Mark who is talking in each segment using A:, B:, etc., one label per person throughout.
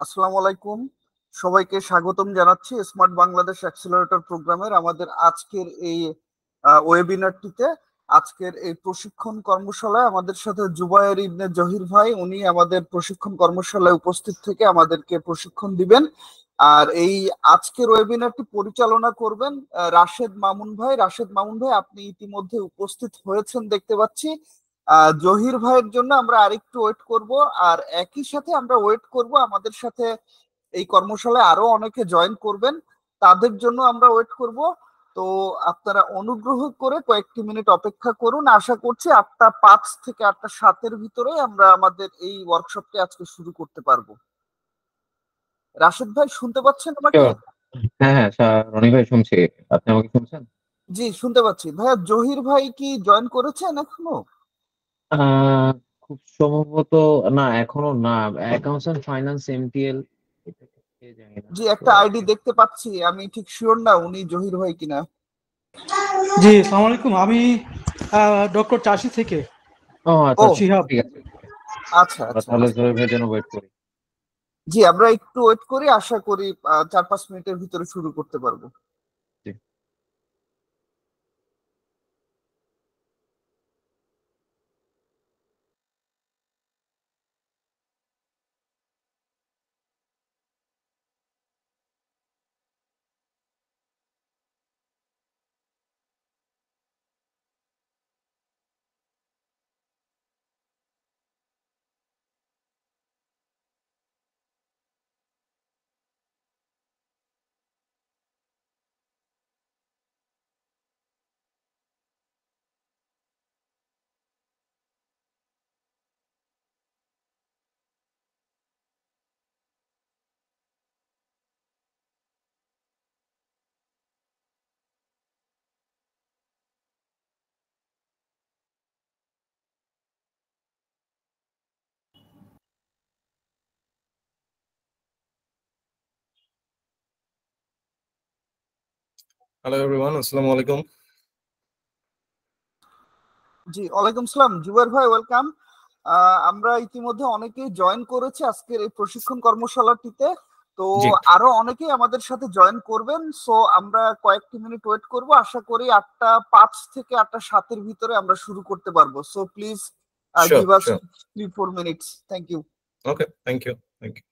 A: আসসালামু আলাইকুম। সবাইকে স্বাগতম জানাচ্ছি স্মার্ট বাংলাদেশ অ্যাক্সিলারেটর প্রোগ্রামের আমাদের আজকের এই ওয়েবিনারটিতে। আজকের এই প্রশিক্ষণ কর্মশালায় আমাদের সাথে জুবায়ের ইবনে জহির ভাই, উনি আমাদের প্রশিক্ষণ কর্মশালায় উপস্থিত থেকে আমাদেরকে প্রশিক্ষণ দিবেন। আর এই আজকের ওয়েবিনারটি পরিচালনা করবেন রাশেদ মামুন ভাই। রাশেদ মামুন ভাই, আপনি ইতিমধ্যে উপস্থিত হয়েছেন দেখতে পাচ্ছি। জহির ভাইয়ের জন্য আমরা আরেকটু ওয়েট করব। আর একই সাথে আমরা ওয়েট করব আমাদের সাথে এই কর্মশালায় আরো অনেকে জয়েন করবেন, তাদের জন্য আমরা ওয়েট করব। তো আপনারা অনুগ্রহ করে কয়েকটি মিনিট অপেক্ষা করুন। আশা করছি 8টা 5 থেকে 8টা 7-এর ভিতরে আমরা আমাদের এই ওয়ার্কশপটি আজকে শুরু করতে পারবো। রাশেদ ভাই, শুনতে পাচ্ছেন আমাকে?
B: Sure. হ্যাঁ হ্যাঁ রনি ভাই শুনছি। আপনি আমাকে শুনছেন?
A: জি, শুনতে পাচ্ছি ভাইয়া। জহির ভাই কি জয়েন করেছেন এখনো?
B: আহ, খুব সম্ভবত না, এখনো না। অ্যাকাউন্টস এন্ড ফাইন্যান্স এমটিএল, এটা কে জানি না
A: জি,
B: তো।
A: একটা আইডি দেখতে পাচ্ছি, আমি ঠিক শিওর না উনি জহির ভাই কিনা।
C: জি, আসসালামু আলাইকুম। আমি ডক্টর চাষি থেকে
B: ও আচ্ছা আচ্ছা,
C: শিহাব।
B: ঠিক আছে।
A: আচ্ছা
B: আমরা
A: আচ্ছা
B: তাহলে
A: আচ্ছা।
B: জয় ভাইয়ের জন্য ওয়েট করি।
A: জি, আমরা একটু ওয়েট করি, আশা করি 4-5 মিনিটের ভিতরে শুরু করতে পারবো।
B: জি।
D: হ্যালো এভরিওয়ান, আসসালামু আলাইকুম।
A: জি, ওয়ালাইকুম সালাম। জুবাইর ভাই, ওয়েলকাম। আমরা ইতিমধ্যে অনেকেই জয়েন করেছি আজকের এই প্রশিক্ষণ কর্মশালাটিতে। তো
D: জি,
A: আরো অনেকেই আমাদের সাথে জয়েন করবেন। সো আমরা কয়েকটি মিনিট ওয়েট করব। আশা করি 8টা 5 থেকে 8টা 7-এর ভিতরে আমরা শুরু করতে পারবো। So please
D: sure
A: give us
D: sure.
A: 3-4 minutes. Thank you.
D: Okay, thank you thank you.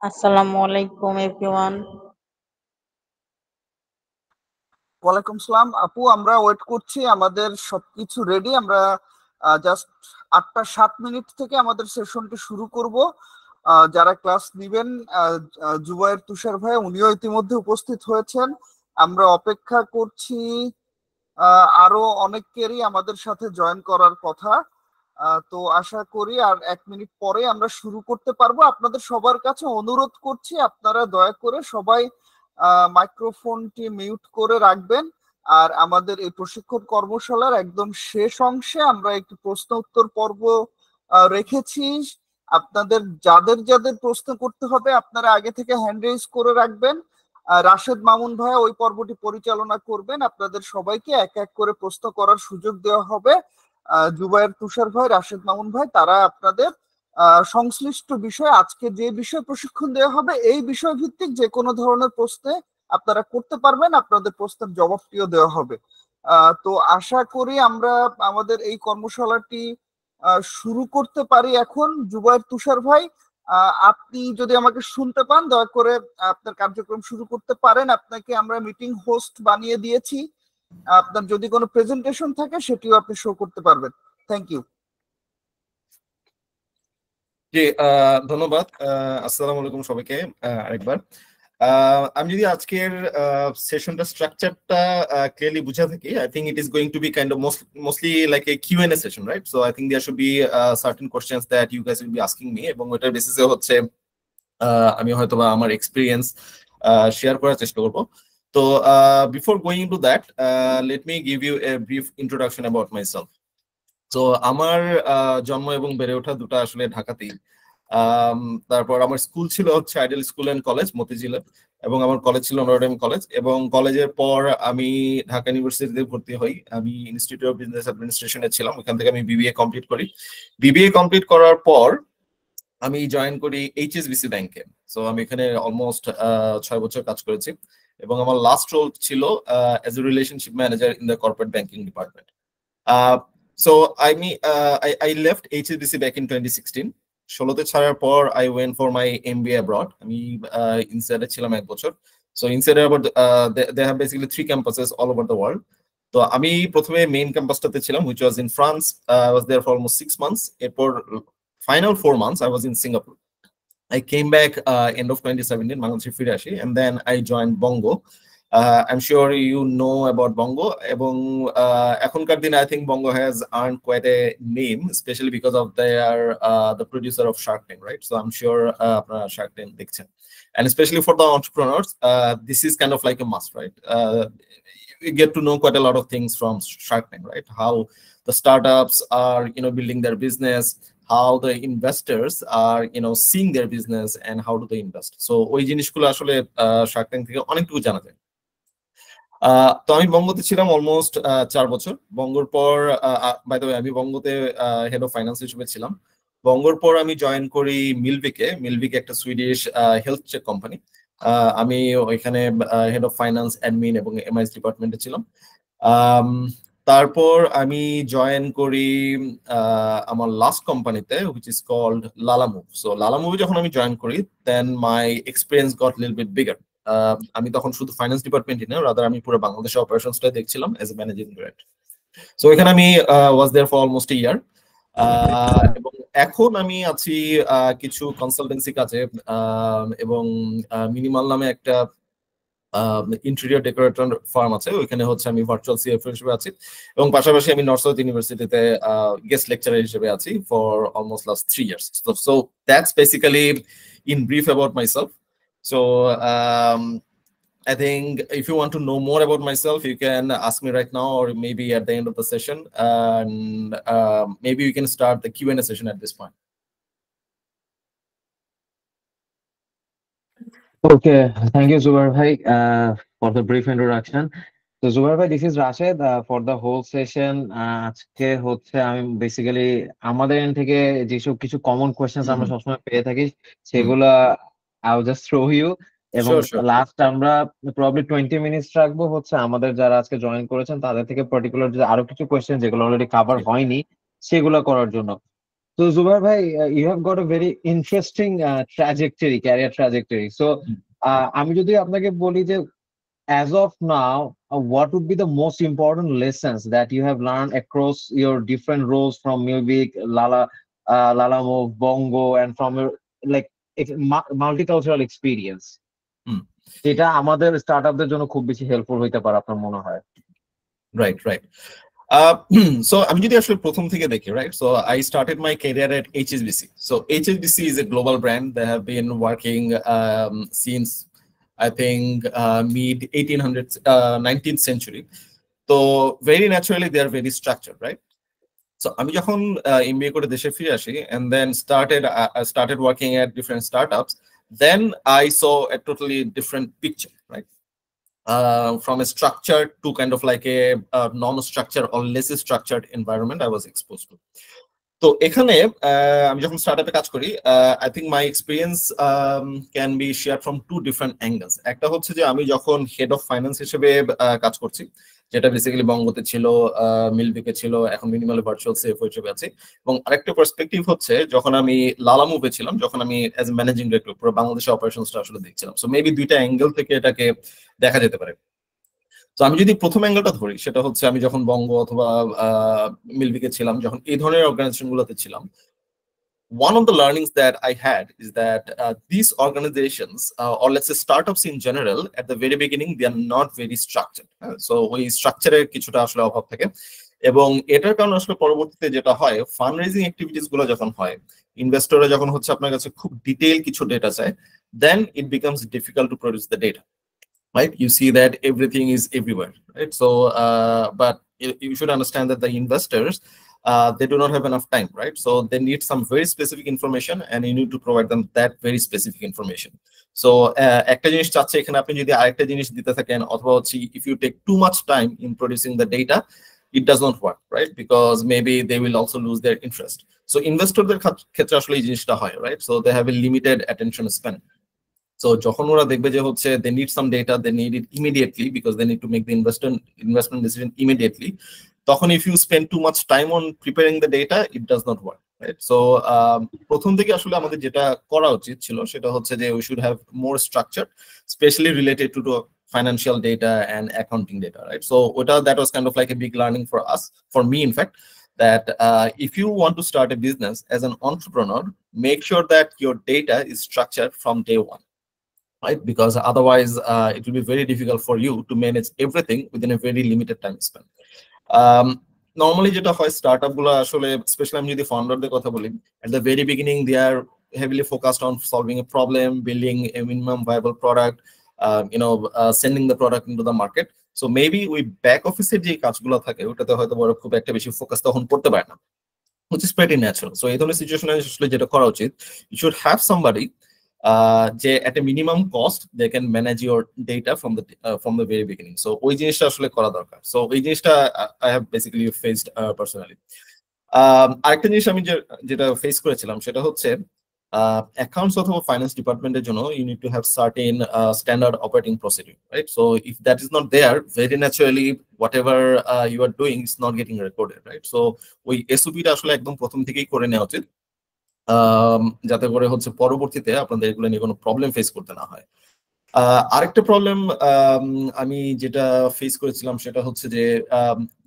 E: Assalamu alaikum everyone.
A: ওয়ালাইকুম সালাম আপু, আমরা ওয়েট করছি, আমাদের সবকিছু রেডি। আমরা জাস্ট 8টা 7 মিনিট থেকে আমাদের সেশনটি শুরু করব। যারা ক্লাস নিবেন, জুবায়ের তুষার ভাই উনিও ইতিমধ্যে উপস্থিত হয়েছেন। আমরা অপেক্ষা করছি আরো অনেকেরই আমাদের সাথে জয়েন করার কথা। তো আশা করি আর 1 মিনিট পরে আমরা শুরু করতে পারবো। আপনাদের সবার কাছে অনুরোধ করছি, আপনারা দয়া করে সবাই মাইক্রোফোনটি মিউট করে রাখবেন। আর আমাদের এই প্রশিক্ষণ কর্মশালার একদম শেষ অংশে আমরা একটি প্রশ্ন উত্তর পর্ব রেখেছি। আপনাদের যাদের যাদের প্রশ্ন করতে হবে আপনারা আগে থেকে হ্যান্ড রেইজ করে রাখবেন। রাশেদ মামুন ভাই ওই পর্বটি পরিচালনা করবেন। আপনাদের সবাইকে এক এক করে প্রশ্ন করার সুযোগ দেওয়া হবে। জুবায়ের তুষার ভাই, রাশেদ মামুন ভাই তারা আপনাদের সংশ্লিষ্ট বিষয়, আজকে যে বিষয় প্রশিক্ষণ দেওয়া হবে এই বিষয় ভিত্তিক যে কোনো ধরনের প্রশ্নে আপনারা করতে পারবেন, আপনাদের প্রশ্নের জবাবটিও দেওয়া হবে। তো আশা করি আমরা আমাদের এই কর্মশালাটি শুরু করতে পারি এখন। জুবায়ের তুষার ভাই, আপনি যদি আমাকে শুনতে পান দয়া করে আপনার কার্যক্রম শুরু করতে পারেন। আপনাকে আমরা মিটিং হোস্ট বানিয়ে দিয়েছি। আপনার যদি কোনো প্রেজেন্টেশন থাকে সেটিও আপনি শো করতে পারবেন। Thank you.
D: জি, ধন্যবাদ। আসসালামু আলাইকুম সবাইকে আরেকবার। আমি যদি আজকের সেশনটা স্ট্রাকচারটা ক্লিয়ারলি বুঝা থাকি, I think it is going to be kind of mostly like a Q&A session, right? So I think there should be certain questions that you guys will be asking me, এবং ওটার বেসিসে হচ্ছে আমি হয়তোবা আমার experience share করার চেষ্টা করব। তো before going to that, let me give you a brief introduction about myself. তো আমার জন্ম এবং বেড়ে ওঠা দুটো আসলে ঢাকাতেই। তারপর আমার স্কুল ছিল হচ্ছে আইডিয়াল স্কুল অ্যান্ড কলেজ মতিঝিলে, এবং আমার কলেজ ছিল নটরডেম কলেজ। এবং কলেজের পর আমি ঢাকা ইউনিভার্সিটিতে ভর্তি হই। আমি ইনস্টিটিউট অফ বিজনেস অ্যাডমিনিস্ট্রেশনে ছিলাম, ওখান থেকে আমি বিবিএ কমপ্লিট করি। বিবিএ কমপ্লিট করার পর আমি জয়েন করি এইচএসবিসি ব্যাংকে। সো আমি এখানে অলমোস্ট 6 বছর কাজ করেছি, এবং আমার লাস্ট রোল ছিল as a relationship manager in the corporate banking department. So I left HSBC back in 2016. 16তে ছাড়ার পর I went for my MBA abroad. আমি ইনসাইডে ছিলাম 1 বছর। So ইনসাইডে আবার they have basically 3 campuses all over the world. তো আমি প্রথমে মেইন ক্যাম্পাসটাতে ছিলাম, which was in France. I was there for almost 6 months. এরপর final 4 months I was in Singapore. I came back end of 2017, বাংলাদেশে ফিরে আসি, and then I joined Bongo. I'm sure you know about Bongo, এবং এখনকার দিনে I think Bongo has earned quite a name, especially because of their the producer of Shark Tank, right? So I'm sure আপনারা Shark Tank দেখছেন, and especially for the entrepreneurs, this is kind of like a must, right? You get to know quite a lot of things from Shark Tank, right? How the startups are, building their business, how the investors are, seeing their business, and how do they invest. So ওই জিনিসগুলো আসলে Shark Tank থেকে অনেকটুকু জানা যায়। তো আমি বঙ্গতে ছিলাম অলমোস্ট 4 বছর। বঙ্গর পর বাই দ্য ওয়ে আমি বঙ্গতে হেড অফ ফাইন্যান্স হিসেবে ছিলাম। বঙ্গর পর আমি জয়েন করি মিলভিকে। মিলভিক একটা সুইডিশ হেলথ চেক কোম্পানি। আমি ওইখানে হেড অফ ফাইন্যান্স, অ্যাডমিন এবং এমআইএস ডিপার্টমেন্টে ছিলাম। তারপর আমি জয়েন করি আমার লাস্ট কোম্পানিতে, which is called Lalamove. So লালামুভে যখন আমি জয়েন করি, then my experience got little bit bigger. আমি তখন শুধু ফাইন্যান্স ডিপার্টমেন্টই না, রাদার আমি পুরো বাংলাদেশের অপারেশনসটা দেখছিলাম as a managing director. So এখানে আমি ওয়াজ দেয়ার ফর অলমোস্ট এ ইয়ার। এবং এখন আমি আছি কিছু কনসালটেন্সি কাজে, এবং মিনিমাল নামে একটা ইন্টেরিয়র ডেকোরেটর ফার্ম আছে, ওইখানে হচ্ছে আমি ভার্চুয়াল সিএফও হিসেবে আছি, এবং পাশাপাশি আমি নর্থ সাউথ ইউনিভার্সিটিতে গেস্ট লেকচারার হিসেবে আছি for almost last 3 years. So that's basically in brief about myself. So I think if you want to know more about myself, you can ask me right now, or maybe at the end of the session, and maybe we can start the Q&A session at this point.
B: Okay, thank you, Zubair bhai, for the brief introduction. So Zubair bhai, this is Rashid for the whole session. আজকে হচ্ছে আমি basically আমাদের and থেকে যেসব কিছু common questions আমরা সবসময় পেয়ে থাকি সেগুলা I'll just throw you, এবং লাস্ট আমরা প্রবাবলি 20 মিনিটস রাখবো হচ্ছে আমাদের যারা আজকে জয়েন করেছেন তাদের থেকে পার্টিকুলার যে আরো কিছু কোয়েশ্চেন যেগুলো অলরেডি কভার হয়নি সেগুলো করার জন্য। So Zubair bhai, you have got a very interesting trajectory, career trajectory. So আমি যদি আপনাকে বলি যে as of now, what would be the most important lessons that you have learned across your different roles from Milvik, Lala Move, Bongo, and from your like multicultural experience? যেটা আমাদের স্টার্টআপদের জন্য খুব বেশি হেল্পফুল হইতে পারে আপনার মনে হয়?
D: রাইট so আমি যদি আসলে প্রথম থেকে দেখি, right, so I started my career at HSBC. So HSBC is a global brand. They have been working since I think mid 1800s 19th century. So very naturally they are very structured, right? So আমি যখন MBA করে দেশে ফিরে আসি and then started working at different startups, then I saw a totally different picture, right? From a structured to kind of like a non-structured or less structured environment I was exposed to. তো এখানে আমি যখন স্টার্টআপে কাজ করি, I think my experience can be share from two different angles. একটা হচ্ছে যে আমি যখন হেড অফ ফাইন্যান্স হিসেবে কাজ করছি, যেটা বেসিক্যালি বঙ্গতে ছিল, মিলভিকে ছিল, এখন মিনিমাল ভার্চুয়াল সিএফও হিসেবে আছি। এবং আরেকটা পার্সপেক্টিভ হচ্ছে যখন আমি লালা মুভে ছিলাম, যখন আমি অ্যাজ এ ম্যানেজিং ডিরেক্টর পুরো বাংলাদেশের অপারেশনসটা আসলে দেখছিলাম। সো মেবি দুইটা অ্যাঙ্গেল থেকে এটাকে দেখা যেতে পারে। তো আমি যদি প্রথম অ্যাঙ্গেলটা ধরি, সেটা হচ্ছে আমি যখন বঙ্গ অথবা মিলভিকে ছিলাম, যখন এই ধরনের অর্গানাইজেশন গুলোতে ছিলাম, one of the learnings that I had is that these organizations, or let's say startups in general, at the very beginning, they are not very structured. So ওই স্ট্রাকচারের কিছুটা আসলে অভাব থাকে, এবং এটার কারণে আসলে পরবর্তীতে যেটা হয়, ফান্ড রেজিং অ্যাক্টিভিটিস গুলো যখন হয়, ইনভেস্টররা যখন হচ্ছে আপনার কাছে খুব ডিটেইল কিছু ডেটা চায়, then it becomes difficult to produce the data. Right, you see that everything is everywhere, right? So but you should understand that the investors, they do not have enough time, right? So they need some very specific information and you need to provide them that very specific information. So একটা জিনিস চাচ্ছে এখানে আপনি যদি আরেকটা জিনিস দিতে থাকেন, অথবা হচ্ছে if you take too much time in producing the data, it does not work, right? Because maybe they will also lose their interest. So investorদের ক্ষেত্রে আসলে এই জিনিসটা হয়, right? So they have a limited attention span. So যখন ওরা দেখবে যে হচ্ছে they need some data, they need it immediately because they need to make the investment decision immediately, তখন if you spend too much time on preparing the data, it does not work, right? So প্রথম থেকে আসলে আমাদের যেটা করা উচিত ছিল সেটা হচ্ছে যে we should have more structure, especially related to financial data and accounting data, right? So that was kind of like a big learning for us, for me in fact, that if you want to start a business as an entrepreneur, make sure that your data is structured from day one, right? Because otherwise it will be very difficult for you to manage everything within a very limited time span. Normally যেটা হয় startup গুলো আসলে, specially আমি যদি ফাউন্ডারদের কথা বলি, at the very beginning they are heavily focused on solving a problem, building a minimum viable product, sending the product into the market. So maybe ওই back অফিসের যে কাজগুলো থাকে ওটাতে হয়তো বড় খুব একটা বেশি ফোকাস তখন করতে পারে না, which is pretty natural. So এই ধরনের সিচুয়েশনে আসলে যেটা করা উচিত, you should have somebody যে at a minimum cost they can manage your data from the very beginning. So ওই জিনিসটা আসলে করা দরকার। So ওই জিনিসটা I have basically faced personally. আরেকটা জিনিস আমি যেটা ফেস করেছিলাম সেটা হচ্ছে accounts অথবা finance ডিপার্টমেন্টের জন্য you need to have certain standard operating procedure, right? So if that is not there, very naturally whatever you are doing is not getting recorded, right? So ওই SOP টা আসলে একদম প্রথম থেকেই করে নেওয়া উচিত, যাতে করে হচ্ছে পরবর্তীতে আপনাদের এগুলো নিয়ে কোনো প্রবলেম ফেস করতে না হয়। আরেকটা প্রবলেম আমি যেটা ফেস করেছিলাম সেটা হচ্ছে যে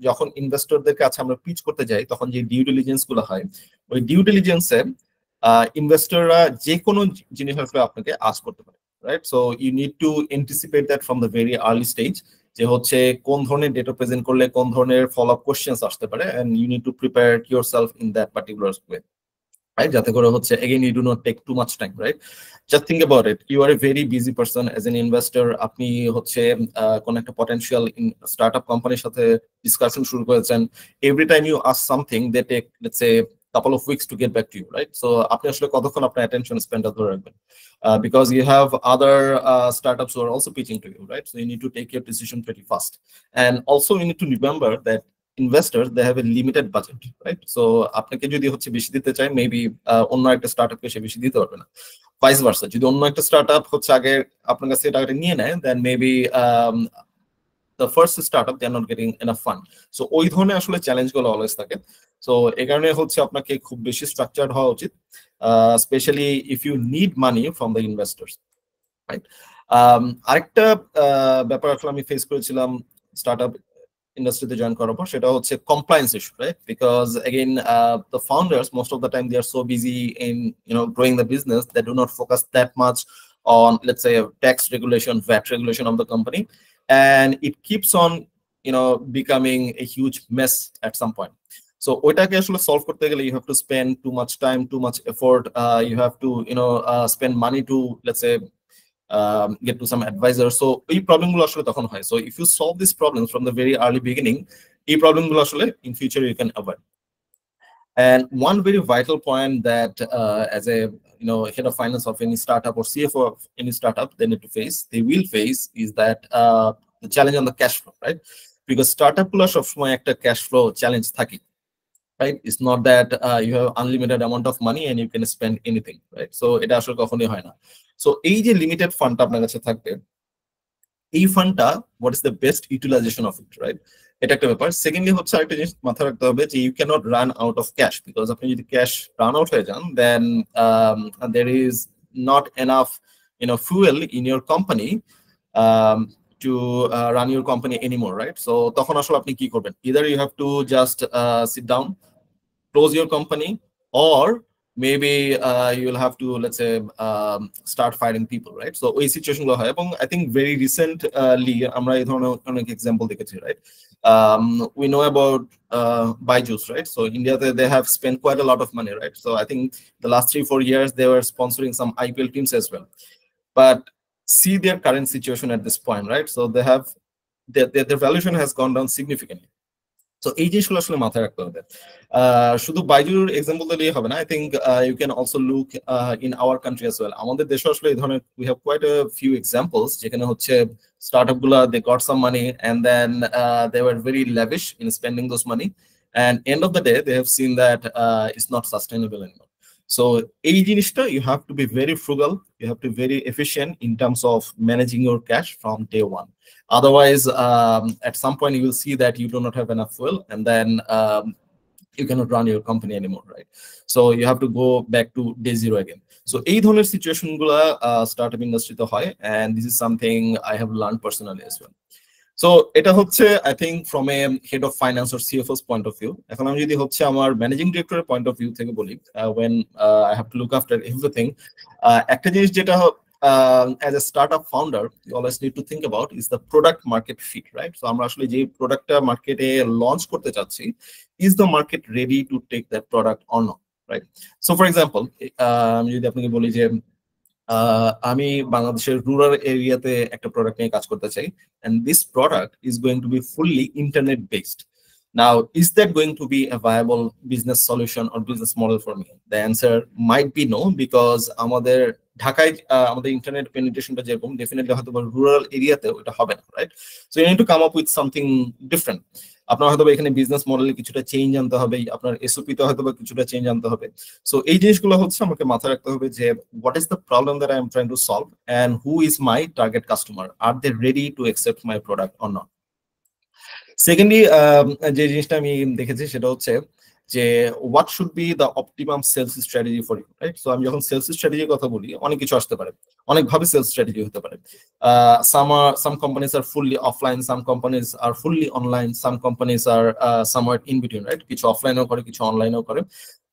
D: যখন ইনভেস্টরদের কাছে আমরা পিচ করতে যাই, তখন যে ডিউ ডিলিজেন্স গুলো হয়, ওই ডিউ ডিলিজেন্সে ইনভেস্টররা যে কোনো জিনিস আসলে আপনাকে আস্ক করতে পারে, right? So you need to anticipate that from the very early stage, যে হচ্ছে কোন ধরনের ডেটা প্রেজেন্ট করলে কোন ধরনের ফলো আপ কোশ্চেন্স আসতে পারে, and you need to prepare yourself in that particular way, right? যাতে করে হচ্ছে again you do not take too much time, right? Just think about it, you are a very busy person as an investor. আপনি হচ্ছে কোন একটা potential startup কোম্পানির সাথে discussion শুরু করেছেন, every time you ask something they take, let's say, couple of weeks to get back to you, right? So আপনি আসলে কতক্ষণ আপনার attention span টা ধরে রাখবেন, because you have other startups who are also pitching to you, right? So you need to take your decision pretty fast, and also you need to remember that investors, they have a limited budget, right? So আপনাকে যদি হচ্ছে বেশি দিতে চায়, maybe অন্য একটা স্টার্টআপকে সে বেশি দিতে পারবে না, ভাইস ভার্সা। যদি অন্য একটা স্টার্টআপ হচ্ছে আগে আপনার কাছে টাকাটা নিয়ে নেয়, দেন maybe the first startup they are not getting enough fund. So ওই ধরনের আসলে চ্যালেঞ্জ গুলো অলওয়েজ থাকে। সো এই কারণে হচ্ছে আপনাকে খুব বেশি স্ট্রাকচার্ড হওয়া উচিত, specially if you need money from the investors, right? আরেকটা ব্যাপার আসলে আমি ফেস করেছিলাম স্টার্টআপ ইন্ডাস্ট্রিতে জয়েন করার পর, সেটা হচ্ছে compliance issue, right? Because again the founders most of the time they are so busy in growing the business, they do not focus that much on, let's say, tax regulation, VAT regulation of the company, and it keeps on becoming a huge mess at some point. So ওইটাকে আসলে solve করতে গেলে you have to spend too much time, too much effort, you have to spend money to, let's say, get to some advisor. So এই problem গুলো আসলে তখন হয়। So if you solve these problems from the very early beginning, এই problem গুলো আসলে in future you can avoid. And one very vital point that as a head of finance of any startup or CFO of any startup they need to face, they will face, is that the challenge on the cash flow, right? Because startup গুলো সবসময় একটা cash flow challenge থাকে, right? It's not that you have unlimited amount of money and you can spend anything, right? So এটা আসলে কখনোই হয় না। So এই যে লিমিটেড ফান্ডটা আপনার কাছে থাকবে, এই ফান্ডটা what is the best utilization of it, right? এটা একটা ব্যাপার। সেকেন্ডলি হচ্ছে আরেকটা জিনিস মাথায় রাখতে হবে যে you cannot run out of cash, because আপনি যদি ক্যাশ রান আউট হয়ে যান, then there is not enough fuel in your company to run your company anymore, right? So তখন আসলে আপনি কি করবেন? Either you have to just sit down, close your company, or maybe you will have to, let's say, start firing people, right? So ওই situation গুলো হয়, এবং I think very recently আমরা এই ধরনের অনেক এক্সাম্পল দেখেছি, right? We know about Byju's, right? So India, they have spent quite a lot of money, right? So I think the last 3-4 years they were sponsoring some IPL teams as well, but see their current situation at this point, right? So they have their valuation has gone down significantly. So এই জিনিসগুলো আসলে মাথায় রাখতে হবে। শুধু বাইজুর example দিলেই হবে না, I think you can also look in our country as well. আমাদের দেশে আসলে এই ধরনের we have quite a few examples যেখানে হচ্ছে স্টার্টআপ গুলা they got some money and then they were very lavish in spending those money, and end of the day they have seen that it's not sustainable anymore. So এই জিনিসটা you have to be very frugal, you have to be very efficient in terms of managing your cash from day one. Otherwise, at some point you will see that you do not have enough fuel, and then you cannot run your company anymore, right? So you have to go back to day zero again. So এই ধরনের situation গুলা startup ইন্ডাস্ট্রিতে হয়, and this is something I have learned personally as well. So এটা হচ্ছে I think from a head of finance or CFO's point of view. এখন আমি যদি হচ্ছে আমার ম্যানেজিং ডিরেক্টরের পয়েন্ট অফ ভিউ থেকে বলি, when I have to look after everything, একটা জিনিস যেটা as a startup founder you always need to think about is the product market fit, right? So আমরা আসলে যে প্রোডাক্টটা মার্কেটে লঞ্চ করতে চাচ্ছি, is the market ready to take that product or not, right? So for example, আমি যদি আপনাকে বলি যে আমি বাংলাদেশের রুরাল এরিয়াতে একটা প্রোডাক্ট নিয়ে কাজ করতে চাই, and this product is going to be fully internet based. Now, is that going to be a viable business solution or business model for me? The answer might be no, because আমাদের ঢাকায় আমাদের internet পেনিট্রেশনটা যেরকম, definitely হয়তো rural এরিয়াতে ওটা হবে না, right? So you need to come up with something different. আপনার হয়তো এখানে বিজনেস মডেলে কিছুটা চেঞ্জ আনতে হবে, আপনার এসওপি তে হয়তো কিছুটা চেঞ্জ আনতে হবে। সো এই জিনিসগুলো হচ্ছে আমাকে মাথায় রাখতে হবে যে what is the problem that I am trying to solve, and who is my target customer, are they ready to accept my product or not. Secondly যে জিনিসটা আমি দেখেছি সেটা হচ্ছে যে what should be the optimum sales strategy for you, right? So আমি যখন sales স্ট্র্যাটেজির কথা বলি, অনেক কিছু আসতে পারে, অনেকভাবে সেলস স্ট্র্যাটেজি হতে পারে। Some companies are fully offline, some companies are fully online, some companies are somewhat in between, right? কিছু অফলাইনও করে, কিছু অনলাইনও করে।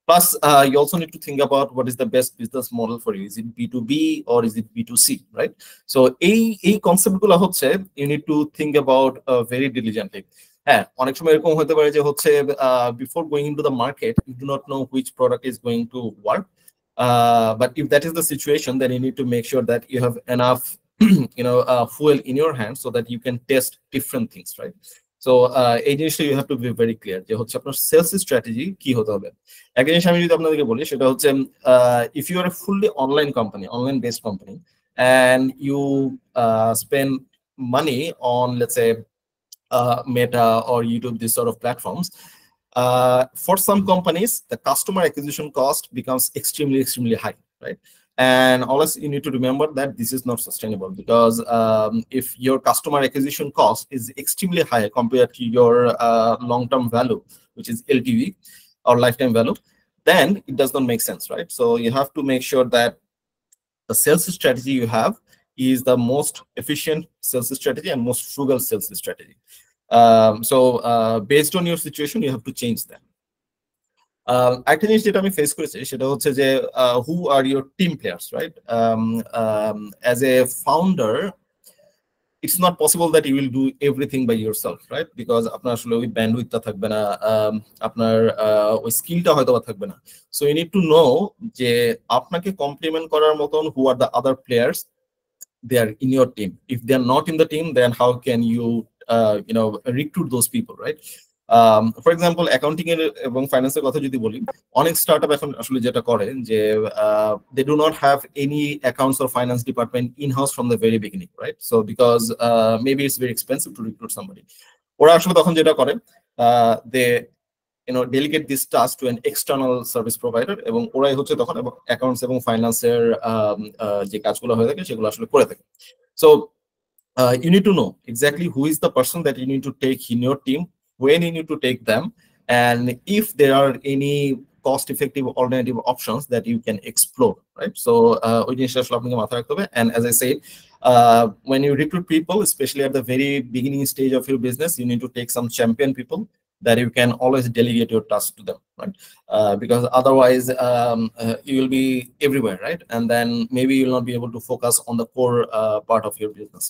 D: Plus, you also need to think about what is the best business model for you. Is it B2B or is it B2C, right? So, এই কনসেপ্টগুলো হচ্ছে you need to think about very diligently. হ্যাঁ, অনেক সময় এরকম হতে পারে যে হচ্ছে before going into the market, you do not know which product is going to work. But if that is the situation, then you need to make sure that you have enough, fuel in your hand so that you can test different things, right? So এই জিনিসটা you have to be very clear যে হচ্ছে আপনার sales strategy কি হতে হবে। একটা জিনিস আমি যদি আপনাদেরকে বলি সেটা হচ্ছে if you are a fully online company, online based company, and you spend money on, let's say, Meta or YouTube, this sort of platforms, for some companies the customer acquisition cost becomes extremely high, right? And always you need to remember that this is not sustainable, because if your customer acquisition cost is extremely high compared to your long-term value, which is LTV or lifetime value, then it does not make sense, right? So you have to make sure that the sales strategy you have is the most efficient sales strategy and most frugal sales strategy. So based on your situation, you have to change that. একটা জিনিস যেটা আমি face করেছি সেটা হচ্ছে যে who are your team players, right? As a founder, it's not possible that you will do everything by yourself, right? Because আপনার আসলে ওই ব্যান্ডউইথটা থাকবে না, আপনার ওই স্কিলটা হয়তো থাকবে না। So you need to know যে আপনাকে কমপ্লিমেন্ট করার মতন who are the other players they are in your team. If they are not in the team, then how can you recruit those people, right? For example, accounting এবং ফাইন্যান্সের কথা যদি বলি, অনেক স্টার্টআপ এখন আসলে যেটা করে যে they do not have any accounts or finance department in-house from the very beginning, right? So because maybe it's very expensive to recruit somebody, ওরা আসলে তখন যেটা করে they delegate this task to an external service provider, এবং ওরাই হচ্ছে তখন accounts এবং ফাইন্যান্সের যে কাজগুলো হয়ে থাকে সেগুলো আসলে করে থাকে। So you need to know exactly who is the person that you need to take in your team, when you need to take them, and if there are any cost-effective alternative options that you can explore, right? So ওই জিনিসটা আসলে আপনাকে মাথায় রাখতে হবে। And as I said, when you recruit people, especially at the very beginning stage of your business, you need to take some champion people that you can always delegate your task to them, right? Because otherwise you will be everywhere, right? And then maybe you'll not be able to focus on the core part of your business.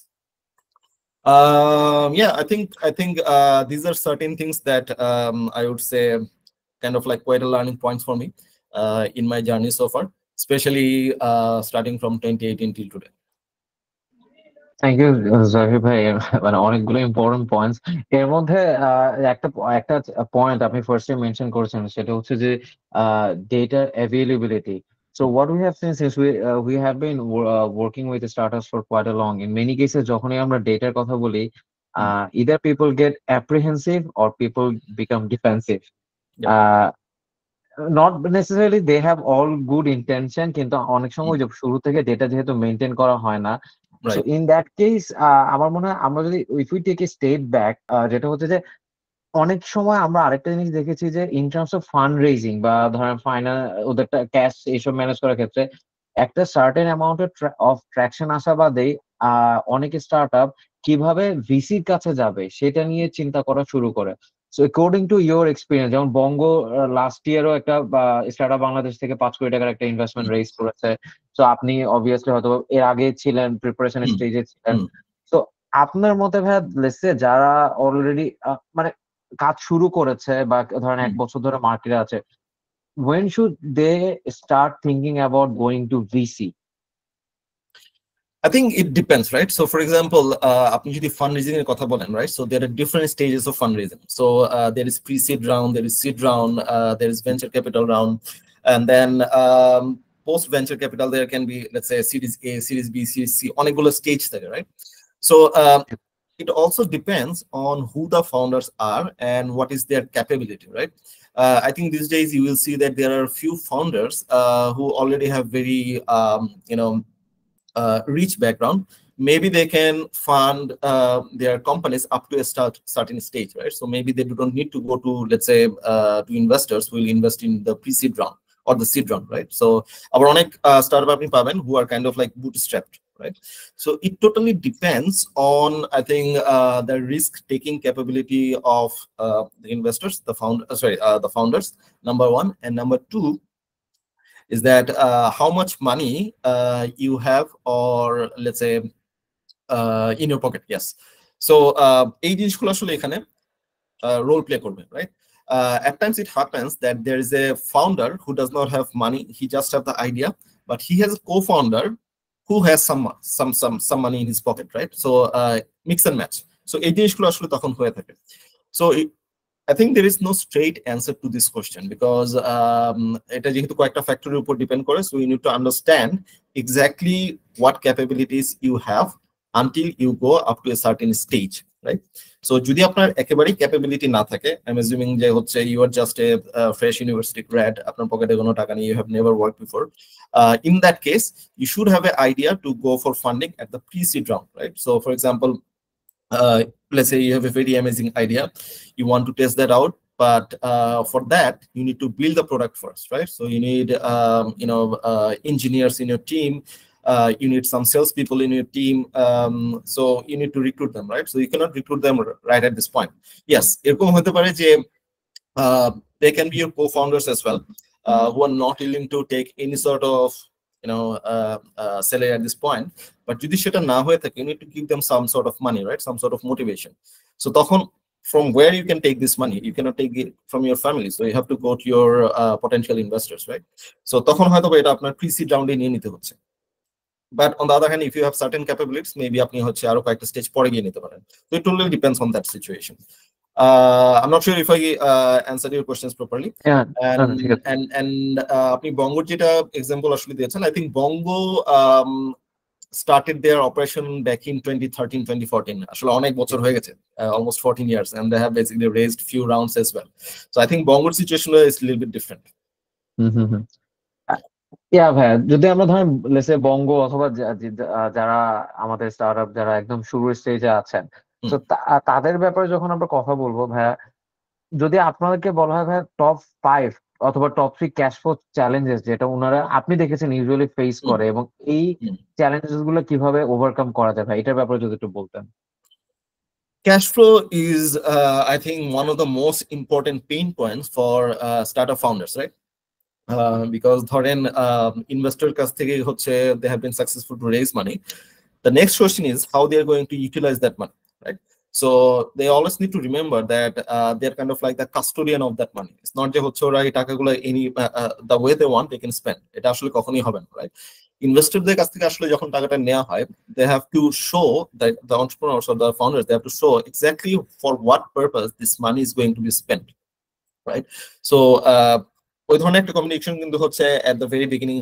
D: Yeah, I think these are certain things that I would say kind of like quite a learning points for me in my journey so far, especially starting from 2018 till today.
B: Thank you Zahir ভাই, মানে অনেকগুলো important points. এর মধ্যে একটা point আপনি ফার্স্টে mention করেছেন, সেটা হচ্ছে যে ডেটার availability. So what we have seen since we have been working with the startups for quite a long, in many cases যখনই আমরা ডেটার কথা বলি, either people get apprehensive or people become defensive. Not necessarily they have all good intention, কিন্তু অনেক সময় শুরু থেকে ডেটা যেহেতু মেনটেন করা হয় না, so in that case আমার মনে হয় আমরা যদি if we take a step back, যেটা হচ্ছে যে অনেক সময় আমরা আরেকটা জিনিস দেখেছি যে in terms of fund raising বা ধরেন ফাইনাল ওদের ক্যাশ এইসব ম্যানেজ করার ক্ষেত্রে একটা সার্টেন অ্যামাউন্ট অফ ট্র্যাকশন আসা বাদেই অনেক স্টার্টআপ কিভাবে ভিসির কাছে যাবে সেটা নিয়ে চিন্তা করা শুরু করে। So according to your experience, যেমন বঙ্গ লাস্ট ইয়ারও একটা স্টার্টআপ বাংলাদেশ থেকে 5 কোটি টাকার একটা ইনভেস্টমেন্ট রেজ করেছে। সো আপনি অবভিয়াসলি হয়তো এর আগে ছিলেন, প্রিপারেশন স্টেজে ছিলেন। তো আপনার মতে ভাই লেটসে যারা অলরেডি মানে কাজ শুরু করেছে বা ধরেন 1 বছর ধরে মার্কেটে আছে, when should they start thinking about going to VC?
D: I think it depends, right? So for example, আপনি যদি fundraising এর কথা বলেন, right? So there are different stages of fundraising. So there is pre-seed round, there is seed round, there is venture capital round, and then post venture capital there can be, let's say, Series A, Series B, Series C, অনেকগুলো stage থাকে, right? So it also depends on who the founders are and what is their capability, right? I think these days you will see that there are a few founders who already have very rich background. Maybe they can fund their companies up to a certain stage, right? So maybe they don't need to go to, let's say, to investors who will invest in the pre-seed round or the seed round, right? So our onek startup apni paben who are kind of like bootstrapped, right? So it totally depends on, I think, the risk-taking capability of the investors, the founders, number one, and number two is that how much money you have, or let's say in your pocket. Yes. So এই জিনিসগুলো আসলে এখানে role play করবে, right? At times it happens that there is a founder who does not have money, he just have the idea, but he has a co-founder who has some money in his pocket, right? So mix and match. So এই জিনিসগুলো আসলে তখন হয়ে থাকে। So I think there is no straight answer to this question, because এটা যেহেতু কয়েকটা ফ্যাক্টরের উপর ডিপেন্ড করে, so you need to understand exactly what capabilities you have until you go up to a certain stage. Right? So যদি আপনার একেবারেই capability না থাকে, আই এম অ্যাজিউমিং যে হচ্ছে you are just a fresh university grad, আপনার পকেটে কোনো টাকা নেই, you have never work before, in that case you should have an idea to go for funding at the pre-seed round, right? So for example, let's say you have a very amazing idea, you want to test that out, but for that you need to build the product first, right? So you need engineers in your team, you need some salespeople in your team, so you need to recruit them, right? So you cannot recruit them right at this point. Yes, এরকম হতে পারে যে they can be your co-founders as well, who are not willing to take any sort of salary at this point, but যদি সেটা না হয়ে থাকে, you need to give them some sort of money, right? Some sort of motivation. So তখন from where you can take this money? You cannot take it from your family, so you have to go to your potential investors, right? So তখন হয়তো এটা আপনার pre-seed round এ নিয়ে নিতে হচ্ছে। But on the other hand, if you have certain capabilities, maybe আপনি হচ্ছে আরো কয়েকটা স্টেজ পরে গিয়ে নিতে পারেন। So it totally depends on that situation. I'm not sure if I answered your questions properly.
B: Yeah,
D: and আপনি বঙ্গর যেটা এক্সাম্পল আসলে দিয়েছেন, I think Bongo started their operation back in 2013, 2014. আসলে অনেক বছর হয়ে গেছে, almost 14 years, and they have basically raised few rounds as well. So I think Bongo's situation is a little bit different.
B: ভাইয়া, যদি আমরা ধরেন লেটস সে বঙ্গ অথবা যারা আমাদের স্টার্টআপ যারা একদম শুরুর স্টেজে আছেন, তো তাদের ব্যাপারে যখন আমরা কথা বলবো ভাইয়া, যদি আপনাদেরকে বলা হয় ভাইয়া টপ 5 অথবা টপ 3 ক্যাশ ফ্লো চ্যালেঞ্জেস যেটা ওনারা আপনি দেখেছেন ইউজুয়ালি ফেস করে, এবং এই চ্যালেঞ্জেস গুলো কিভাবে ওভারকাম করা যায় ভাই, এটার ব্যাপারে যদি একটু বলতেন।
D: Cash flow is, I think, one of the most important pain points for startup founders, right? Because ধরেন investor কাছ থেকে হচ্ছে they have been successful to raise money. The next question is how they are going to utilize that money, right? So they always need to remember that they're kind of like the custodian of that money. It's not যে হচ্ছে ওরা এই টাকাগুলো any the way they want they can spend. এটা আসলে কখনোই হবে না, right? ইনভেস্টরদের কাছ থেকে আসলে যখন টাকাটা নেওয়া হয়, they have to show that the entrepreneurs or the founders, they have to show exactly for what purpose this money is going to be spent, right? So ওই ধরনের একটা কমিউনিকেশন কিন্তু হচ্ছে এট দ্য ভেরি বিগিনিং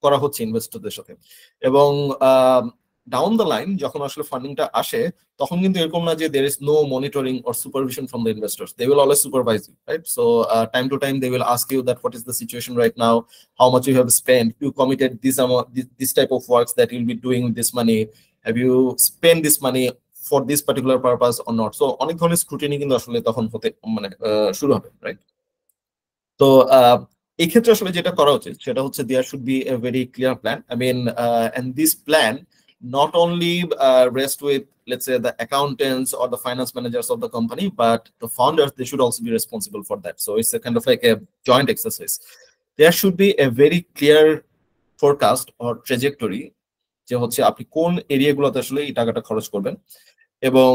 D: করা হচ্ছে ইনভেস্টরদের সাথে, এবং ডাউন দ্য লাইন যখন আসলে ফান্ডিংটা আসে তখন কিন্তু এরকম না যে there is no monitoring or supervision from the investors. They will always supervise you, right? So time to time they will ask you that what is the situation right now, how much you have spent, you committed this amount, this type of works that you'll be doing with this money, have you spent this money for this particular purpose or not? So অনেক ধরনের scrutiny কিন্তু আসলে তখন হতে মানে শুরু হবে, right? তো এই ক্ষেত্রে আসলে যেটা করা উচিত সেটা হচ্ছে there should be a very clear plan. I mean, and this plan not only rest with, let's say, the accountants or the finance managers of the company, but the founders, they should also be responsible for that. So it's a kind of like a joint exercise. There should be a very clear forecast or trajectory যে হচ্ছে আপনি কোন এরিয়াগুলোতে আসলে এই টাকাটা খরচ করবেন, এবং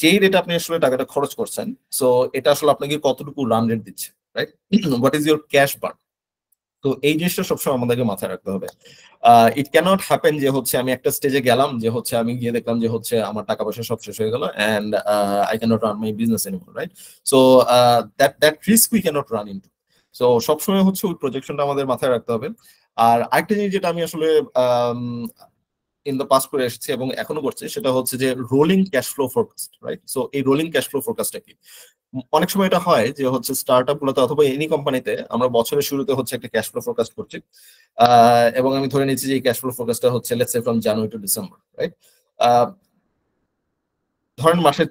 D: যেই রেট আপনি আসলে টাকাটা খরচ করছেন, সো এটা আসলে আপনাকে কতটুকু রান রেট দিচ্ছে, right? What is your cash burn? তো এই জিনিসটা সবসময় আমাদেরকে মাথায় রাখতে হবে। ইট ক্যানট হ্যাপেন যে হচ্ছে আমি একটা স্টেজে গেলাম যে হচ্ছে আমি গিয়ে দেখলাম যে হচ্ছে আমার টাকা পয়সা সব শেষ হয়ে গেল and I can't run my business anymore, right? So that risk we can't run into. So সবসময় হচ্ছে ওই প্রজেকশনটা আমাদের মাথায় রাখতে হবে। আর আরেকটা জিনিস যেটা আমি আসলে ইন দ্য পাস্ট করে এসেছি এবং এখনো করছি সেটা হচ্ছে যে rolling cash flow forecast, right? So এই রোলিং ক্যাশ ফ্লো ফোরকাস্টটা কি? অনেক সময় এটা হয় যে হচ্ছে স্টার্টআপ গুলোতে অথবা এনি কোম্পানিতে আমরা বছরের শুরুতে হচ্ছে একটা ক্যাশ ফ্লো ফোরকাস্ট করছি, এবং আমি ধরে নিচ্ছি যে এই ক্যাশ ফ্লো ফোরকাস্টটা হচ্ছে let's say from January to December, right? ধরেন মাসের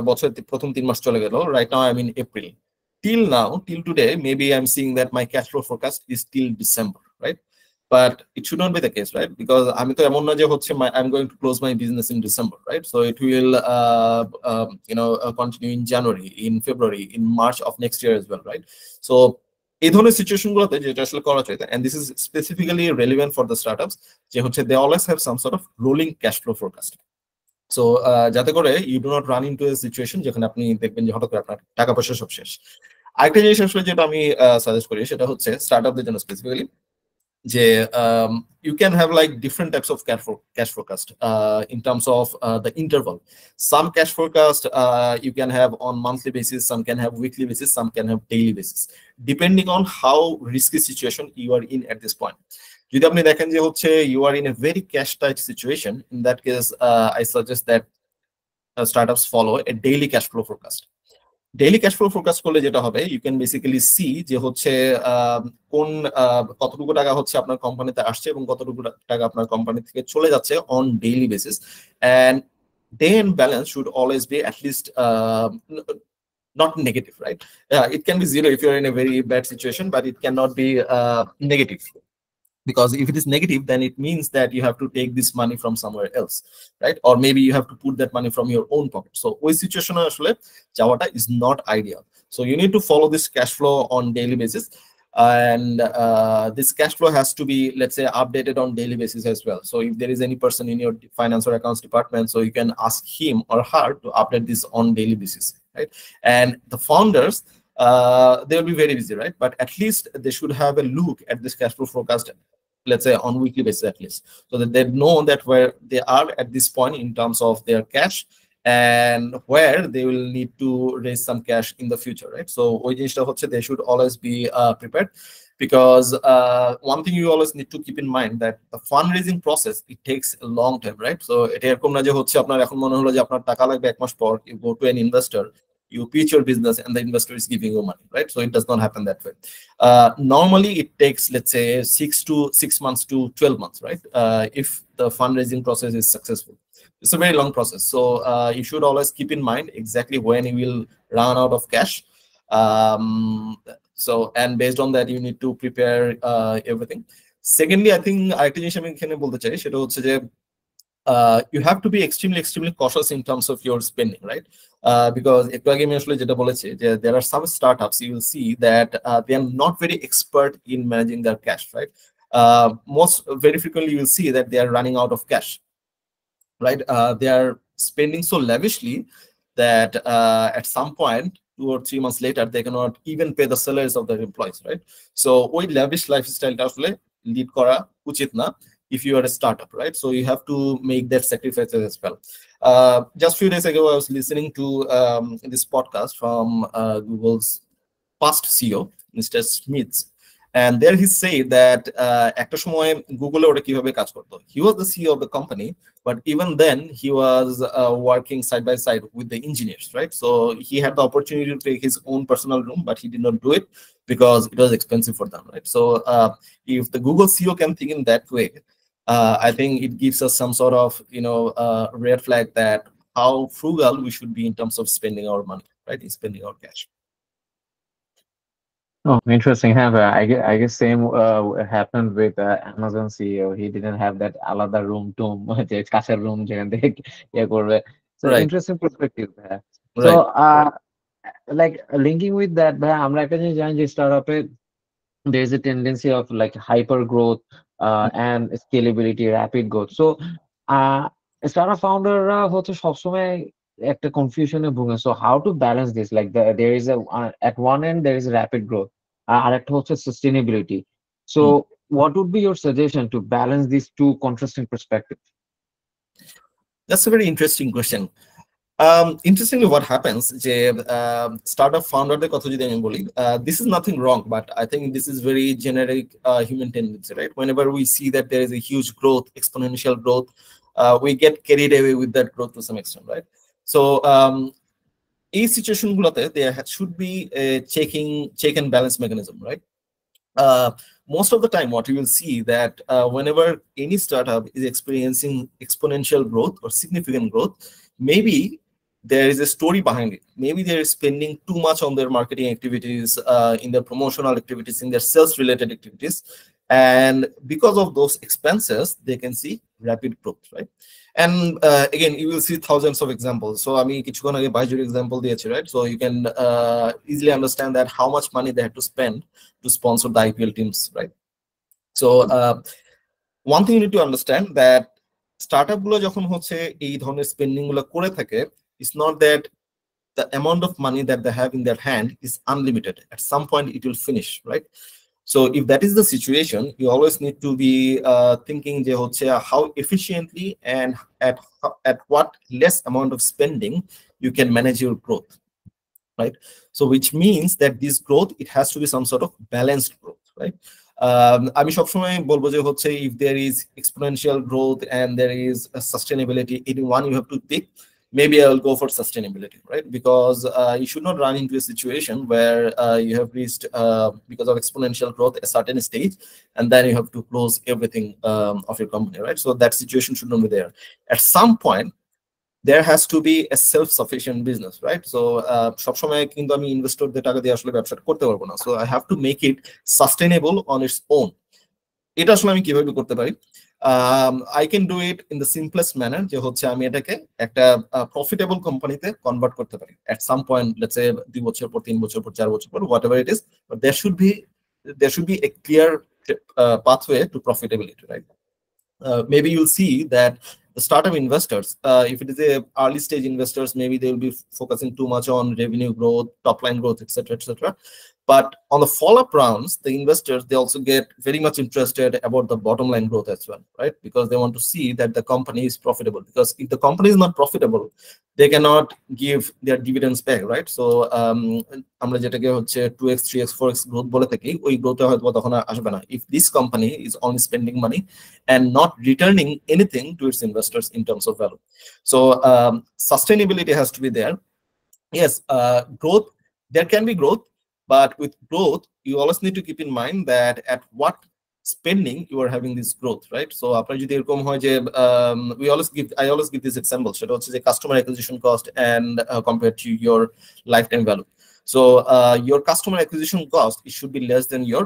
D: বছরের প্রথম 3 মাস চলে গেল, right now I mean April, till today maybe I'm seeing that my cash flow forecast is till December, right? But it should not be the case, right? Because আমি তো এমন না যে হচ্ছে I'm going to close my business in December, right? So it will continue in January, in February, in March of next year as well, right? So এই ধরনের situation গুলোতে যেটা আসলে করা চাইতে, and this is specifically relevant for the startups, যে হচ্ছে they always have some sort of rolling cash flow forecast. So যাতে করে you do not run into a situation যেখানে আপনি দেখবেন যে হঠাৎ করে আপনার টাকা পয়সা সব শেষ। আরেকটা জিনিস আসলে যেটা আমি সাজেস্ট করি সেটা হচ্ছে স্টার্টআপদের জন্য স্পেসিফিক্যালি যে you can have like different types of cash forecast in terms of the interval. Some cash forecast you can have on monthly basis, some can have weekly basis, some can have daily basis, depending on how risky situation you are in at this point. যদি আপনি দেখেন যে হচ্ছে you are in a very cash tight situation, in that case I suggest that startups follow a daily cash flow forecast. Daily cash flow forecast করলে যেটা হবে, you can basically see যে হচ্ছে কোন কতটুকু টাকা হচ্ছে আপনার কোম্পানিতে আসছে এবং কতটুকু টাকা আপনার কোম্পানি থেকে চলে যাচ্ছে on daily basis, and day end balance should always be at least not negative, right? It can be zero if you're in a very bad situation, but it cannot be negative. Because if it is negative, then it means that you have to take this money from somewhere else, right? Or maybe you have to put that money from your own pocket. So ওই situation আসলে যাওয়াটা is not ideal. So you need to follow this cash flow on daily basis, and this cash flow has to be, let's say, updated on daily basis as well. So if there is any person in your finance or accounts department, so you can ask him or her to update this on daily basis, right? And the founders, they will be very busy, right? But at least they should have a look at this cash flow forecast, let's say on weekly basis at least, so that they know that where they are at this point in terms of their cash and where they will need to raise some cash in the future, right? So they should always be prepared, because one thing you always need to keep in mind that the fundraising process, it takes a long time, right? So এটা এরকম না যে হচ্ছে আপনার এখন মনে হলো যে আপনার টাকা লাগবে এক মাস পর, you go to an investor, you pitch your business and the investor is giving you money, right? So it does not happen that way. Normally it takes, let's say, 6 months to 12 months, right? If the fundraising process is successful. It's a very long process. So you should always keep in mind exactly when you will run out of cash. So, and based on that, you need to prepare everything. Secondly, I think আরেকটা জিনিস আমি এখানে বলতে চাই, সেটা হচ্ছে যে you have to be extremely cautious in terms of your spending, right? Because there are some startups you will see that they are not very expert in managing their cash, right? Very frequently you will see that they are running out of cash, right? They are spending so lavishly that at some point 2 or 3 months later they cannot even pay the salaries of their employees, right? So ওই lavish lifestyle আসলে lead করা উচিত না if you are a startup, right? So you have to make that sacrifices as well. Just few days ago I was listening to this podcast from Google's past CEO, Mr. Smith, and there he said that একটা সময় গুগলে ওটা কিভাবে কাজ করতো, he was the CEO of the company, but even then he was working side by side with the engineers, right? So he had the opportunity to take his own personal room, but he did not do it because it was expensive for them, right? So if the Google CEO can think in that way, I think it gives us some sort of, red flag that how frugal we should be in terms of spending our money, right? In spending our cash.
B: Oh, interesting. I guess same happened with Amazon CEO. He didn't have that আলাদা room to যে কাছের room যেখান থেকে ইয়ে করবে. So
D: Right.
B: interesting perspective.
D: Right.
B: So like linking with that, আমরা একটা জিনিস জানি যে startup-এ there is a tendency of like hyper growth and scalability, rapid growth. So startup founder-রা হচ্ছে সবসময় একটা confusion-এ ভোগে. So how to balance this? Like there is at one end there is rapid growth, আরেকটা হচ্ছে sustainability. So what would be your suggestion to balance these two contrasting perspectives?
D: That's a very interesting question. Interestingly, what happens, startup founder this is nothing wrong, but I think this is very generic human tendency, right? Whenever we see that there is a huge growth, exponential growth, we get carried away with that growth to some extent, right? So in situation there should be a check and balance mechanism, right? Most of the time what you will see that whenever any startup is experiencing exponential growth or significant growth, maybe there is a story behind it. Maybe they're spending too much on their marketing activities, in their promotional activities, in their sales related activities, and because of those expenses they can see rapid growth, right? And again, you will see thousands of examples. So I mean, kichukon age Baiju's example diyechi, right? So you can easily understand that how much money they had to spend to sponsor the IPL teams, right? So one thing you need to understand that startup গুলো যখন হচ্ছে এই ধরনের spending গুলো করে থাকে, it's not that the amount of money that they have in their hand is unlimited. At some point it will finish, right? So if that is the situation, you always need to be thinking how efficiently and at what less amount of spending you can manage your growth, right? So which means that this growth, it has to be some sort of balanced growth, right? আমি সবসময় বলবো যে হচ্ছে if there is exponential growth and there is a sustainability, any one you have to pick, maybe I'll go for sustainability, right? Because you should not run into a situation where you have reached, because of exponential growth, a certain stage, and then you have to close everything of your company, right? So that situation should not be there. At some point, there has to be a self-sufficient business, right? So সবসময় কিন্তু আমি ইনভেস্টরদের টাকা দিয়ে আসলে ব্যবসাটা করতে পারবো না, so I have to make it sustainable on its own. এটা আসলে আমি কিভাবে করতে পারি? I can do it in the simplest manner, যে হচ্ছে আমি এটাকে একটা প্রফিটেবল কোম্পানিতে কনভার্ট করতে পারি at some point, let's say 2 বছর পর, 3 বছর পর, 4 বছর পর, whatever it is, but there should be a clear pathway to profitability, right? Maybe you'll see that the startup investors, if it is a early stage investors, maybe they will be focusing too much on revenue growth, top line growth, etc., etc. But on the follow-up rounds, the investors, they also get very much interested about the bottom line growth as well, right? Because they want to see that the company is profitable. Because if the company is not profitable, they cannot give their dividends back, right? So আমরা যেটাকে হচ্ছে 2x, 3x, 4x growth বলে থাকি, ওই growth হয়তো তখন আসবে না if this company is only spending money and not returning anything to its investors in terms of value. So sustainability has to be there. Yes, growth, there can be growth, but with growth, you always need to keep in mind that at what spending you are having this growth, right? So আপনার যদি এরকম হয় যে I always give this example, সেটা হচ্ছে যে customer acquisition cost and compared to your lifetime value. So your customer acquisition cost, it should be less than your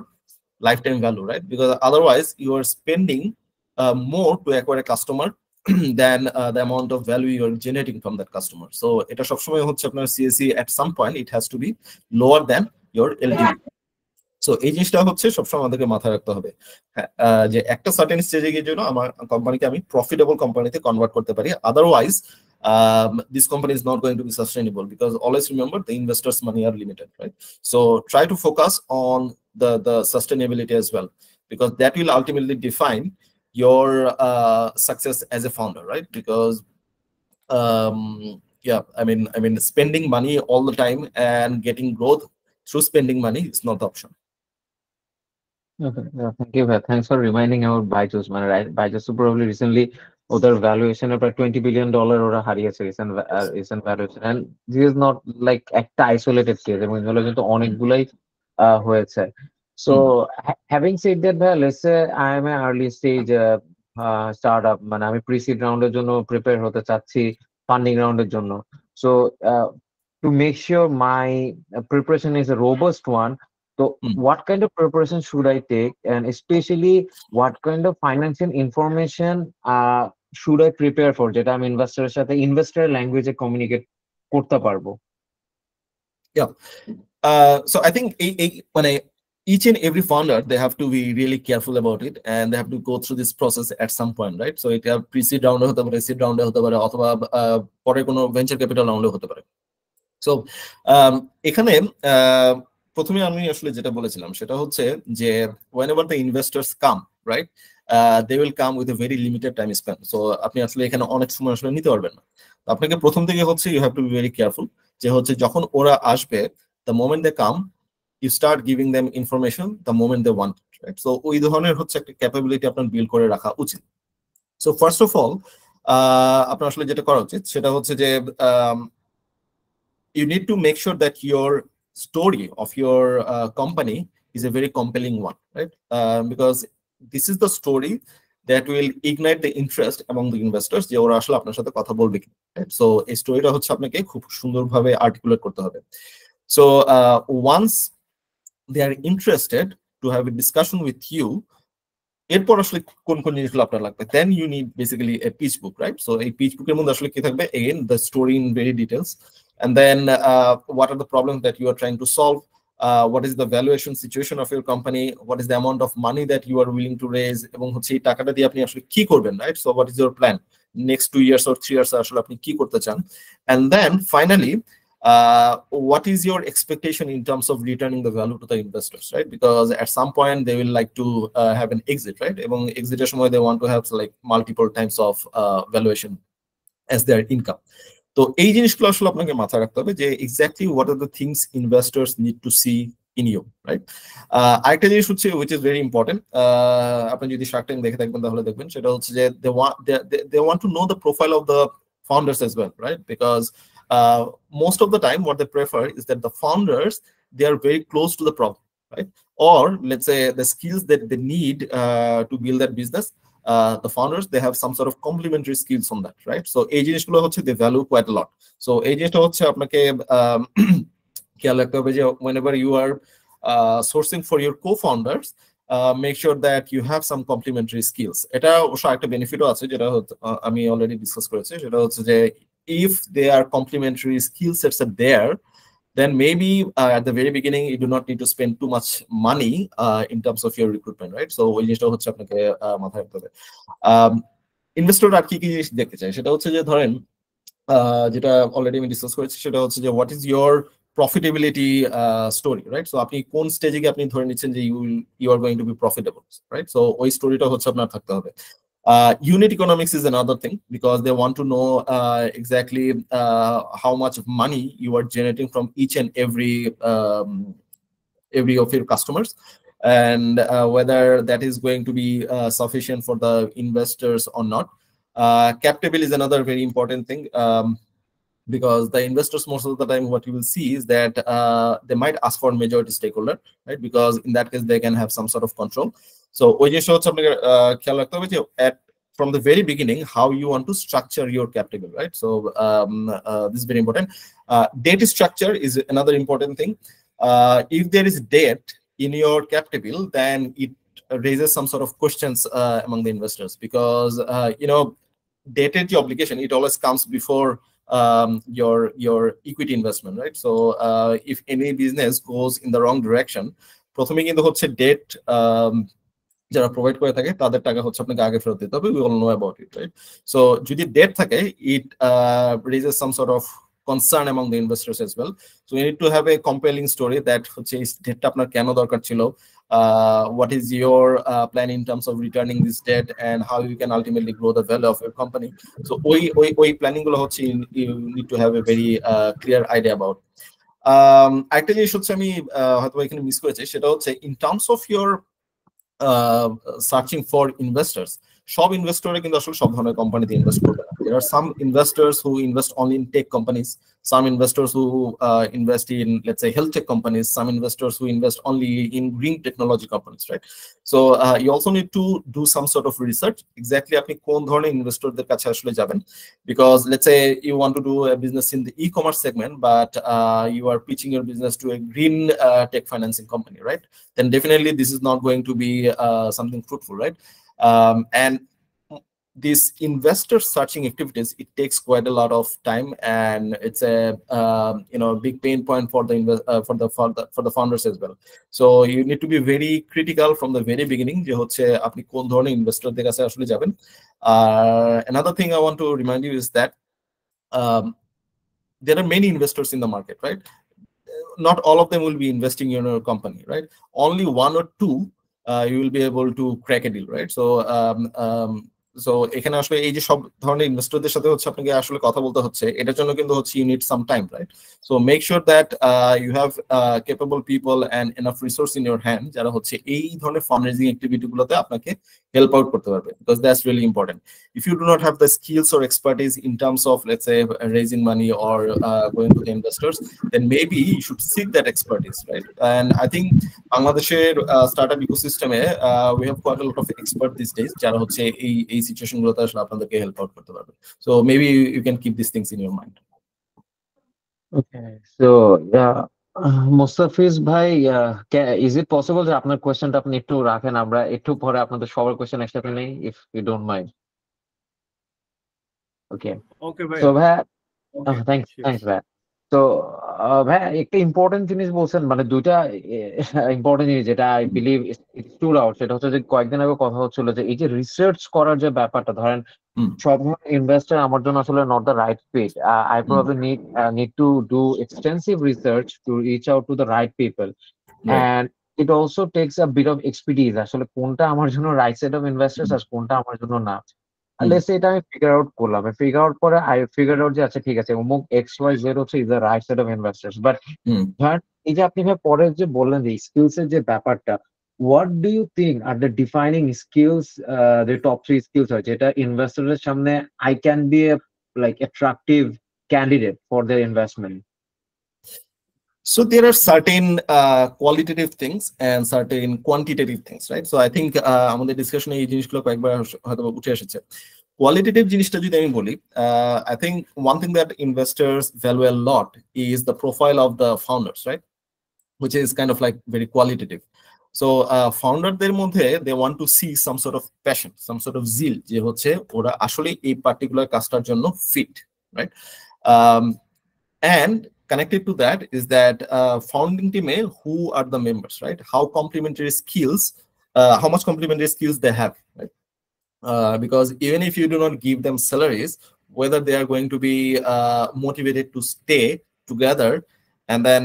D: lifetime value, right? Because otherwise you are spending more to acquire a customer than the amount of value you are generating from that customer. So এটা সবসময় হচ্ছে আপনার CAC at some point it has to be lower than your LTV. So এই জিনিসটা হচ্ছে সবসময় আমাদেরকে মাথায় রাখতে হবে, যে একটা সার্টেন স্টেজে গিয়ে জন্য আমার কোম্পানিকে আমি প্রফিটেবল কোম্পানিতে কনভার্ট করতে পারি, otherwise this company is not going to be sustainable, because always remember the investors' money are limited, right? So try to focus on the sustainability as well, because that will ultimately define your success as a founder, right? Because yeah, I mean spending money all the time and getting growth through spending money is not the option.
B: Okay, yeah, thank you. Thanks for reminding about Byju's. Right? Byju's probably recently, their valuation of $20 billion ওরা হারিয়েছে recent valuation, and this is not like একটা isolated case, এবং এগুলো কিন্তু অনেকগুলাই হয়েছে. So having said that, let's say I am an early stage startup, মানে আমি pre-seed round-এর জন্য prepare হতে চাচ্ছি, funding round-এর জন্য. So to make sure my preparation is a robust one, so what kind of preparation should I take, and especially what kind of financial information should I prepare for, যেটা আমি ইনভেস্টরের সাথে investor ল্যাঙ্গুয়েজে communicate করতে পারবো?
D: Yeah, so I think মানে each and every founder, they have to be really careful about it, and they have to go through this process at some point, right? So it have pre-seed round হতে পারে, seed round হতে পারে, অথবা পরে কোনো venture capital রাউন্ডে হতে পারে। So এখানে প্রথমে আমি আসলে যেটা বলেছিলাম সেটা হচ্ছে যে whenever the investors come, right, they will come with a very limited time span. So আপনি আসলে এখানে অনেক সময় আসলে নিতে পারবেন না। তো আপনাকে প্রথম থেকে হচ্ছে you have to be very careful, যে হচ্ছে যখন ওরা আসবে, the moment they come, you start giving them information the moment they want it, right? So ওই ধরনের হচ্ছে একটা ক্যাপাবিলিটি আপনার বিল্ড করে রাখা উচিত। So first of all, আপনার আসলে যেটা করা উচিত সেটা হচ্ছে যে you need to make sure that your story of your company is a very compelling one, right? Because this is the story that will ignite the interest among the investors, যে ওরা আসলে আপনার সাথে কথা বলবে কি, right? So এই স্টোরিটা হচ্ছে আপনাকে খুব সুন্দরভাবে আর্টিকুলেট করতে হবে। So once they are interested to have a discussion with you, এরপর আসলে কোন কোন জিনিসগুলো আপনার লাগবে, then you need basically a pitch book, right? So এই pitch book এর মধ্যে আসলে কি থাকবে, again the story in very details, and then what are the problems that you are trying to solve, what is the valuation situation of your company, what is the amount of money that you are willing to raise, এবং হচ্ছে এই টাকাটা দিয়ে আপনি আসলে কি করবেন, right? So what is your plan next 2 years or 3 years আসলে আপনি কি করতে চান, and then finally what is your expectation in terms of returning the value to the investors, right? Because at some point they will like to have an exit, right? এবং এক্সিটের সময় they want to have like multiple times of valuation as their income. তো এই জিনিসগুলো আসলে আপনাকে মাথায় রাখতে হবে, যে exactly what are the things investors need to see in you, right? আরেকটা জিনিস হচ্ছে which is very important, আপনি যদি শার্ক ট্যাঙ্ক দেখে থাকবেন তাহলে দেখবেন, সেটা হচ্ছে যে they want to know the profile of the founders as well, right? Because most of the time what they prefer is that the founders, they are very close to the problem, right? Or let's say the skills that they need to build that business, the founders, they have some sort of complementary skills on that, right? So এই জিনিসগুলো হচ্ছে they value quite a lot. So এই জিনিসটা হচ্ছে আপনাকে খেয়াল রাখতে হবে যে whenever you are sourcing for your co-founders, make sure that you have some complementary skills. এটা অবশ্য একটা বেনিফিটও আছে যেটা আমি অলরেডি ডিসকাস করেছি, সেটা হচ্ছে যে if they are complementary skill sets are there, then maybe at the very beginning you do not need to spend too much money in terms of your recruitment, right? So ওই জিনিসটা হচ্ছে আপনাকে মাথায় রাখতে হবে। ইনভেস্টর আর কি কি জিনিস দেখতে চাই সেটা হচ্ছে যে ধরেন যেটা অলরেডি আমি ডিসকাস করেছি সেটা হচ্ছে যে what is your profitability story, right? So আপনি কোন স্টেজে গিয়ে আপনি ধরে নিচ্ছেন যে you are going to be profitable, right? So ওই স্টোরিটা হচ্ছে আপনার থাকতে হবে। Unit economics is another thing because they want to know exactly how much of money you are generating from each and every of your customers, and whether that is going to be sufficient for the investors or not. Cap table is another very important thing, because the investors most of the time what you will see is that they might ask for majority stakeholder, right? Because in that case they can have some sort of control. So ওই জিনিসটা হচ্ছে আপনাকে খেয়াল রাখতে হবে যে from the very beginning how you want to structure your cap table, right? So this is very important. Debt structure is another important thing. If there is debt in your cap table, then it raises some sort of questions among the investors, because debt obligation, it always comes before your equity investment, right? So if any business goes in the wrong direction, প্রথমে কিন্তু হচ্ছে debt যারা provide করে থাকে তাদের টাকা হচ্ছে আপনাকে আগে ফেরত দিতে হবে, we all know about it, right? So যদি debt থাকে, it raises some sort of concern among the investors as well. So you need to have a compelling story that হচ্ছে এই ডেটটা আপনার কেন দরকার ছিল, what is your plan in terms of returning this debt and how you can ultimately grow the value of your company. So ওই planning গুলো হচ্ছে you need to have a very clear idea about. একটা জিনিস হচ্ছে আমি হয়তো এখানে miss করেছি, সেটা হচ্ছে in terms of your searching for investors, সব ইনভেস্টররা কিন্তু আসলে সব ধরনের কোম্পানিতে ইনভেস্ট করবে না। There are some investors who invest only in tech companies, some investors who invest in, let's say, health tech companies, some investors who invest only in green technology companies, right? So you also need to do some sort of research exactly আপনি কোন ধরনের ইনভেস্টরদের কাছে আসলে যাবেন, because let's say you want to do a business in the e-commerce segment, but you are pitching your business to a green tech financing company, right? Then definitely this is not going to be something fruitful, right? And these investor searching activities, it takes quite a lot of time, and it's a big pain point for the founders as well. So you need to be very critical from the very beginning যে হচ্ছে আপনি কোন ধরনের ইনভেস্টরদের কাছে আসলে যাবেন। Another thing I want to remind you is that there are many investors in the market, right? Not all of them will be investing in your company, right? Only one or two you will be able to crack a deal, right? So এখানে আসলে এই যে সব ধরনের ইনভেস্টরদের সাথে হচ্ছে আপনাকে আসলে কথা বলতে হচ্ছে, এটার জন্য কিন্তু হচ্ছে you need some time, right? So make sure that you have capable people and enough resource in your hand যারা হচ্ছে এই ধরনের ফান্ডরেজিং অ্যাক্টিভিটি গুলোতে আপনাকে হেল্প আউট করতে পারবে, because that's really important. If you do not have the skills or expertise in terms of, let's say, raising money or going to the investors, then maybe you should seek that expertise, right? And I think বাংলাদেশের startup ecosystem we have quite a lot of experts these days যারা হচ্ছে এই situation গুলোতে আসলে আপনাদেরকে help out করতে পারবে। So maybe you can keep these things in your mind.
B: Okay, so Mustafiz ভাই, is it possible যে আপনার কোয়েশ্চেনটা আপনি একটু রাখেন, আমরা একটু পরে আপনাদের সবার কোয়েশ্চেন একসাথে নেই, if you don't mind? Okay,
F: ভাই।
B: so ভাই,
F: Okay,
B: thanks
F: sure.
B: ভাই। তো ভাই একটা ইম্পর্টেন্ট জিনিস বলছেন, মানে দুইটা ইম্পর্টেন্ট জিনিস যেটা I believe it's to out, সেটা হচ্ছে যে কয়েকদিন আগে কথা হচ্ছিল যে এই যে রিসার্চ করার যে ব্যাপারটা, ধরেন সব ইনভেস্টর আমার জন্য আসলে not the right fit, I probably need to do extensive research to reach out to the right people, and it also takes a bit of experience আসলে কোনটা আমার জন্য রাইট সেট অফ ইনভেস্টার্স আর কোনটা আমার জন্য না। লেটস সে এটা আমি ফিগার আউট করলাম, ফিগার আউট পরে আই ফিগার আউট যে আচ্ছা ঠিক আছে অমুক XYZ হচ্ছে is the right set of investors, but ধরেন এই যে আপনি ভাই পরে যে বললেন যে স্কিলস এর যে ব্যাপারটা, what do you think are the defining skills, the top 3 skills হয় যেটা ইনভেস্টরের সামনে I can be a like attractive candidate for their investment?
D: So there are certain qualitative things and certain quantitative things, right? So I think আমাদের ডিসকাশনে এই জিনিসগুলো কয়েকবার হয়তো উঠে এসেছে। কোয়ালিটেটিভ জিনিসটা যদি আমি বলি, I think one thing that investors value a lot is the profile of the founders, right? Which is kind of like very qualitative. So ফাউন্ডারদের মধ্যে they want to see some sort of passion, some sort of zeal, যে হচ্ছে ওরা আসলে এই particular কাজটার জন্য fit, right? And connected to that is that founding team, who are the members, right? How complementary skills, how much complementary skills they have, right? Because even if you do not give them salaries, whether they are going to be motivated to stay together and then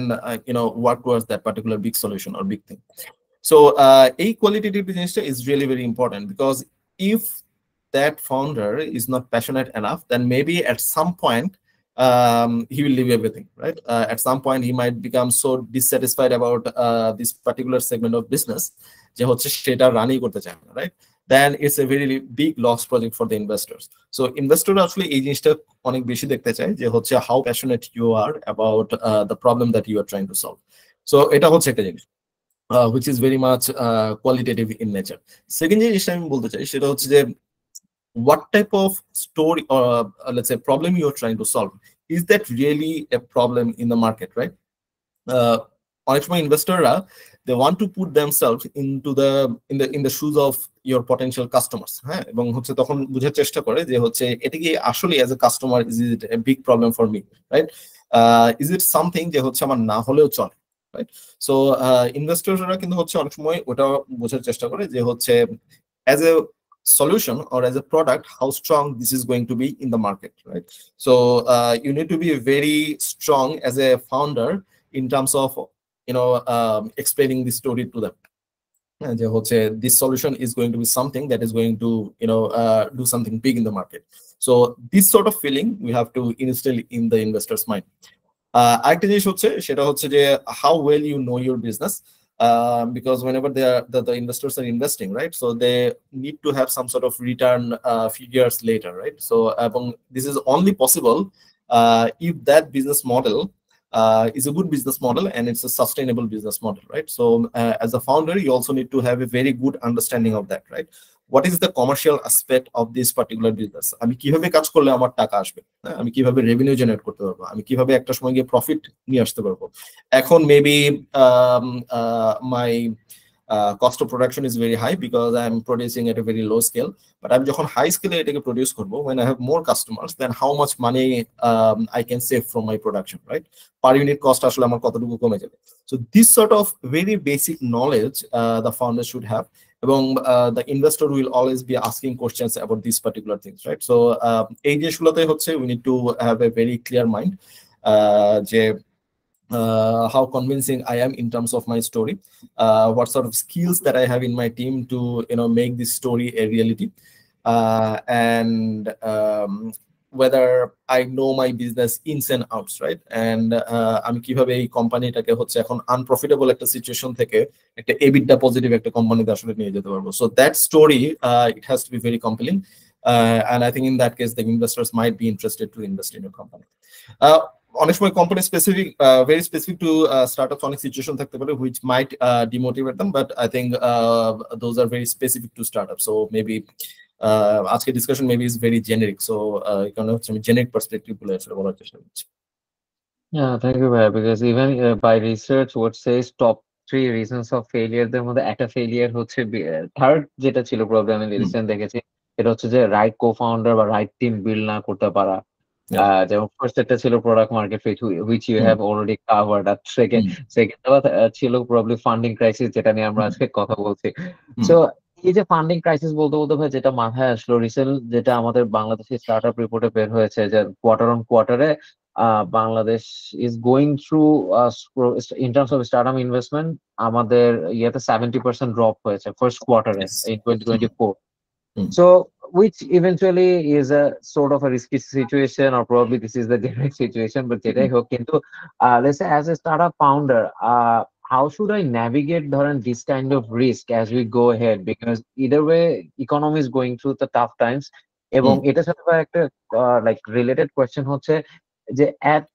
D: work towards that particular big solution or big thing. So a qualitative business is really very important, because if that founder is not passionate enough, then maybe at some point he will leave everything, right? At some point he might become so dissatisfied about this particular segment of business যে হচ্ছে সেটা রানই করতে চায় না, right? Then it's a very big loss project for the investors. So investor actually এই জিনিসটা অনেক বেশি দেখতে চায় যে হচ্ছে how passionate you are about the problem that you are trying to solve. So এটা হচ্ছে একটা জিনিস which is very much qualitative in nature. Second জিনিসটা আমি বলতে চাই সেটা হচ্ছে যে what type of story or let's say problem you are trying to solve, is that really a problem in the market, right? অনেক সময় ইনভেস্টররা they want to put themselves into the in the shoes of your potential customers, হ্যাঁ, এবং হচ্ছে তখন বোঝার চেষ্টা করে যে হচ্ছে এটা কি আসলে as a customer is it a big problem for me, right? Is it something যে হচ্ছে আমার না হলেও চলে, right? So ইনভেস্টররা কিন্তু হচ্ছে অনেক সময় ওটা বোঝার চেষ্টা করে যে হচ্ছে as a solution or as a product, how strong this is going to be in the market, right? So you need to be very strong as a founder in terms of explaining this story to them. যে হচ্ছে this solution is going to be something that is going to do something big in the market. So this sort of feeling we have to instill in the investor's mind. আরেকটা জিনিস হচ্ছে সেটা হচ্ছে যে how well you know your business. Because whenever the investors are investing, right, so they need to have some sort of return figures later, right? So this is only possible if that business model is a good business model and it's a sustainable business model, right? So as a founder, you also need to have a very good understanding of that, right? What is the commercial aspect of this particular business? আমি কিভাবে কাজ করলে আমার টাকা আসবে, আমি কিভাবে revenue generate করতে পারবো, আমি কিভাবে একটা সময় গিয়ে প্রফিট নিয়ে আসতে পারবো। এখন maybe my cost of production is very high because I'm producing at a very low scale, but আমি যখন হাই স্কেলে এটাকে প্রডিউস করবো, when I have more customers, then how much money I can save from my production, right? Per unit cost আসলে আমার কতটুকু কমে যাবে। So this sort of very basic knowledge the founder should have, এবং the investor will always be asking questions about these particular things, right? So এই জিনিসগুলোতে হচ্ছে we need to have a very clear mind যে how convincing I am in terms of my story, what sort of skills that I have in my team to make this story a reality, and whether I know my business ins and outs, right? And আমি কিভাবে এই কোম্পানিটাকে হচ্ছে এখন আনপ্রফিটেবল একটা situation থেকে একটা EBITDA positive একটা কোম্পানিতে আসলে নিয়ে যেতে পারবো। So that story it has to be very compelling, and I think in that case the investors might be interested to invest in your company. অনেক সময় company specific very specific to startups অনেক situation থাকতে পারে which might demotivate them, but I think those are very specific to startups. So maybe আজকের discussion maybe is very generic, so এখানে হচ্ছে আমি generic perspective গুলো আসলে বলার চেষ্টা করছি।
B: Yeah, thank you, Bhaiya, because even by research what says top 3 reasons of failure দের মধ্যে একটা ফেলিয়ার হচ্ছে থার্ড যেটা ছিল প্রবলেম আমি রিসেন্ট দেখেছি, এটা হচ্ছে যে রাইট কো-ফাউন্ডার বা রাইট টিম বিল্ড না করতে পারা। যেমন ফার্স্ট একটা ছিল product market fit which you have already covered, আর সেকেন্ড ছিল প্রবলি ফান্ডিং ক্রাইসিস, যেটা নিয়ে আমরা আজকে কথা বলছি। সো এই যে ফান্ডিং ক্রাইসিস বলতে বলতে ভাই যেটা মাথায় আসলো, রিসেন্ট যেটা আমাদের বাংলাদেশের স্টার্টআপ রিপোর্টে বের হয়েছে যে কোয়ার্টার অন কোয়ার্টারে Bangladesh is going through in terms of startup investment আমাদের ইয়েতে 70% ড্রপ হয়েছে ফার্স্ট কোয়ার্টারে in 2024. So which eventually is a sort of a risky situation, or probably this is the generic situation, but যেটাই হোক কিন্তু let's say as a startup founder, how should I navigate this kind of risk as we go ahead? Because either way, economy is going through the tough times. এবং এটার সাথে ভাই একটা like related question হচ্ছে যে এট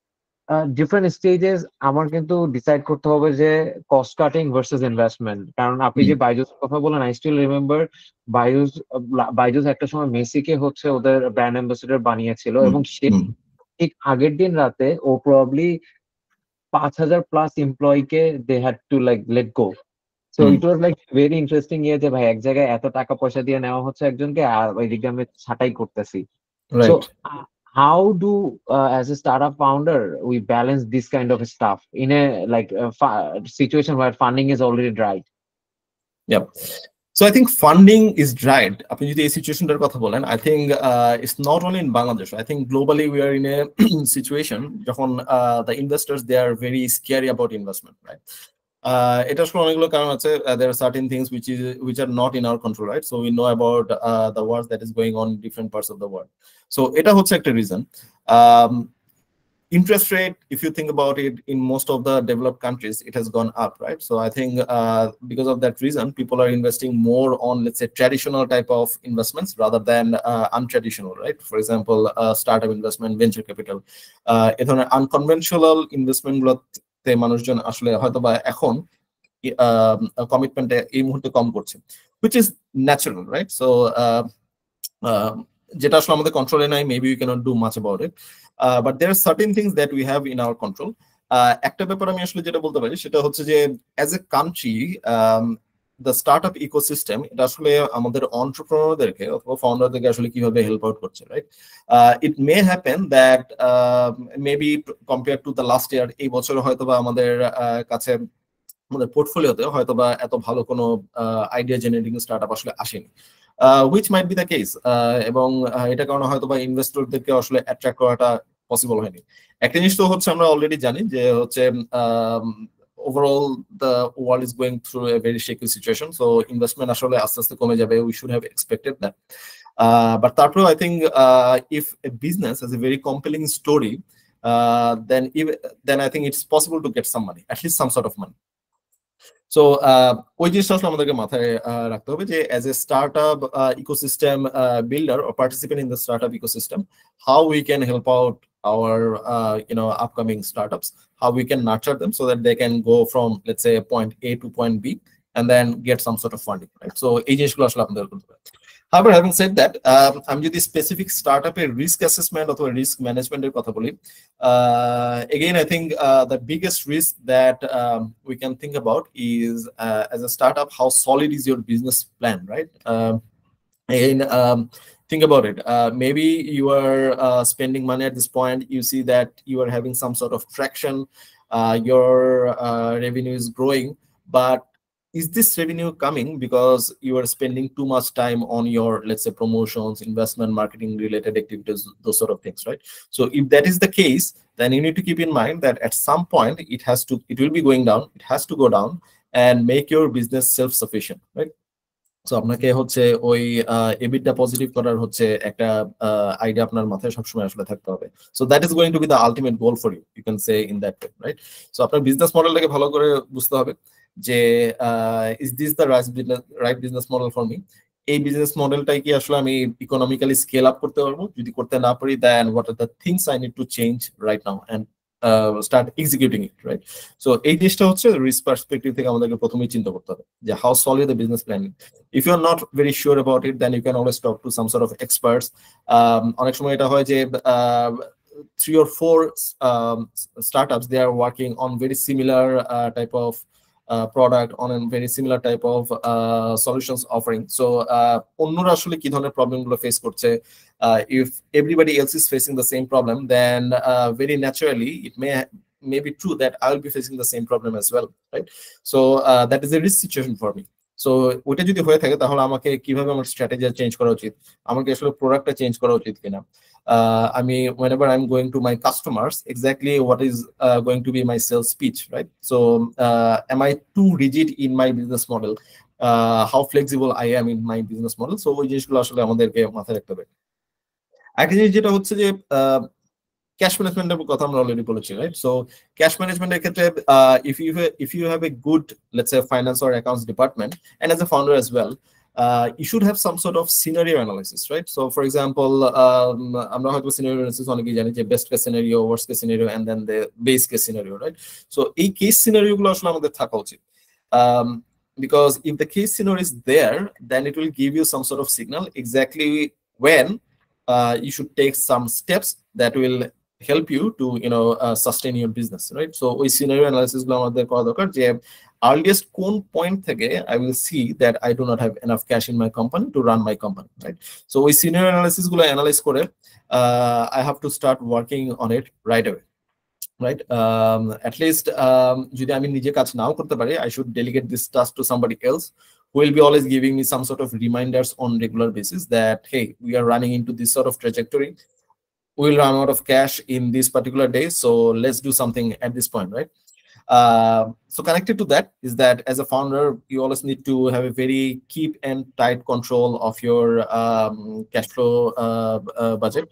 B: different stages আমার কিন্তু decide করতে হবে যে কস্ট কাটিং ভার্সেস ইনভেস্টমেন্ট। কারণ আপনি যে বাইজুস কথা বলেন, আই স্টিল রিমেম্বার বাইজুস একটা সময় মেসিকে হচ্ছে ওদের ব্র্যান্ড অ্যাম্বাসেডর বানিয়েছিল, এবং সে ঠিক আগের দিন রাতে ও প্রবাবলি 5,000+ এমপ্লয়িকে they had to like let go. So it was like very interesting ইয়ে যে ভাই এক জায়গায় এত টাকা পয়সা দিয়ে নেওয়া হচ্ছে একজনকে, আর ওইদিকে আমি ছাঁটাই করতেছি। So how do as a startup founder we balance this kind of stuff in a like situation where funding is already dry?
D: Yeah. So I think funding is dried. আপনি যদি এই সিচুয়েশনটার কথা বলেন, I think it's not only in Bangladesh. I think globally we are in a situation যখন the investors, they are very scary about investment, right? এটা আসলে অনেকগুলো কারণ আছে. There are certain things which are not in our control, right? So we know about the wars that is going on in different parts of the world. So এটা হচ্ছে একটা reason. Interest rate, if you think about it, in most of the developed countries, it has gone up, right? So I think because of that reason, people are investing more on, let's say, traditional type of investments rather than untraditional, right? For example, startup investment, venture capital. এ ধরনের unconventional investment গুলোতে মানুষজন আসলে হয়তো বা এখন কমিটমেন্টে এই মুহূর্তে কম করছে, which is natural, right? So যেটা আসলে আমাদের কন্ট্রোলে নাই, maybe we cannot do much about it. But there are certain things that we have in our control. একটা ব্যাপার আমি আসলে যেটা বলতে পারি সেটা হচ্ছে যে as a country, the startup ecosystem, এটা আসলে আমাদের entrepreneurদেরকে অথবা ফাউন্ডারদেরকে আসলে কিভাবে হেল্প আউট করছে, right? It may happen that maybe compared to the last year, এই বছর হয়তোবা আমাদের কাছে আমাদের পোর্টফোলিওতে হয়তোবা এত ভালো কোনো আইডিয়া জেনারেটিং স্টার্টআপ আসলে আসেনি, which might be the case. এবং এটা কারণে হয়তোবা ইনভেস্টরদেরকে আসলে অ্যাট্রাক্ট করাটা পসিবল হয়নি। একটা জিনিস তো হচ্ছে আমরা অলরেডি জানি যে হচ্ছে overall the world is going through a very shaky situation, so investment আসলে আস্তে আস্তে কমে যাবে. We should have expected that. But তারপরেও I think if a business has a very compelling story, then I think it's possible to get some money, at least some sort of money. So ওই জিনিসটা আসলে আমাদেরকে মাথায় রাখতে হবে যে as a startup ecosystem builder or participant in the startup ecosystem, how we can help out our upcoming startups, how we can nurture them so that they can go from, let's say, point A to point B and then get some sort of funding, right? So এই জিনিসগুলো আসলে আমাদের করতে হবে। However, having said that, আমি যদি specific স্টার্টআপের risk assessment অথবা risk ম্যানেজমেন্টের কথা বলি, again, I think the biggest risk that we can think about is as a startup, how solid is your business plan, right? Again, think about it. Maybe you are spending money at this point. You see that you are having some sort of traction. Your revenue is growing, but is this revenue coming because you are spending too much time on your, let's say, promotions, investment, marketing related activities, those sort of things, right? So if that is the case, then you need to keep in mind that at some point it will be going down, it has to go down and make your business self-sufficient, right? So আপনাকে হচ্ছে ওই EBITDA positive করার হচ্ছে একটা idea আপনার মাথায় সবসময় আসলে থাকতে হবে. So that is going to be the ultimate goal for you, you can say in that way, right? So আপনার বিজনেস মডেলটাকে ভালো করে বুঝতে হবে যে is this the right business model for me? এই বিজনেস মডেলটাই কি আসলে আমি ইকোনমিক্যালি স্কেল আপ করতে পারবো? যদি করতে না পারি, then what are the things I need to change right now and start executing it, right? So এই জিনিসটা হচ্ছে রিস্ক পার্সপেক্টিভ থেকে আমাদেরকে প্রথমেই চিন্তা করতে হবে যে how solid the business planning. If you are not very sure about it, then you can always talk to some sort of experts. অনেক সময় এটা হয় যে 3 or 4 startups, they are working on very similar type of product, on a very similar type of solutions offering. So অন্যরা আসলে কি ধরনের problem গুলো ফেস করছে, if everybody else is facing the same problem, then very naturally it may be true that I will be facing the same problem as well, right? So that is a risk situation for me. So ওইটা যদি হয়ে থাকে তাহলে আমাকে কিভাবে আমার strategy change করা উচিত, আমাকে আসলে প্রোডাক্টটা চেঞ্জ করা উচিত কিনা, আমি whenever I'm going to my customers, exactly what is going to be my sales speech, right? So am I too rigid in my business model, how flexible I am in my business model? So ওই জিনিসগুলো আসলে আমাদেরকে মাথায় রাখতে হবে। একটা জিনিস যেটা হচ্ছে যে ক্যাশ ম্যানেজমেন্টের কথা আমরা অলরেডি বলেছি, রাইট? সো ক্যাশ ম্যানেজমেন্টের ক্ষেত্রে if you have a good, let's say, finance or accounts department, and as a founder as well, you should have some sort of scenario analysis, right? So for example, আমরা হয়তো scenario analysis অনেকেই জানি যে best case scenario, worst case scenario, and then the base case scenario, right? So এই case scenario গুলো আসলে আমাদের থাকা উচিত, because if the case scenario is there, then it will give you some sort of signal exactly when you should take some steps that will help you to sustain your business, right? So ওই scenario analysis গুলো আমাদের করা দরকার যে earliest কোন point থেকে I will see that I do not have enough cash in my company to run my company, right? So ওই scenario analysis গুলো analyze করে I have to start working on it right away, right? At least যদি আমি নিজে কাজ নাও করতে পারি, I should delegate this task to somebody else who will be always giving me some sort of reminders on regular basis that hey, we are running into this sort of trajectory, we'll run out of cash in this particular day, so let's do something at this point, right? So connected to that is that as a founder, you always need to have a very keep and tight control of your cash flow budget.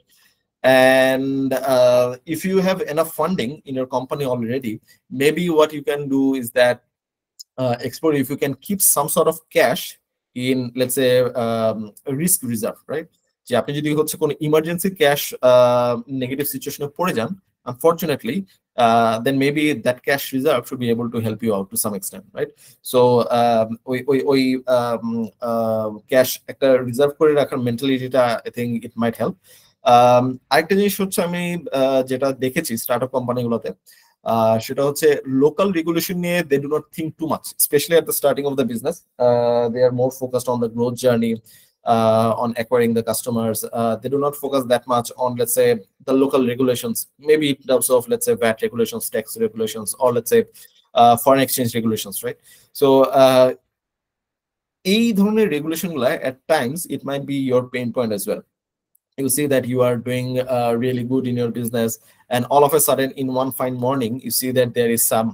D: And if you have enough funding in your company already, maybe what you can do is that explore if you can keep some sort of cash in, let's say, a risk reserve, right? যে আপনি যদি হচ্ছে কোনো emergency cash negative সিচুয়েশনে পড়ে যান, unfortunately, then maybe that cash reserve should be able to help you out to some extent, right? So ওই cash একটা রিজার্ভ করে রাখার মেন্টালিটিটা I think it might help. আরেকটা জিনিস হচ্ছে আমি যেটা দেখেছি স্টার্টআপ কোম্পানিগুলোতে, সেটা হচ্ছে লোকাল রেগুলেশন নিয়ে they do not think too much, especially at the starting of the business. They are more focused on the growth journey, on acquiring the customers. They do not focus that much on, let's say, the local regulations, maybe in terms of, let's say, VAT regulations, tax regulations, or let's say foreign exchange regulations, right? So এই ধরনের regulation গুলা at times it might be your pain point as well. You see that you are doing really good in your business, and all of a sudden in one fine morning you see that there is some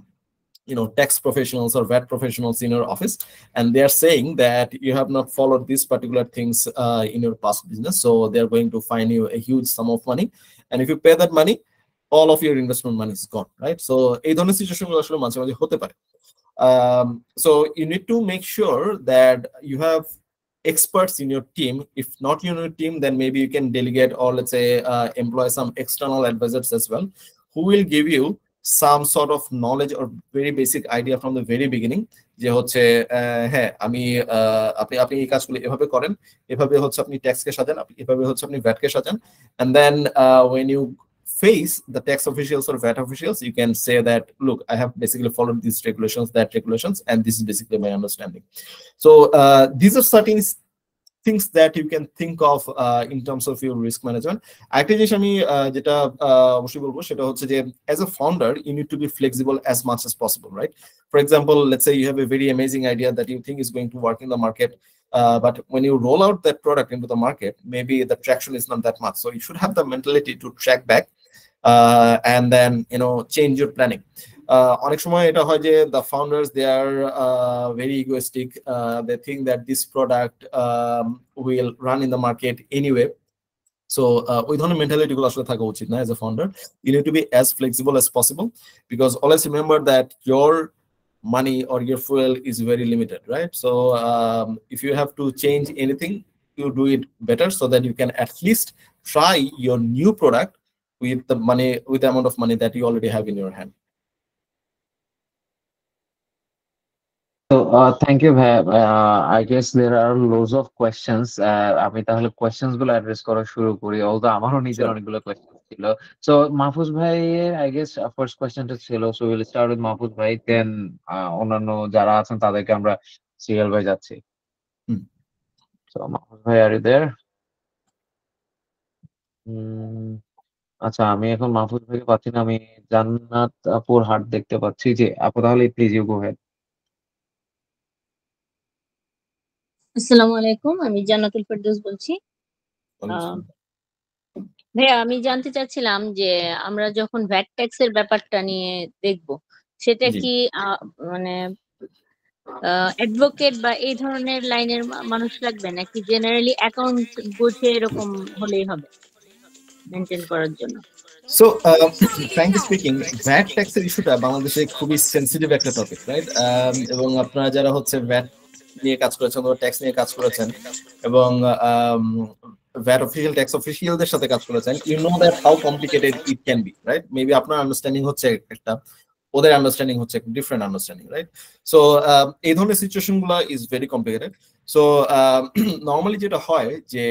D: tax professionals or VAT professionals in your office, and they are saying that you have not followed these particular things in your past business, so they are going to fine you a huge sum of money, and if you pay that money, all of your investment money is gone, right? So এই ধরনের situation গুলো আসলে মাঝে মাঝে হতে পারে. So you need to make sure that you have experts in your team. If not in your team, then maybe you can delegate, or let's say employ some external advisors as well, who will give you some sort of knowledge or very basic idea from the very beginning, যে হচ্ছে হ্যাঁ আমি আপনি এই কাজগুলো এভাবে করেন, এভাবে হচ্ছে আপনি ট্যাক্সকে সাজান, এভাবে হচ্ছে আপনি ভ্যাটকে সাজান, and then when you face the tax officials or VAT officials, you can say that, look, I have basically followed these regulations, that regulations, and this is basically my understanding. So these are certain things that you can think of in terms of your risk management. একটা জিনিস আমি যেটা অবশ্যই বলবো সেটা হচ্ছে যে as a founder you need to be flexible as much as possible, right? For example, let's say you have a very amazing idea that you think is going to work in the market, but when you roll out that product into the market, maybe the traction is not that much, so you should have the mentality to track back and then change your planning. অনেক সময় এটা হয় যে the founders, they are very egoistic. They think that this product will run in the market anyway. So ওই ধরনের mentality গুলো আসলে থাকা উচিত না as a founder. You need to be as flexible as possible, because always remember that your money or your fuel is very limited, right? So if you have to change anything, you do it better so that you can at least try your new product with the amount of money that you already have in your hand.
B: So thank you, Bhai. I guess there are loads of questions. আমি তাহলে questions গুলো address করা শুরু করি, although আমারও নিজের অনেকগুলো questions ছিল. So মাহফুজ ভাই, I guess first question টা ছিল, so we'll start with Mahfuz ভাই, then অন্যান্য যারা আছেন তাদেরকে আমরা সিরিয়াল ভাই যাচ্ছি. So মাহফুজ ভাই, are you there? আচ্ছা, আমি এখন মাহফুজ ভাইকে পাচ্ছি না, আমি জান্নাত আপুর হাট দেখতে পাচ্ছি। যে আপু, তাহলে প্লিজ ইউ গো হেড।
F: আসসালামু আলাইকুম, আমি জান্নাতুল ফেরদৌস বলছি। ভাইয়া, আমি জানতে চাচ্ছিলাম যে আমরা যখন ভ্যাট ট্যাক্সের ব্যাপারটা নিয়ে দেখব, সেটা কি মানে অ্যাডভোকেট বা এই ধরনের লাইনের মানুষ লাগবে, নাকি জেনারেলি অ্যাকাউন্ট বুঝে এরকম হলেই হবে মেনটেন করার জন্য?
D: So frankly speaking, VAT tax এর ইস্যুটা বাংলাদেশে খুবই সেনসিটিভ একটা টপিক, রাইট? এবং আপনারা যারা হচ্ছে VAT নিয়ে কাজ করেছেন অথবা ট্যাক্স নিয়ে কাজ করেছেন এবং ভ্যাট অফিসিয়াল ট্যাক্স অফিসিয়ালদের সাথে কাজ করেছেন, you know that how complicated it can be, right? Maybe আপনার আন্ডারস্ট্যান্ডিং হচ্ছে একটা, ওদের আন্ডারস্ট্যান্ডিং হচ্ছে ডিফারেন্ট আন্ডারস্ট্যান্ডিং, রাইট? সো এই ধরনের সিচুয়েশন গুলো is very complicated. So normally যেটা হয় যে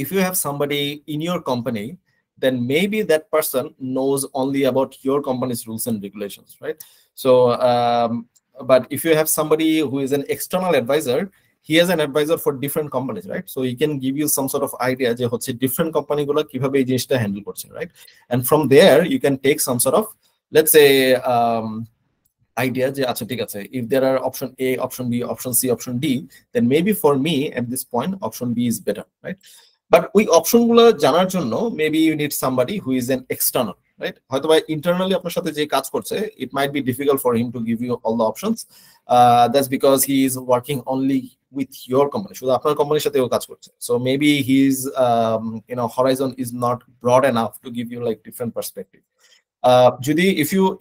D: if you have somebody in your company, then maybe that person knows only about your company's rules and regulations, right? So but if you have somebody who is an external advisor, he is an advisor for different companies, right? So he can give you some sort of idea যে হচ্ছে different company গুলো কিভাবে এই জিনিসটা handle করছে, right? And from there you can take some sort of, let's say, idea যে আচ্ছা ঠিক আছে, if there are option A, option B, option C, option D, then maybe for me at this point option B is better, right? But ওই option গুলো জানার জন্য maybe you need somebody who is an external, right? হয়তো বা internally আপনার সাথে যে কাজ করছে, it might be difficult for him to give you all the options, that's because he is working only with your company, শুধু আপনার কোম্পানির সাথেও কাজ করছে। So maybe his horizon is not broad enough to give you like different perspective. যদি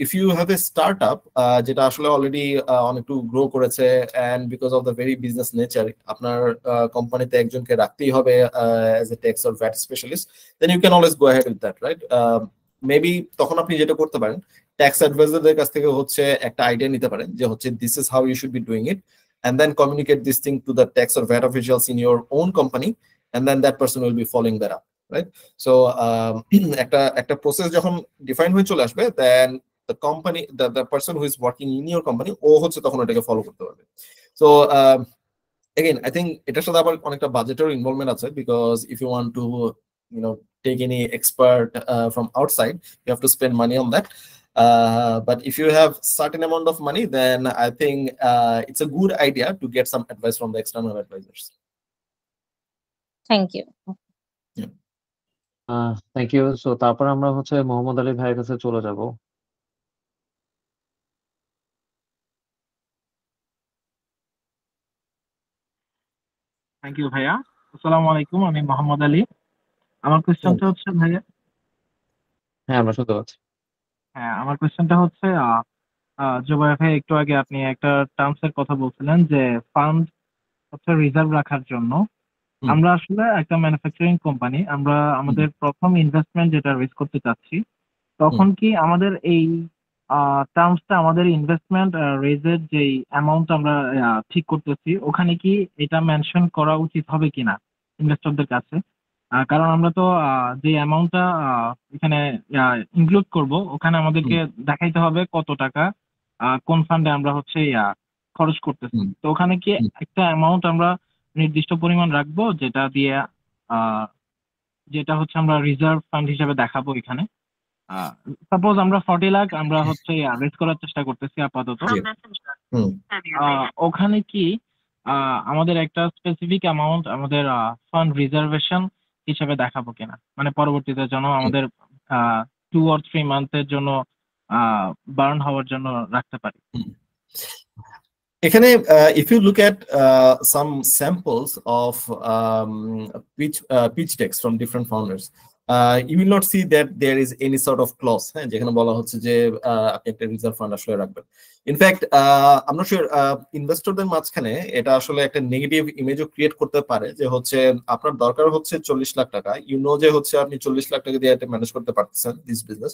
D: if you have a startup যেটা আসলে already অনেকটু grow করেছে and because of the very business nature আপনার কোম্পানিতে একজনকে রাখতেই হবে as a tax or VAT specialist, then you can always go ahead with that, right? Maybe তখন আপনি যেটা করতে পারেন, ট্যাক্স অ্যাডভাইজারদের কাছ থেকে হচ্ছে একটা আইডিয়া নিতে পারেন যে হচ্ছে this is how you should be doing it, and then communicate this thing to the tax or VAT officials in your own company, and then that person will be following that up, right? So একটা process যখন define হয়ে চলে আসবে, then the company, the person who is working in your company, ও হচ্ছে তখন এটাকে follow করতে পারবে। So again, I think এটার সাথে আবার অনেকটা বাজেটের ইনভলভমেন্ট আছে, because if you want to take any expert from outside, you have to spend money on that. But if you have certain amount of money, then I think it's a good idea to get some advice from the external advisors.
E: Thank you.
B: Thank you. So তারপর আমরা হচ্ছে মোহাম্মদ আলী ভাইয়ের কাছে চলে যাব।
G: Thank you ভাইয়া। আসসালামু আলাইকুম, আমি মোহাম্মদ আলী। আমার কোয়েশ্চনটা হচ্ছে ভাইয়া,
B: হ্যাঁ আমরা শুনতে পাচ্ছি।
G: হ্যাঁ আমার কোয়েশ্চনটা হচ্ছে জুবাইর ভাই, একটু আগে আপনি একটা টার্মস এর কথা বলছিলেন যে ফান্ড হচ্ছে রিজার্ভ রাখার জন্য। আমরা আসলে একটা ম্যানুফ্যাকচারিং কোম্পানি, আমরা আমাদের প্রথম ইনভেস্টমেন্ট যেটা রেজ করতে চাচ্ছি, তখন কি আমাদের এই টার্মসটা, আমাদের ইনভেস্টমেন্ট রেজের যে অ্যামাউন্ট আমরা ঠিক করতেছি, ওখানে কি এটা মেনশন করা উচিত হবে কিনা ইনভেস্টরদের কাছে? কারণ আমরা তো যে অ্যামাউন্টটা এখানে ইনক্লুড করব, ওখানে আমাদেরকে দেখাইতে হবে কত টাকা কোন ফান্ডে আমরা হচ্ছে খরচ করতেছি। তো ওখানে কি একটা অ্যামাউন্ট আমরা নির্দিষ্ট পরিমাণ রাখবো, যেটা দিয়ে যেটা হচ্ছে আমরা রিজার্ভ ফান্ড হিসেবে দেখাবো এখানে? সাপোজ আমরা 40 লাখ আমরা হচ্ছে রেজ করার চেষ্টা করতেছি আপাতত, ওখানে কি আমাদের একটা স্পেসিফিক অ্যামাউন্ট আমাদের ফান্ড রিজার্ভেশন হিসেবে দেখাবো কিনা, মানে পরবর্তীতে যেন আমাদের 2 or 3 মান্থের জন্য বার্ন হওয়ার জন্য রাখতে পারি?
D: এখানে if you look at some samples of pitch decks from different founders, you will not see that there is any sort of clause যেখানে বলা হচ্ছে যে আপনি একটা রিজার্ভ ফান্ড আসলে রাখবেন। ইনফ্যাক্ট আমরা শিওর ইনভেস্টরদের মাঝখানে এটা আসলে একটা নেগেটিভ ইমেজও ক্রিয়েট করতে পারে যে হচ্ছে আপনার দরকার হচ্ছে 40 লাখ টাকা, ইউ নো যে হচ্ছে আপনি 40 লাখ টাকা দিয়ে এটা ম্যানেজ করতে পারতেছেন this business,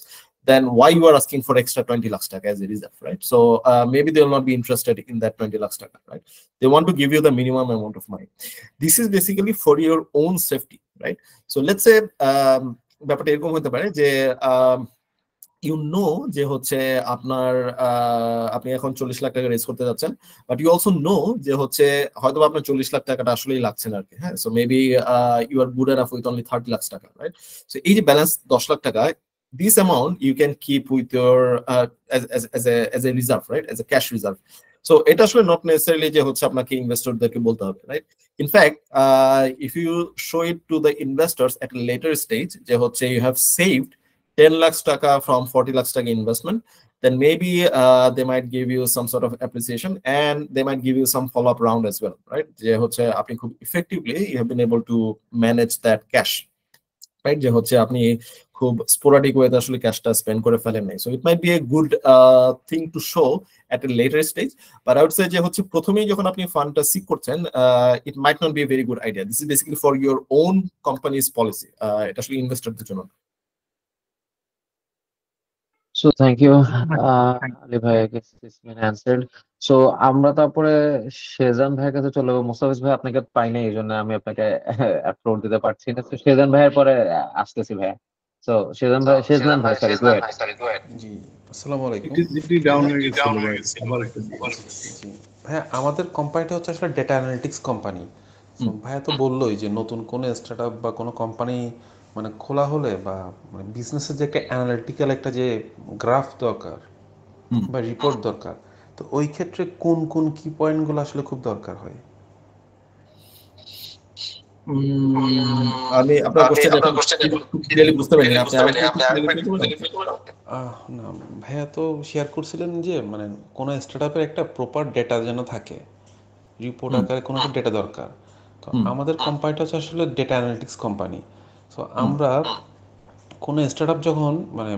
D: then why you are asking for extra 20 lakh টাকা as a reserve, right? So maybe they will not be interested in that 20 lakh টাকা, right? They want to give you the minimum amount of money. This is basically for your own safety, right? So let's say ব্যাপারটা এরকম হতে পারে যে you know যে হচ্ছে আপনার আপনি এখন 40 লাখ টাকা রেজ করতে যাচ্ছেন, বাট ইউ অলসো নো যে হচ্ছে হয়তো আপনার 40 লাখ টাকাটা আসলেই লাগছে না আর কি, হ্যাঁ? So maybe you are good enough with only 30 lakh টাকা, রাইট? সো এই যে ব্যালেন্স 10 লাখ টাকা, this amount you can keep with your as a reserve, right? As a cash reserve. So এটা আসলে not necessarily যে হচ্ছে আপনাকে ইনভেস্টরদেরকে বলতে হবে, right? In fact, if you show it to the investors at a later stage যে হচ্ছে you have saved 10 lakhs taka from 40 lakhs taka investment, then maybe they might give you some sort of appreciation and they might give you some follow-up round as well, right? যে হচ্ছে আপনি খুব effectively you have been able to manage that cash, right? যে হচ্ছে আপনি খুব sporadic ওয়েতে আসলে ক্যাশটা স্পেন্ড করে ফেলেন নাই। So it might B a good thing to show at a later stage, but I would say যে হচ্ছে প্রথমেই যখন আপনি ফান্ডটা সিক করছেন, it might not be a very good idea. This is basically for your own company's policy. এটা আসলে ইনভেস্টরদের জন্য।
B: So thank you, Ali bhai. I guess this been answered. So আমরা তারপরে শেজান ভাইয়ের কাছে চলে যাবো। মোস্তাফিজ ভাই আপনাকে পাই নাই, এই জন্য আমি আপনাকে অ্যাপ্রোচ দিতে পারছি না। তো শেজান ভাইয়ের পরে আসতেছি ভাইয়া। So শেজান ভাই সরি, গো অ্যাহেড।
H: জি, আসসালামু আলাইকুম।
I: একটু ডাউন হয়ে গেছিল ভাই, আবার একটু
H: জি ভাইয়া, আমাদের কোম্পানিটা হচ্ছে আসলে ডেটা অ্যানালিটিক্স কোম্পানি। ভাইয়া তো বললোই যে নতুন কোনো স্টার্টআপ বা কোনো কোম্পানি মানে খোলা হলে বা মানে বিজনেসের যে একটা অ্যানালিটিক্যাল একটা যে গ্রাফ দরকার বা রিপোর্ট দরকার, তো ওই ক্ষেত্রে কোন কোন কি পয়েন্টগুলো আসলে খুব দরকার হয়?
D: আমি আপনার কোশ্চেন ক্লিয়ারলি বুঝতে পারিনি, আপনি
H: না ভাইয়া তো শেয়ার করছিলেন যে মানে কোনো স্টার্টআপের একটা প্রপার ডেটা যেন থাকে, রিপোর্ট আকারে কোনো একটা ডেটা দরকার। তো আমাদের কোম্পানিটা হচ্ছে আসলে ডেটা অ্যানালিটিক্স কোম্পানি। তো আমরা কোনো স্টার্টআপ যখন মানে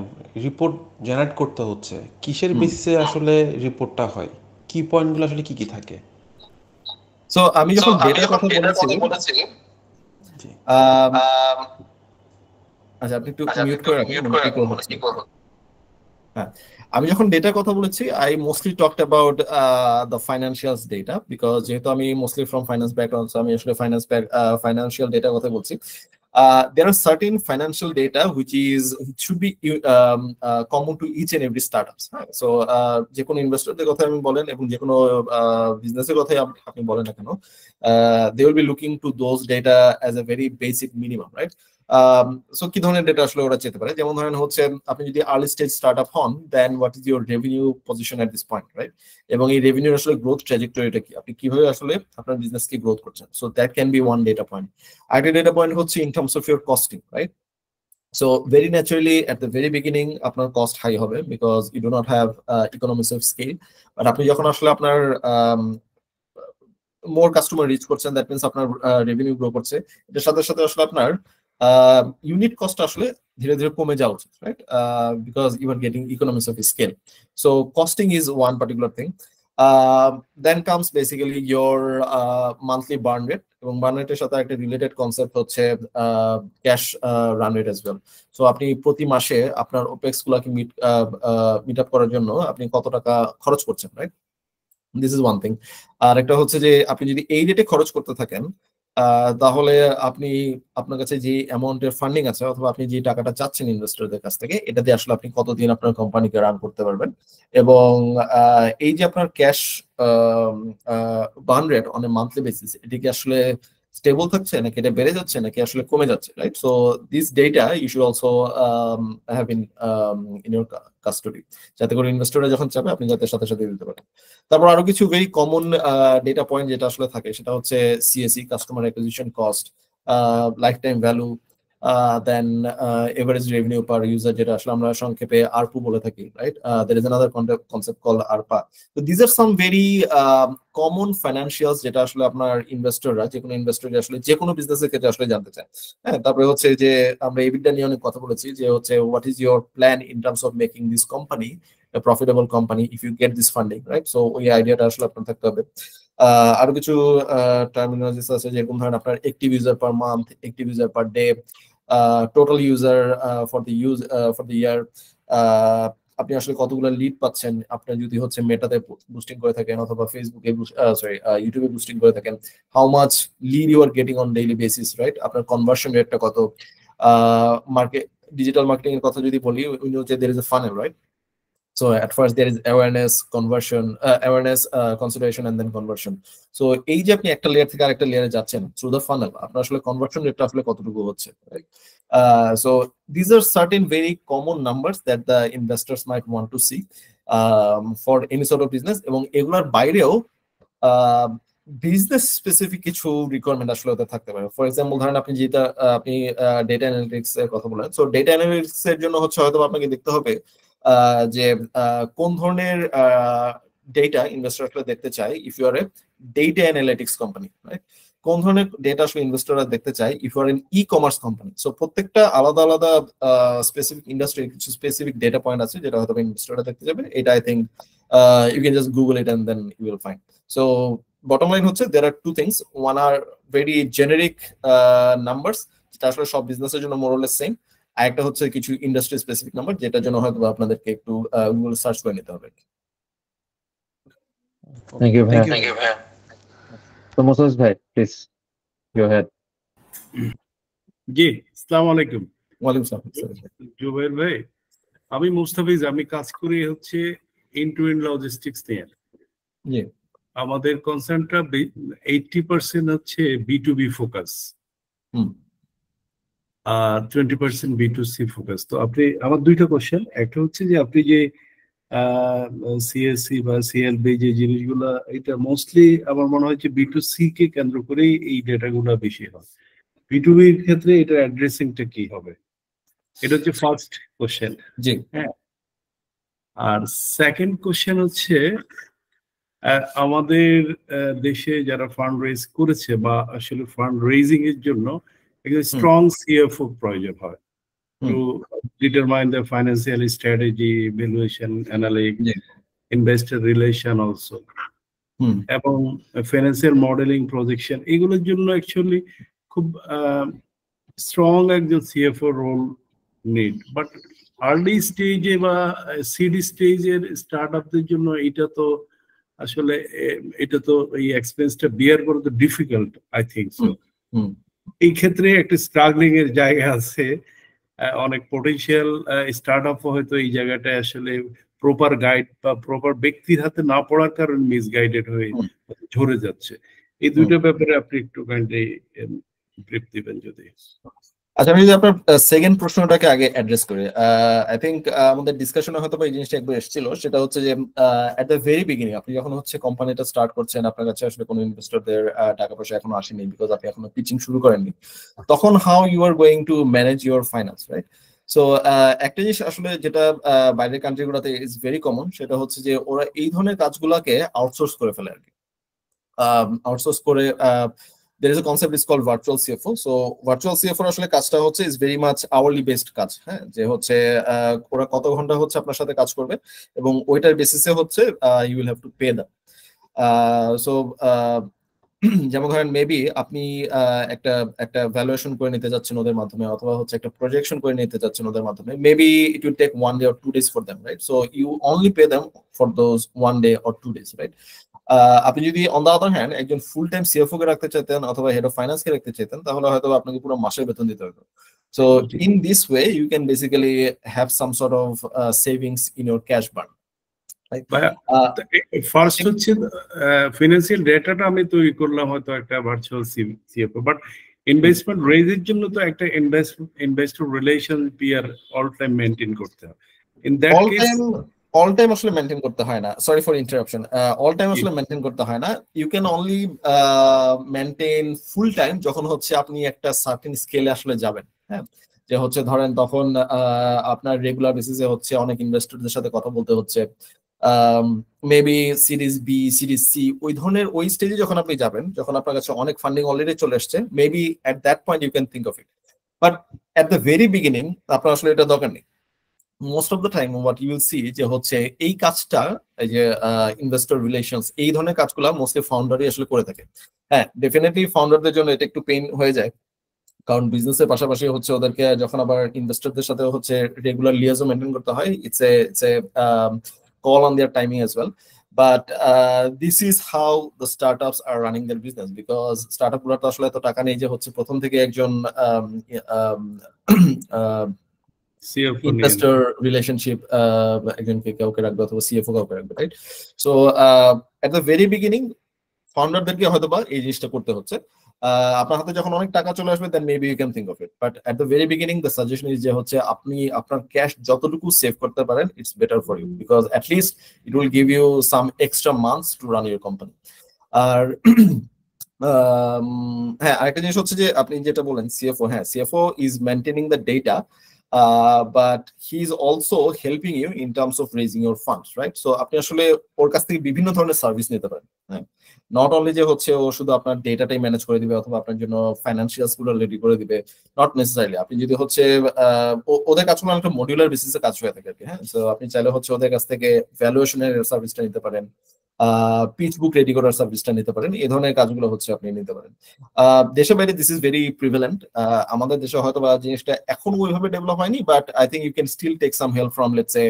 H: রিপোর্ট জেনারেট করতে হচ্ছে, কিসের বেসিসে আসলে রিপোর্টটা হয়, কি পয়েন্টগুলো আসলে কি কি থাকে?
D: সো আমি যখন ডেটার কথা বলেছি,
H: জি
D: আচ্ছা আপনি একটু মিউট করে রাখুন, হ্যাঁ। আমি যখন ডেটার কথা বলেছি, I mostly talked about the financials data, because যেহেতু আমি mostly from finance background, so আমি আসলে ফাইন্যান্সিয়াল ডেটার কথা বলছি। There are certain financial data which should be common to each and every startups. So যে কোনো ইনভেস্টরদের কথা আমি বলেন এবং যে কোনো বিজনেসের কথাই আপনি বলেন না কেন, they will be looking to those data as a very basic minimum, right? So কি ধরনের ডেটা আসলে ওরা চেতে পারে, যেমন ধরেন হচ্ছে আপনি যদি আর্লি স্টেজ স্টার্টআপ হন, then what is your revenue position at this point, right? এবং এই রেভিনিউর আসলে গ্রোথ ট্র্যাজেক্টরিটা কি, আপনি কিভাবে আসলে আপনার বিজনেসকে গ্রোথ করছেন। So that can be one data point. আরেকটা ডেটা পয়েন্ট হচ্ছে in terms of your costing, right? So very naturally at the very beginning আপনার কস্ট হাই হবে, because you do not have economics of scale. But আপনি যখন আসলে আপনার more customer reach করছেন, that means আপনার revenue grow করছে, এটার সাথে সাথে আসলে আপনার ইউনিট কস্ট আসলে ধীরে ধীরে কমে যাওয়া উচিত, right? Because you are getting economics of scale. So costing is one particular thing. Then comes basically your monthly burn rate, এবং বার্ন রেটের সাথে একটা রিলেটেড কনসেপ্ট হচ্ছে cash run rate as well. So আপনি প্রতি মাসে আপনার ওপেক্স গুলাকে মিট আপ করার জন্য আপনি কত টাকা খরচ করছেন, right? This is one thing. আর একটা হচ্ছে যে আপনি যদি এই রেটে খরচ করতে থাকেন, তাহলে আপনি আপনার কাছে যে অ্যামাউন্টের ফান্ডিং আছে অথবা আপনি যে টাকাটা চাচ্ছেন ইনভেস্টরদের কাছ থেকে, এটা দিয়ে আসলে আপনি কতদিন আপনার কোম্পানিকে রান করতে পারবেন। এবং এই যে আপনার cash burn rate on a monthly basis, এটা কি আসলে স্টেবল থাকছে নাকি এটা বেড়ে যাচ্ছে নাকি আসলে কমে যাচ্ছে, right? So this data you should also have in your custody, যাতে করে ইনভেস্টররা যখন চাবে আপনি যাতে সাথে সাথে দিতে পারেন। তারপর আরো কিছু ভেরি কমন ডেটা পয়েন্ট যেটা আসলে থাকে, সেটা হচ্ছে CAC, customer acquisition cost, lifetime value, then average revenue per user, যেটা আসলে আমরা সংক্ষেপে আরপু বলে থাকি, right? there is another concept called ARPA. So these are some very common financials যেটা আসলে আপনার ইনভেস্টররা, যে কোনো ইনভেস্টর আসলে যে কোনো বিজনেসের ক্ষেত্রে আসলে জানতে চায়। হ্যাঁ, তারপরে হচ্ছে যে আমরা এবিডা নিয়ে অনেক কথা বলেছি, যে হচ্ছে what is your plan in terms of making this company a profitable company if you get this funding, right? So ওই আইডিয়াটা আসলে আপনার থাকতে হবে। আরো কিছু টার্মিনোলজিস আছে, যেরকম ধরেন আপনার active user per month, active user per day, total user for the year, আপনি আসলে কতগুলো লিড পাচ্ছেন আপনার যদি হচ্ছে মেটাতে বুস্টিং করে থাকেন অথবা ফেসবুকে ইউটিউবে বুস্টিং করে থাকেন, how much lead you are getting on daily basis, right? আপনার কনভার্সন রেটটা কত, ডিজিটাল মার্কেটিং এর কথা যদি বলি, উই নো যে there is a funnel, right? So at first there is awareness, conversion, consideration and then conversion. So এই যে আপনি একটা লেয়ার থেকে আরেকটা লেয়ারে যাচ্ছেন through the funnel, আপনার আসলে কনভার্সন রেটটা আসলে কতটুকু হচ্ছে, right? So these are certain very common numbers that the investors might want to see for any sort of business, এবং এগুলোর বাইরেও বিজনেস স্পেসিফিক কিছু রিকোয়ারমেন্ট আসলে ওদের থাকতে পারে। ফর এক্সাম্পল ধরেন আপনি যেটা আপনি ডেটা অ্যানালিটিক্স এর কথা বলেন, সো ডেটা অ্যানালিটিক্স এর জন্য হচ্ছে হয়তো আপনাকে দেখতে হবে যে কোন ধরনের ডেটা ইনভেস্টর আসলে দেখতে চায় if you are a data analytics company, right? কোন ধরনের ডেটা আসলে ইনভেস্টররা দেখতে চায় if you are an e commerce company. So প্রত্যেকটা আলাদা আলাদা স্পেসিফিক ইন্ডাস্ট্রি কিছু স্পেসিফিক ডেটা পয়েন্ট আছে যেটা হয়তো ইনভেস্টররা দেখতে যাবে। এটা I think you can just Google it and then you will find. So bottom line হচ্ছে there are two things. One are very generic numbers যেটা আসলে সব বিজনেসের জন্য more or less same. আর একটা হচ্ছে কিছু ইন্ডাস্ট্রি স্পেসিফিক নাম্বার যেটার জন্য হয়তো আপনাদেরকে একটু গুগল সার্চ করে নিতে হবে।
B: Thank you, Bhaiya. So Moses bhai, please go ahead.
I: জি, আসসালামু আলাইকুম।
D: ওয়ালাইকুম আসসালাম।
I: জুবাইর ভাই, আমি মুস্তাফিজ, আমি কাজ করি হচ্ছে এন্ড টু এন্ড লজিস্টিক্স নিয়ে।
D: জি।
I: আমাদের কনসার্নটা 80% হচ্ছে B2B ফোকাস আর 20% B2C ফোকাস। তো আপনি, আমার দুইটা কোশ্চেন, একটা হচ্ছে যে আপনি যে সিএসসি বা সিএলবি যে জিনিসগুলা, এটা মোস্টলি আমার মনে হয় যে B2C কে কেন্দ্র করেই এই ডেটাগুলো বেশি হয়। B2B এর ক্ষেত্রে এটা অ্যাড্রেসিংটা কি হবে? এটা হচ্ছে ফার্স্ট কোশ্চেন।
D: জি।
I: হ্যাঁ। আর সেকেন্ড কোশ্চেন হচ্ছে আমাদের দেশে যারা ফান্ড রেজ করেছে বা আসলে ফান্ড রেজিং এর জন্য একটা স্ট্রং সিএফও প্রয়োজন হয় to determine the financial strategy, valuation, analytics, investor relation also, এবং ফাইন্যান্সিয়াল মডেলিং, প্রজেকশন, এগুলোর জন্য অ্যাকচুয়ালি খুব স্ট্রং একজন CFO role need. But early স্টেজে বা সিডি স্টেজের স্টার্ট আপদের জন্য এটা তো এই এক্সপেন্সটা বিয়ার করা তো ডিফিকাল্ট, আই থিঙ্ক সো। এই ক্ষেত্রে একটা স্ট্রাগলিং এর জায়গা আছে। অনেক পোটেনশিয়াল স্টার্ট আপ হয়তো এই জায়গাটায় আসলে প্রপার গাইড বা প্রপার ব্যক্তির হাতে না পড়ার কারণে মিসগাইডেড হয়ে ঝরে যাচ্ছে। এই দুইটা ব্যাপারে আপনি একটু কাইন্ডলি ব্রিফ দিবেন যদি।
D: আচ্ছা, আমি যদি আপনার সেকেন্ড প্রশ্নটাকে আগে অ্যাড্রেস করি, আই থিঙ্ক আমাদের ডিসকাশনে হয়তো এই জিনিসটা একবার এসেছিল। সেটা হচ্ছে যে এট দ্য ভেরি বিগিনিং আপনি যখন হচ্ছে কোম্পানিটা স্টার্ট করছেন, আপনার কাছে আসলে কোনো ইনভেস্টরদের টাকা পয়সা এখনো আসেনি বিকজ আপনি এখনো পিচিং শুরু করেননি, তখন how you are going to manage your finance, right? So একটা জিনিস আসলে যেটা বাইরের কান্ট্রিগুলোতে ইজ ভেরি কমন, সেটা হচ্ছে যে ওরা এই ধরনের কাজগুলোকে আউটসোর্স করে ফেলে আর কি। আউটসোর্স করে there is a concept is called virtual CFO. So virtual CFO আসলে কাজটা হচ্ছে is very much hourly based কাজ, হ্যাঁ, যে হচ্ছে ওরা কত ঘন্টা হচ্ছে আপনার সাথে কাজ করবে এবং ওইটার বেসিসে হচ্ছে you will have to pay them. So যেমন ধরেন মেবি আপনি একটা ভ্যালুয়েশন করে নিতে যাচ্ছেন ওদের মাধ্যমে, অথবা হচ্ছে একটা প্রজেকশন করে নিতে যাচ্ছেন ওদের মাধ্যমে, maybe it will take 1 day or 2 days for them, right? So you only pay them for those 1 day or 2 days, right? আপনি যদি অন দ্য আদার হ্যান্ড একজন ফুল টাইম সিএফও কে রাখতে চাইতেন অথবা হেড অফ ফাইন্যান্স কে রাখতে চাইতেন, তাহলে হয়তো আপনাকে পুরো মাসের বেতন দিতে হতো। So in this way you can basically have some sort of savings in your cash burn.
I: First হচ্ছে ফিনান্সিয়াল ডেটাটা আমি তৈরি করলাম হয়তো একটা ভার্চুয়াল সিএফও, বাট ইনভেস্টমেন্ট রেজের জন্য তো একটা investor relation peer all time maintain করতে হবে। In that case
D: all time আসলে মেনটেন করতে হয় না, sorry for interruption, all time আসলে মেনটেন করতে হয় না। You can only maintain full time যখন হচ্ছে আপনি একটা সার্টেন স্কেলে আসলে যাবেন, হ্যাঁ, যে হচ্ছে ধরেন তখন আপনার রেগুলার বেসিসে হচ্ছে অনেক ইনভেস্টরদের সাথে কথা বলতে হচ্ছে, maybe series B, series C, ওই ধরনের ওই স্টেজে যখন আপনি যাবেন, যখন আপনার কাছে অনেক ফান্ডিং অলরেডি চলে আসছে, maybe at that point you can think of it. But at the very beginning আপনার আসলে এটা দরকার নেই। Most of the time what you will see যে হচ্ছে এই কাজটা, এই যে ইনভেস্টর রিলেশনস, এই ধরনের কাজগুলো মোস্টলি ফাউন্ডারই আসলে করে থাকে। হ্যাঁ, ডেফিনেটলি ফাউন্ডারদের জন্য এটা একটু পেইন হয়ে যায়, কারণ বিজনেসের পাশাপাশি হচ্ছে ওদেরকে যখন আবার ইনভেস্টরদের সাথে হচ্ছে রেগুলার লিয়াজও মেনটেন করতে হয়, it's a call on their timing as well. But this is how the startups are running their business, because startup গুলো তো আসলে এত টাকা নেই যে হচ্ছে প্রথম থেকে একজন ইনভেস্টর রিলেশনশিপ একজনকে কাউকে রাখবে অথবা সিএফও কাউকে রাখবে, right? So at the very beginning ফাউন্ডারদেরকে হয়তো বা এই জিনিসটা করতে হচ্ছে। আপনার হাতে যখন অনেক টাকা চলে আসবে, then maybe you can think of it. But at the very beginning the suggestion is যে হচ্ছে আপনি আপনার ক্যাশ যতটুকু সেভ করতে পারেন, it's better for you, because at least it will give you some extra months to run your company. আর হ্যাঁ, আরেকটা জিনিস হচ্ছে যে আপনি যেটা বলেন সিএফও, হ্যাঁ, CFO is maintaining the data, but he is also helping you in terms of raising your funds, right? So আপনি আসলে ওর কাছ থেকে বিভিন্ন ধরনের সার্ভিস নিতে পারেন, হ্যাঁ, নট অনলি যে হচ্ছে ও শুধু আপনার ডেটাটাই ম্যানেজ করে দিবে অথবা আপনার জন্য ফাইন্যান্সিয়ালস গুলো রেডি করে দিবে, নট নেসেসারিলি। আপনি যদি হচ্ছে ওদের কাছে একটা মডিউলার বেসিসে কাজ হয়ে থাকে আর কি। হ্যাঁ, সো আপনি চাইলে হচ্ছে ওদের কাছ থেকে ভ্যালুয়েশনের সার্ভিসটা নিতে পারেন, পিচ বুক রেডি করার সার্ভিসটা নিতে পারেন, এই ধরনের কাজগুলো হচ্ছে আপনি নিতে পারেন। দেশে বাইরে দিস ইজ ভেরি প্রিভেলেন্ট। আমাদের দেশে হয়তো বা জিনিসটা এখন ওইভাবে ডেভেলপ হয়নি, but I think you can still take some help from let's say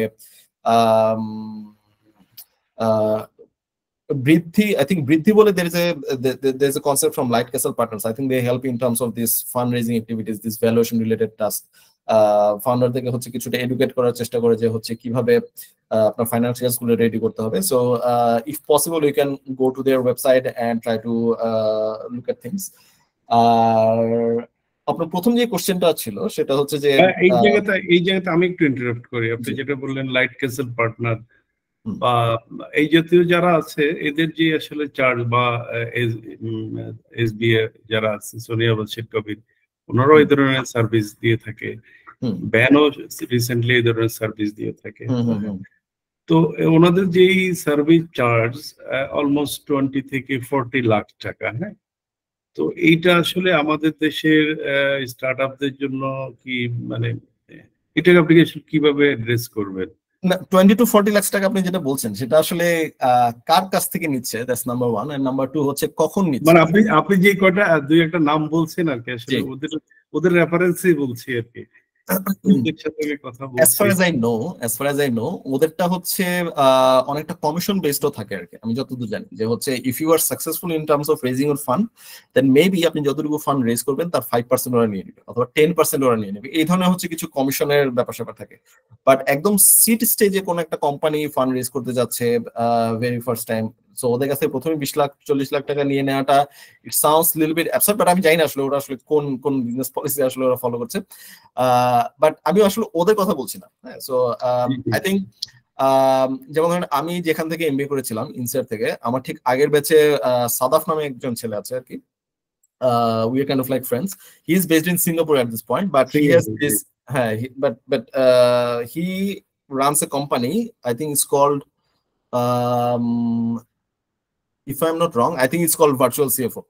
D: Briddhi. I think Briddhi bole there's a concept from Light Castle Partners. I think they help in terms of this fundraising activities, this valuation related task. Founder থেকে হচ্ছে কিছুটা educate করার চেষ্টা করে যে হচ্ছে কিভাবে আপনার ফাইন্যান্সিয়ালস গুলো রেডি করতে হবে। So if possible you can go to their website and try to look at things. আর আপনার প্রথম যে কোশ্চেনটা ছিল সেটা হচ্ছে যে
I: এই জায়গাতে আমি একটু ইন্টারাপ্ট করি। আপনি যেটা বললেন লাইট ক্যাসেল পার্টনার বা এই জাতীয় যারা আছে এদের যে আসলে চার্জ বা এসবিএ যারা আছে, সোনিয়া বাদশির কবির, ওনারাও এই ধরনের সার্ভিস দিয়ে থাকে, ব্যানও রিসেন্টলি এই ধরনের সার্ভিস দিয়ে থাকে। তো ওনাদের যেই সার্ভিস চার্জ অলমোস্ট 20 থেকে 40 লাখ টাকা। হ্যাঁ, তো এইটা আসলে আমাদের দেশের স্টার্ট আপদের জন্য কি মানে এটা অ্যাপ্লিকেশন কিভাবে অ্যাড্রেস করবেন?
D: 20 to 40 লাখ টাকা আপনি যেটা বলছেন সেটা আসলে কার কাছ থেকে নিচ্ছে, দ্যাটস নাম্বার 1, এন্ড নাম্বার 2 হচ্ছে কখন নিচ্ছে।
I: মানে আপনি যে কয়টা দুই একটা নাম বলছেন আর কি, আসলে ওদের রেফারেন্সই বলছি আর কি।
D: As far as I know, ওদেরটা হচ্ছে অনেকটা কমিশন বেসডও থাকে আর কি, আমি যতদূর জানি। যে হচ্ছে if you are successful in terms of raising your fund, then maybe আপনি যতটুকু ফান্ড রেজ করবেন তার 5% ওরা নিয়ে নেবে অথবা 10% ওরা নিয়ে নেবে। এই ধরনের হচ্ছে কিছু কমিশনের ব্যাপার স্যাপার থাকে। বাট একদম সিট স্টেজে কোন একটা কোম্পানি ফান্ড রেজ করতে যাচ্ছে ভেরি ফার্স্ট টাইম, সো ওদের কাছে প্রথমে 20 লাখ 40 লাখ টাকা নিয়ে নেওয়াটা it sounds little bit absurd, but আমি জানি না আসলে ওরা আসলে কোন বিজনেস পলিসি আসলে ওরা ফলো করছে। বাট আমি আসলে ওদের কথা বলছি না। হ্যাঁ, সো আই থিঙ্ক যেমন ধরেন আমি যেখান থেকে এমবিএ করেছিলাম ইনসার থেকে, আমার ঠিক আগের ব্যাচে সাদাফ নামে একজন ছেলে আছে আর কি। We are kind of like friends. He is based in Singapore at this point, but he has this. He runs a company. I think it's called. If I'm not wrong, I think it's called Virtual CFO.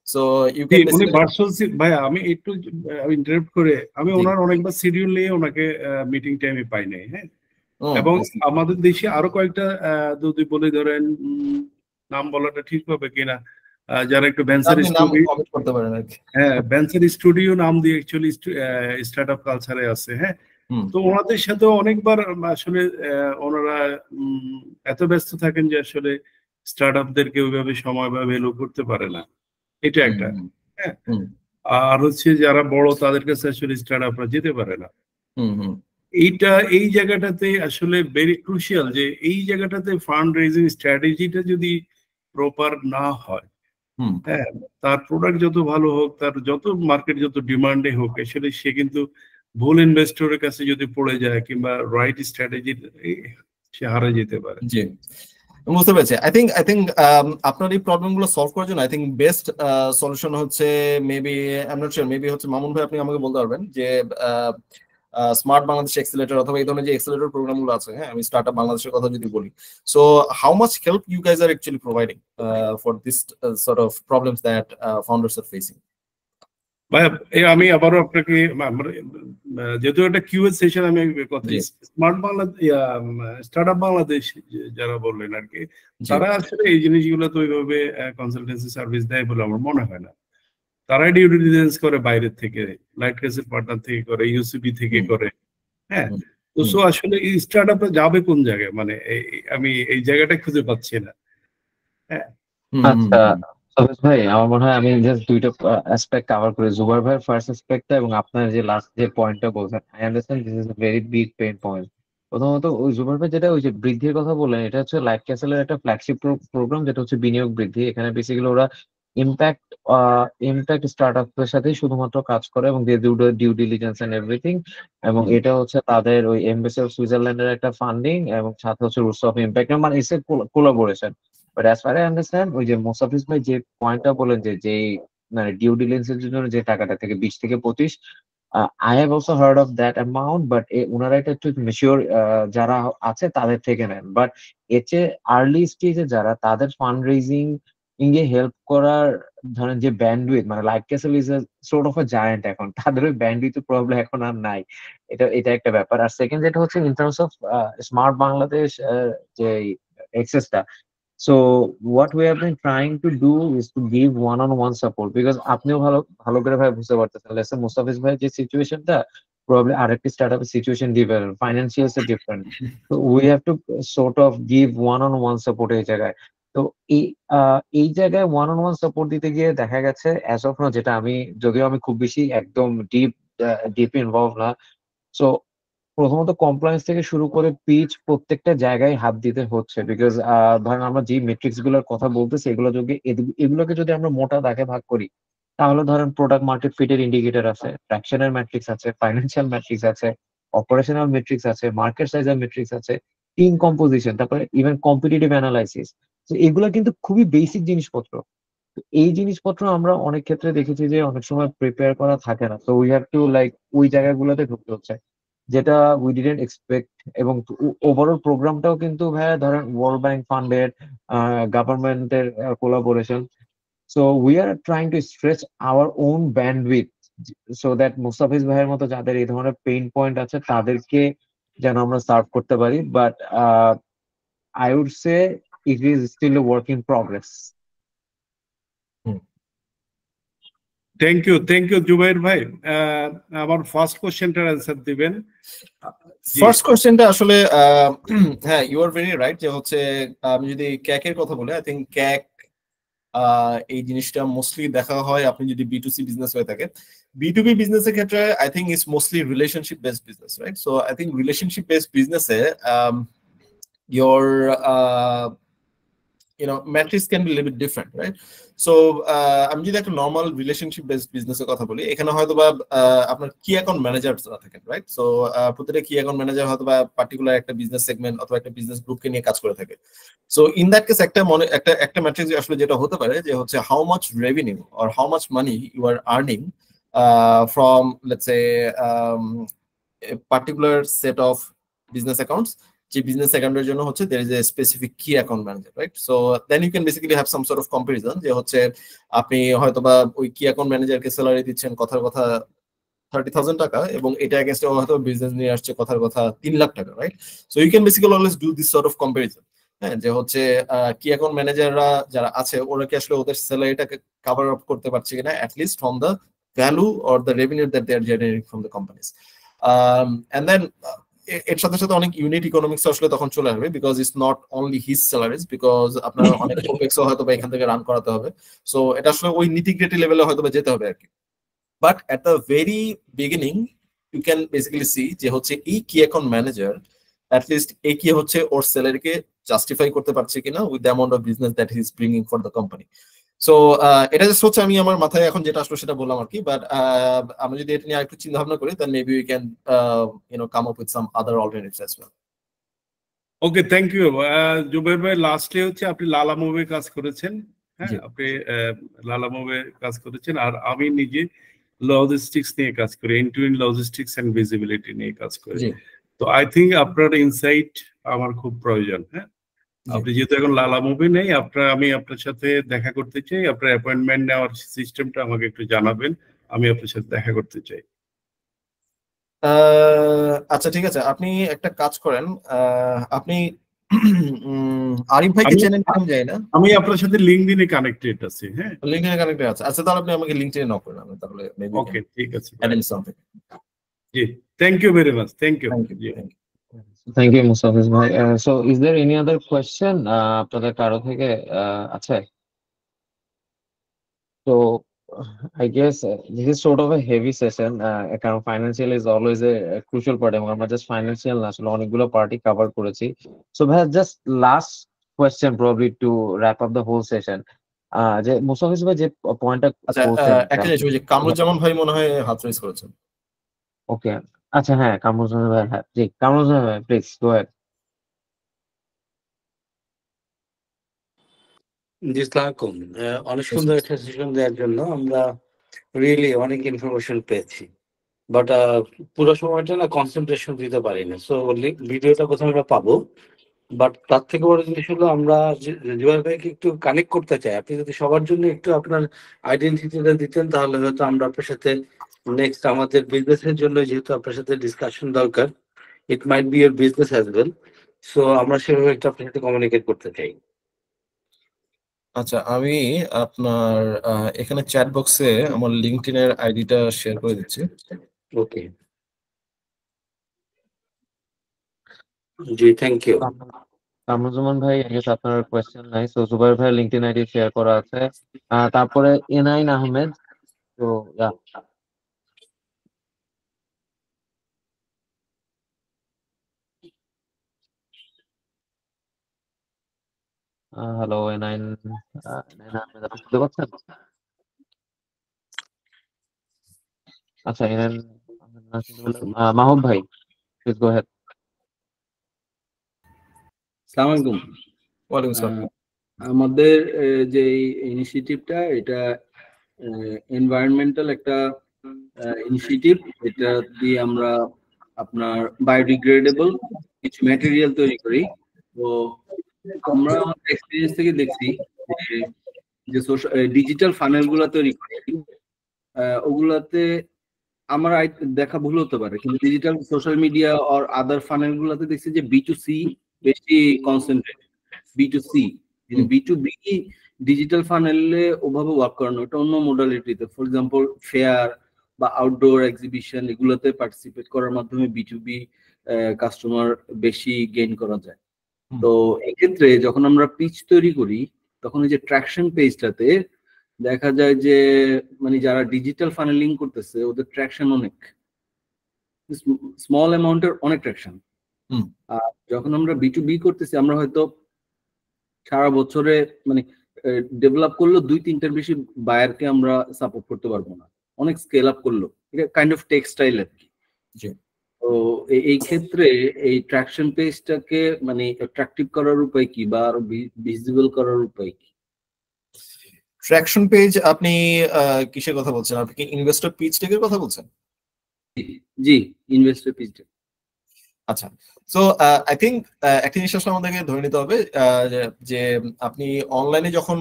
D: So you can.
I: Virtual ভাই আমি একটু interrupt করে, আমি ওনার অনেকবার schedule নিয়ে ওনাকে meeting টাইমে পাই নাই। হ্যাঁ, এবং আমাদের দেশে আরো কয়েকটা যদি বলে ধরেন নাম বলাটা ঠিক হবে কিনা, যারা একটু ভেঞ্চার স্টুডিও নাম দিয়ে অ্যাকচুয়ালি স্টার্টআপ কালচারে আছে। হ্যাঁ, তো ওনাদের সাথে অনেকবার আসলে ওনারা এত ব্যস্ত থাকেন যে আসলে স্টার্টআপদেরকে ওইভাবে সময় বা ভ্যালু করতে পারে না। এটা একটা। হ্যাঁ, আর হচ্ছে যারা বড় তাদের কাছে আসলে স্টার্টআপরা যেতে পারে না। এই জায়গাটাতে আসলে ভেরি ক্রুশিয়াল যে এই জায়গাটাতে ফান্ড রেজিং স্ট্র্যাটেজিটা যদি প্রপার না হয়, হ্যাঁ, তার প্রোডাক্ট যত ভালো হোক, তার যত মার্কেট যত ডিমান্ডে হোক, আসলে সে কিন্তু ভুল ইনভেস্টরের কাছে যদি পড়ে যায় কিংবা রাইট স্ট্র্যাটেজি, সে হারে যেতে পারে।
D: জি, বুঝতে পেরেছি। আই থিঙ্ক আপনার এই প্রবলেম গুলো সলভ করার জন্য আই থিঙ্ক বেস্ট সলিউশন হচ্ছে maybe, I am not sure, maybe হচ্ছে মামুন ভাই আপনি আমাকে বলতে পারবেন যে স্মার্ট বাংলাদেশ এক্সেলেটর অথবা এই ধরনের যে এক্সেলেটর প্রোগ্রামগুলো আছে। হ্যাঁ, আমি স্টার্টআপ বাংলাদেশের কথা যদি বলি, so how much help you guys are actually providing for this sort of problems that founders are facing?
I: ভাই আমি আবারও আপনাকে, যেহেতু একটা কিউএস সেশন, আমি স্মার্ট বাংলাদেশ স্টার্টআপ বাংলাদেশ যারা বললেন আর কি, তারা আসলে এই জিনিসগুলো তো ওইভাবে কনসালটেন্সি সার্ভিস দেয় বলে আমার মনে হয় না। তারা ডিউ ডিলিজেন্স করে বাইরের থেকে, লাইট ক্যাসেল পার্টনার থেকে করে, ইউসিবি থেকে করে। হ্যাঁ, তো সো আসলে এই স্টার্টআপটা যাবে কোন জায়গায়, মানে আমি এই জায়গাটা খুঁজে পাচ্ছি না। হ্যাঁ,
B: আচ্ছা সবেশ ভাই, আমার মনে হয় আমি জাস্ট দুইটা অ্যাসপেক্ট কভার করি, জুবাইর ভাইয়ের ফার্স্ট অ্যাসপেক্টটা এবং আপনার যে লাস্ট যে পয়েন্টটা বলছেন। I understand this is a very big pain point. প্রথমত ওই জুবাইর ভাই যেটা ওই যে বৃদ্ধির কথা বললেন, এটা হচ্ছে লাইট ক্যাসেলের একটা ফ্ল্যাগশিপ প্রোগ্রাম যেটা হচ্ছে বিনিয়োগ বৃদ্ধি। এখানে বেসিক্যালি ওরা ইম্প্যাক্ট স্টার্টআপের সাথেই শুধুমাত্র কাজ করে এবং they do due diligence and everything. এবং এটা হচ্ছে তাদের ওই এমবাসি অফ সুইজারল্যান্ডের একটা ফান্ডিং এবং সাথে হচ্ছে রুটস অফ ইম্প্যাক্ট, মানে it's a collaboration. But as far I understand, ওই যে মোস্তাফিজ ভাই যে পয়েন্টটা বলেন যে মানে ডিউ ডিলিজেন্সের জন্য যে টাকাটা থেকে 20 থেকে 25, I have also hard of that amount, but ওনারা এটা একটু মেচিওর যারা আছে তাদের থেকে নেন। বাট এর চেয়ে আর্লি স্টেজে যারা, তাদের ফান্ড রেজিং গিয়ে হেল্প করার ধরেন যে ব্যান্ডউইথ, মানে life castle is sort of a giant, এখন তাদের ওই ব্যান্ডউইথ প্রবলেম এখন আর নাই। এটা একটা ব্যাপার। আর সেকেন্ড যেটা হচ্ছে in terms of smart Bangladesh যে এক্সেসটা, so what we have been trying to do is to give one-on-one support, because আপনিও ভালো ভালো করে ভাই বুঝতে পারতেছেন, লেটস সে মুস্তাফিজ ভাই যে সিচুয়েশনটা প্রবাবলি আরেকটি স্টার্টআপের সিচুয়েশন ডিফারেন্ট, ফাইন্যান্সিয়ালস এ ডিফারেন্ট, তো we have to sort of give one on one support এই জায়গায়। তো এই জায়গায় ওয়ান-অন-ওয়ান সাপোর্ট দিতে গিয়ে দেখা গেছে অ্যাজ অফ নাও, যেটা আমি যদিও আমি খুব বেশি একদম ডিপ ইনভলভ না, সো প্রথমত কমপ্লায়েন্স থেকে শুরু করে পিচ প্রত্যেকটা জায়গায় হাত দিতে হচ্ছে, বিকজ ধরেন আমরা যে মেট্রিক্স গুলোর কথা বলতেছি এগুলোকে যদি আমরা মোটা দাগে ভাগ করি, তাহলে ধরেন প্রোডাক্ট মার্কেট ফিটের ইন্ডিকেটর আছে, ট্রাকশনের ম্যাট্রিক্স আছে, ফাইন্যান্সিয়াল ম্যাট্রিক্স আছে, অপারেশনাল মেট্রিক্স আছে, মার্কেট সাইজের মেট্রিক্স আছে, টিম কম্পোজিশন, তারপরে ইভেন কম্পিটিটিভ অ্যানালাইসিস। তো এগুলো কিন্তু খুবই বেসিক জিনিসপত্র। তো এই জিনিসপত্র আমরা অনেক ক্ষেত্রে দেখেছি যে অনেক সময় প্রিপেয়ার করা থাকে না, তো উই হ্যাভ টু লাইক ওই জায়গাগুলোতে ঢুকতে হচ্ছে, যেটা উই ডিডন্ট এক্সপেক্ট। এবং ওভারঅল প্রোগ্রামটাও কিন্তু ভাইয়া ধরেন ওয়ার্ল্ড ব্যাংক ফান্ডেড, গভর্নমেন্টের collaboration, so we are trying to stretch our own bandwidth, so that Mustafiz ভাইয়ের মতো যাদের এই ধরনের পেইন পয়েন্ট আছে তাদেরকে যেন আমরা সার্ভ করতে পারি। But I would say it is still a work in progress.
I: Thank you Zubair ভাই। আমার ফার্স্ট কোশ্চেনটার অ্যান্সার দিবেন।
D: ফার্স্ট কোশ্চেনটা আসলে হ্যাঁ, ইউ আর ভেরি রাইট, যে হচ্ছে আমি যদি ক্যাকের কথা বলি, আই থিঙ্ক ক্যাক এই জিনিসটা মোস্টলি দেখা হয় আপনি যদি B2C বিজনেস হয়ে থাকে। B2B বিজনেসের ক্ষেত্রে I think it's mostly relationship based business, right? So I think relationship based বিজনেসে your metrics can be a little bit different, right? So আমি যদি একটা নর্মাল রিলেশনশিপ বেসড বিজনেসের কথা বলি, এখানে হয়তো বা আপনার কি অ্যাকাউন্ট ম্যানেজার থাকেন, রাইট? সো প্রত্যেকটা কি অ্যাকাউন্ট ম্যানেজার হয়তো বা পার্টিকুলার একটা বিজনেস সেগমেন্ট অথবা একটা বিজনেস গ্রুপকে নিয়ে কাজ করে থাকে। সো ইন দ্যাট কেস একটা ম্যাট্রিক্স আসলে যেটা হতে পারে যে হচ্ছে how much revenue or how much money you are earning from let's say a particular set of business accounts, যে বিজনেস অ্যাকাউন্টের জন্য হচ্ছে there is a specific key account manager, right? So then you can basically have some sort of comparison, যে হচ্ছে আপনি হয়তোবা ওই কি অ্যাকাউন্ট ম্যানেজারকে স্যালারি দিচ্ছেন কথার কথা 30,000 টাকা, এবং এটা এগেইনস্ট হয়তো বিজনেস নিয়ে আসছে কথার কথা 3 লাখ টাকা, right? So you can basically always do this sort of comparison, হ্যাঁ, যে হচ্ছে কি অ্যাকাউন্ট ম্যানেজাররা যারা আছে ওরা কি আসলে ওদের স্যালারিটাকে কভার আপ করতে পারছে কিনা, at least from the value or the revenue that they are generating from the companies. And then এর সাথে সাথে অনেক ইউনিট ইকোনমিক্স আসলে তখন চলে আসবে, because it's not only his salaries, because আপনার অনেক ওপেক্সও হয়তো বা এখান থেকে রান করাতে হবে। সো এটা আসলে ওই নিটিগ্রিটি লেভেলে হয়তো বা যেতে হবে আর কি। But at the very beginning you can basically see যে হচ্ছে এই কি অ্যাকাউন্ট ম্যানেজার অ্যাটলিস্ট এই কি হচ্ছে ওর স্যালারিকে জাস্টিফাই করতে পারছে কিনা with the amount of business that he is bringing for the company. So এটা জাস্ট হচ্ছে আমি আমার মাথায় এখন যেটা আসলো সেটা বললাম আর কি। বাট আমরা যদি এটা নিয়ে আরেকটু চিন্তা ভাবনা করি, then maybe we can come up with some other alternatives as well.
I: Okay, thank you Zubair ভাই। লাস্টে হচ্ছে আপনি লালা মুভে কাজ করেছেন, হ্যাঁ, আপনি লালা মুভে কাজ করেছেন, আর আমি নিজে লজিস্টিক্স নিয়ে কাজ করি, end to end logistics and visibility নিয়ে কাজ করি। তো আই থিঙ্ক আপনার ইনসাইট আমার খুব প্রয়োজন। হ্যাঁ, আপনি যেহেতু এখন লালা মুভি নেই, আমি আপনার সাথে দেখা করতে চাই, আপনার অ্যাপয়েন্টমেন্ট নেওয়ার সিস্টেমটা আমাকে একটু জানাবেন, আমি আপনার সাথে দেখা করতে চাই।
D: আচ্ছা ঠিক আছে, আপনি একটা কাজ করেন, আপনি আরিফ ভাইকে চেনেন আমি জানি না।
I: আমি আপনার সাথে লিংকডইনে কানেক্টেড আছি। হ্যাঁ,
D: লিংকডইনে কানেক্টেড আছে। আচ্ছা তাহলে আপনি আমাকে লিংকডইনে নক করেন, আমি তাহলে মেবি
I: ওকে, ঠিক আছে।
D: Arrange something.
I: জি, thank you very much. Thank you.
B: Thank you, Mustafiz bhai. So, is there any other question? আপনাদের কারো থেকে আছে? So, I guess this is sort of a heavy session. কারণ financial is always a crucial part. এবং আমরা just financial না, আসলে অনেকগুলো পার্টি কভার করেছি। So, ভাই just last question probably to wrap up the whole session. যে মুস্তাফিজ ভাই যে পয়েন্টটা বলছেন,
D: একটা জিনিস ওই যে কামরুজ্জামান ভাই মনে হয় হাত রেজ করেছেন।
B: ওকে, আচ্ছা, হ্যাঁ, কামরুজ্জামান ভাই, হ্যাঁ, জি, কামরুজ্জামান ভাই, প্লিজ গো অ্যাহেড।
J: জি, আসসালামু আলাইকুম। অনেক সুন্দর একটা সেশন দেওয়ার জন্য আমরা রিয়েলি অনেক ইনফরমেশন পেয়েছি, বাট পুরো সময়টা না কনসেন্ট্রেশন দিতে পারি না। সো ভিডিওটা কোথাও আমরা পাবো, বাট তার থেকে বড় জিনিস হলো আমরা জুয়েল ভাইকে একটু কানেক্ট করতে চাই। আপনি যদি সবার জন্য একটু আপনার আইডেন্টিটিটা দিতেন তাহলে হয়তো আমরা আপনার সাথে নেক্সট আমাদের বিজনেসের জন্য, যেহেতু আপনার সাথে ডিসকাশন দরকার, it might be your business as well, so আমরা সেভাবে একটু আপনার সাথে কমিউনিকেট করতে চাই।
D: আচ্ছা, আমি আপনার এখানে চ্যাট বক্সে আমার লিঙ্কডইনের আইডিটা শেয়ার করে দিচ্ছি।
J: ওকে, জি, থ্যাংক ইউ।
B: কামরুজ্জামান ভাই, I guess আপনার কোয়েশ্চেন নাই, সো জুবাইর ভাই লিঙ্কডইন আইডি শেয়ার করা আছে। তারপরে এনাইন আহমেদ, তো হ্যালো এনাইন আহমেদ, আপনি শুনতে পাচ্ছেন? আচ্ছা, এনাইন আহমেদ না শুনতে পেলে মাহবুব ভাই, প্লিজ গো হেড।
K: আসসালামু আলাইকুম।
D: ওয়ালাইকুম আসসালাম।
K: আমাদের যে ইনিশিয়েটিভটা, এটা এনভায়রনমেন্টাল একটা ইনিশিয়েটিভ। এটা দিয়ে আমরা আপনার বায়োডিগ্রেডেবল কিছু ম্যাটেরিয়াল তৈরি করি। তো আমরা আমাদের এক্সপিরিয়েন্স থেকে দেখছি যে ডিজিটাল ফানেল গুলা তৈরি করি, ওগুলাতে আমার দেখা ভুল হতে পারে, কিন্তু ডিজিটাল সোশ্যাল মিডিয়া আর আদার ফানেল গুলাতে দেখছি যে B2C বেশি কনসেন্ট্রেট, B2C, কিন্তু B2B ডিজিটাল ফানেলে ওভাবে ওয়ার্ক করানো, এটা অন্য মডালিটিতে। ফর এক্সাম্পল ফেয়ার বা আউটডোর এক্সিবিশন, এগুলোতে পার্টিসিপেট করার মাধ্যমে B2B কাস্টমার বেশি গেইন করা যায়। তো এক্ষেত্রে যখন আমরা পিচ তৈরি করি, তখন এই যে ট্র্যাকশন পেজটাতে দেখা যায় যে মানে যারা ডিজিটাল ফানেলিং করতেছে ওদের ট্র্যাকশন অনেক স্মল অ্যামাউন্টের, অনেক ট্র্যাকশন। আর যখন আমরা B2B করতেছি, আমরা হয়তো সারা বছরে মানে ডেভেলপ করলো 2-3টার বেশি বায়ারকে আমরা সাপোর্ট করতে পারবো না, অনেক স্কেল আপ করলো। এটা কাইন্ড অফ টেক্সটাইল আর কি। তো এই ক্ষেত্রে এই ট্র্যাকশন পেজটাকে মানে অ্যাট্রাকটিভ করার উপায় কি, বা আরো ভিজিবল করার উপায় কি?
D: ট্র্যাকশন পেজ আপনি কিসের কথা বলছেন? আপনি কি ইনভেস্টর পিচ টেকের কথা বলছেন?
K: জি, ইনভেস্টর পিচ টেক।
D: আচ্ছা, সো আই থিঙ্ক একটা জিনিস আসলে আমাদেরকে ধরে নিতে হবে যে আপনি অনলাইনে যখন